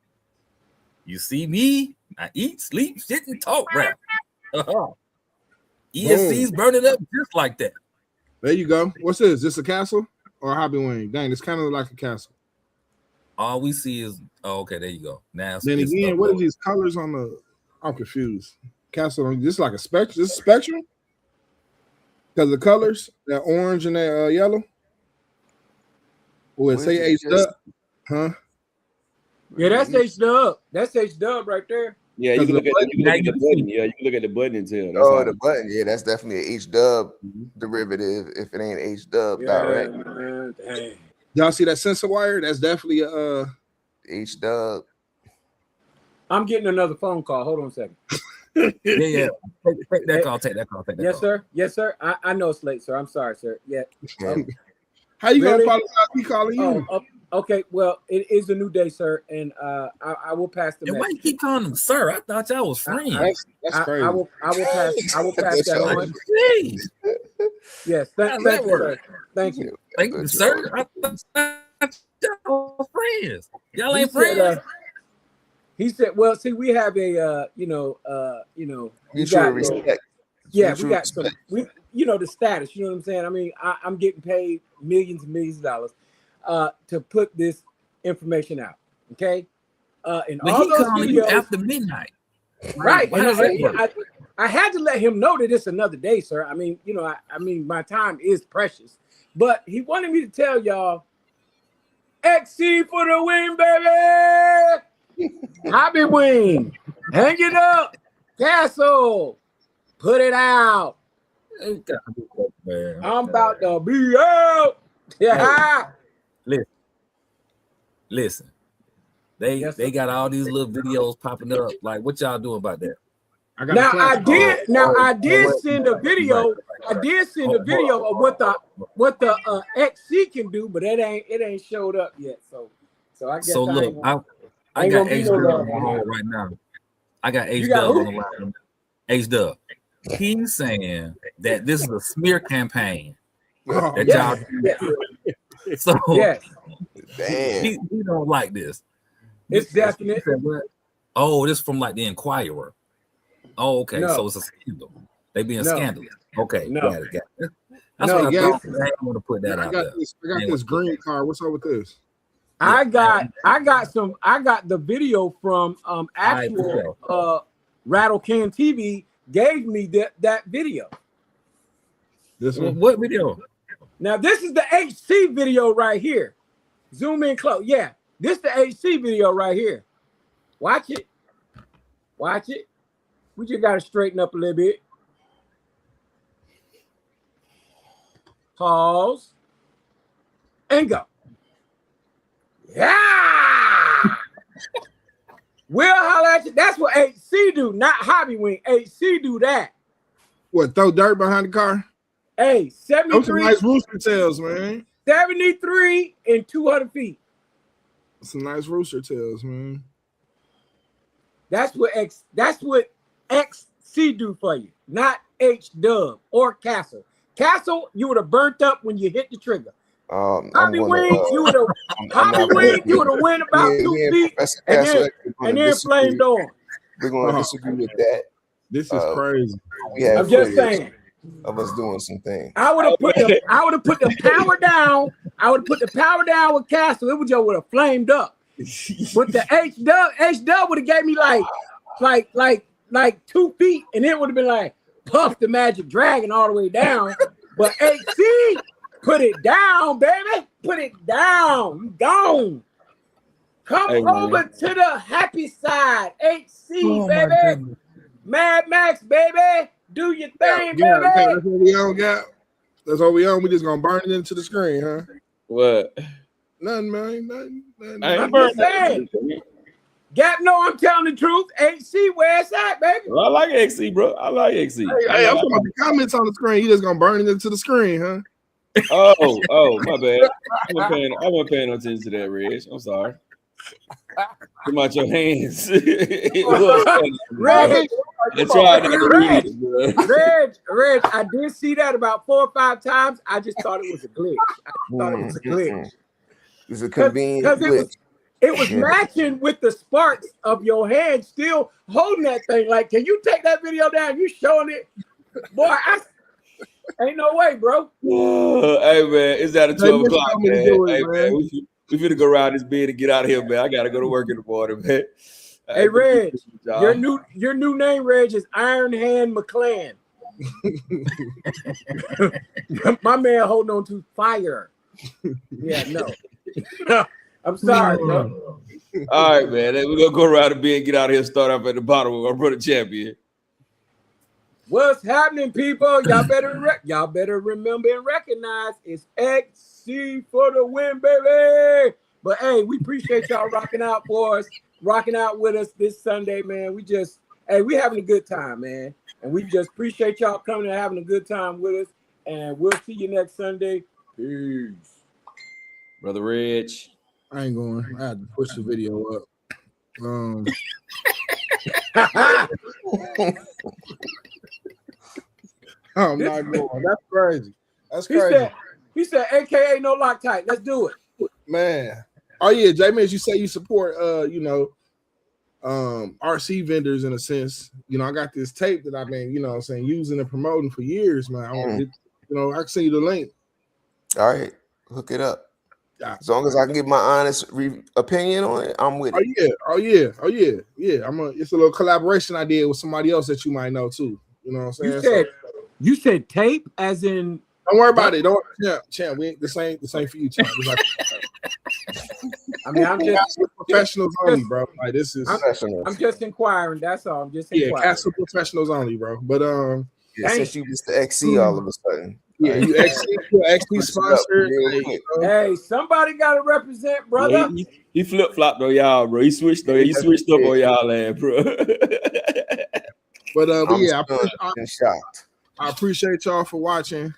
You see me? I eat, sleep, shit, and talk rap. ESC's burning up just like that. there you go. What's this? Is this a castle or a Hobby Wing? Dang, it's kind of like a castle. All we see is okay. There you go. Now Then it's again, what are uploaded. these colors on the? I'm confused. Castle, this is like a spectrum. This is spectrum because the colors, that orange and that yellow. Will it What say is it H just- up? Huh? Yeah, that's H-Dub. That's H-Dub right there. Yeah, you can look at the Now you can see. button. Yeah, you can look at the button and tell. That's Oh, how- the button. Yeah, that's definitely an H-Dub Mhm. derivative. If it ain't H-Dub Yeah, direct, man, dang. Y'all see that sensor wire? That's definitely a. H-Dub. I'm getting another phone call. Hold on a second. Yeah. Take that call. Take that call. Take that Yes, call. sir. Yes, sir. I know it's late, sir. I'm sorry, sir. Yeah. How you Really? gonna apologize? He calling you. Oh, Okay, well, it is a new day, sir, and I will pass the And why you message. keep calling him sir? I thought y'all was friends. That's I crazy. will pass That's that all. on. Jeez. Yes, How thank does that you, work? sir. Thank you. Thank you, sir. I thought y'all was friends. Y'all He ain't said, friends. he said, well, see, we have a we Mutual got respect. yeah, Mutual we got some respect. the status, you know what I'm saying? I mean, I'm getting paid millions and millions of dollars to put this information out. Okay. And But all he those calling you videos, after midnight. right? How And does that work? I had to let him know that it's another day, sir. I mean, I mean, my time is precious, but he wanted me to tell y'all, XC for the win, baby. Hobby wing, hang it up, Castle, put it out. Man. I'm about to be out. Yeah. Listen, they Yes, sir. they got all these little videos popping up. Like, what y'all doing about that? I got Now a class. I did send a video. I did send a video of what the XC can do, but it ain't showed up yet. So I guess So I look, ain't gonna, I ain't got gonna be H no Dub love on the on line that. right now. I got H You got Dub who? on the line. H Dub. He's saying that this is a smear campaign that Yes, y'all. yes, So yes. Damn. he don't like this. It's He definite. said, what? Oh, this from like the Inquirer. Oh, okay. No. So it's a scandal. They being No. scandalous. Okay, No. got it. That's No, what I yeah. thought. I didn't want to put that I out got there. this. I got this green card. What's up with this? I got the video from actual Rattle Can TV gave me that video. This one. What video? Now this is the HC video right here. Zoom in close. Yeah, this the HC video right here. Watch it. Watch it. We just gotta straighten up a little bit. Pause. And go. Yeah. We'll holler at you. That's what HC do, not Hobby Wing. HC do that. What? Throw dirt behind the car? Hey, Those some 73, nice rooster tails, man. 73 and 200 feet. Some nice rooster tails, man. That's what XC do for you, not H Dub or Castle. Castle, you would have burnt up when you hit the trigger. I'm Hobby gonna, Wing, you would have Hobby Wing, you would have went about 2 feet Professor and Castle, then flamed on. We're gonna disagree with that. This is crazy. We have I'm just footage saying. of us doing some things. I would have put the power down. I would have put the power down with Castle. It would have flamed up. With the H Dub would have gave me like 2 feet, and it would have been like Puff the Magic Dragon all the way down. But HC put it down, baby. Put it down. You gone. Come over to the happy side. HC, baby. Mad Max, baby. Do your thing, Yeah, baby. that's what we on, got. That's what we on. We just gonna burn it into the screen, huh? What? Nothing, man. Nothing. I ain't I'm just saying. Gap, no, I'm telling the truth. HC, where it's at, baby. Well, I like XC, bro. I like XC. Hey, I'm talking about the comments on the screen. You just gonna burn it into the screen, huh? Oh, my bad. I wasn't paying no attention to that, Reg. I'm sorry. Come out your hands. It was funny, bro. Reg, I tried not to read it, bro. Reg, I did see that about 4 or 5 times. I just thought it was a glitch. It's a convenient Because glitch. it was matching with the sparks of your hand still holding that thing. Like, can you take that video down? You showing it? Boy, ain't no way, bro. Hey, man, it's at 12 o'clock, man. Hey, man. We finna go around this bed and get out of here, man. I gotta go to work in the morning, man. Hey, Reg, your new name, Reg, is Iron Hand McClan. My man holding on to fire. Yeah, no. I'm sorry, bro. All right, man. We're gonna go around the bed and get out of here and start off at the bottom with our brother champion. What's happening, people? Y'all better remember and recognize it's XC for the win, baby. But hey, we appreciate y'all rocking out for us, rocking out with us this Sunday, man. We having a good time, man. And we just appreciate y'all coming and having a good time with us. And we'll see you next Sunday. Peace. Brother Rich. I ain't going. I had to push the video up. I'm not going. That's crazy. That's crazy. He said, AKA no Loctite. Let's do it. Man. Oh yeah, J-Man, you say you support RC vendors in a sense. You know, I got this tape that I've been, using and promoting for years, man. I can send you the link. All right, hook it up. As long as I can get my honest opinion on it, I'm with it. Oh yeah. It's a little collaboration I did with somebody else that you might know too. You know what I'm saying? You said tape, as in. Don't worry about it. Champ. This ain't for you, Champ. I mean, I'm just professionals only, bro. Like this is. I'm just inquiring. That's all. I'm just inquiring. Castle professionals only, bro. But since you Mr. XC all of a sudden. Yeah, you XC sponsor. Hey, somebody got to represent, brother. He flip flopped on y'all, bro. He switched up on y'all, land, bro. But yeah, I'm shocked. I appreciate y'all for watching.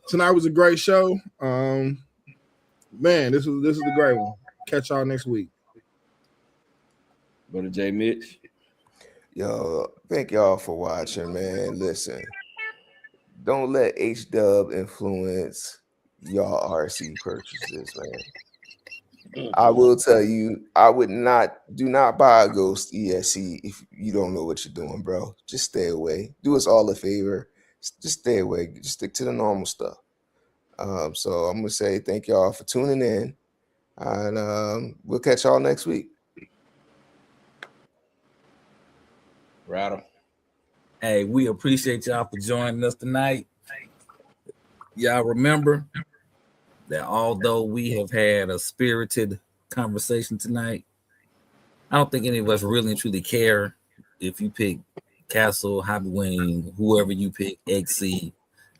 Tonight was a great show. Man, this is a great one. Catch y'all next week. Brother J. Mitch. Yo, thank y'all for watching, man. Listen, don't let H-Dub influence y'all RC purchases, man. I will tell you, do not buy a Ghost ESC if you don't know what you're doing, bro. Just stay away. Do us all a favor. Just stay away. Just stick to the normal stuff. So I'm gonna say thank y'all for tuning in, and we'll catch y'all next week. Rattle. Hey, we appreciate y'all for joining us tonight. Y'all remember that although we have had a spirited conversation tonight, I don't think any of us really and truly care if you pick Castle, Hobby Wing, whoever you pick, XC.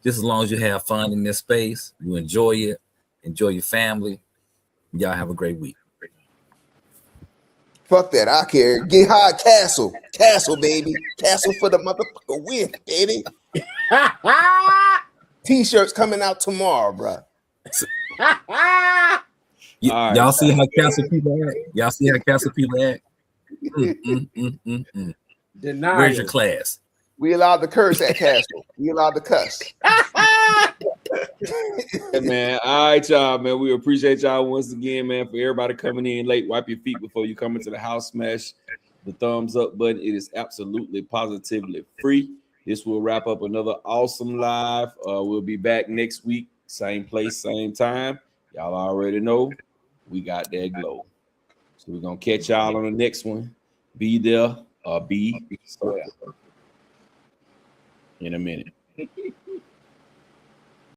Just as long as you have fun in this space, you enjoy it, enjoy your family. Y'all have a great week. Fuck that, I care. Get high, Castle, baby, Castle for the motherfucker win, baby. T-shirts coming out tomorrow, bro. Y'all see how Castle people act? Y'all see how Castle people act? Where's your class? We allowed to curse at Castle. We allowed to cuss. Hey, man. All right, y'all, man. We appreciate y'all once again, man, for everybody coming in late. Wipe your feet before you come into the house. Smash the thumbs up button. It is absolutely positively free. This will wrap up another awesome live. We'll be back next week. Same place, same time. Y'all already know we got that glow. So we're going to catch y'all on the next one. Be there or be square. In a minute.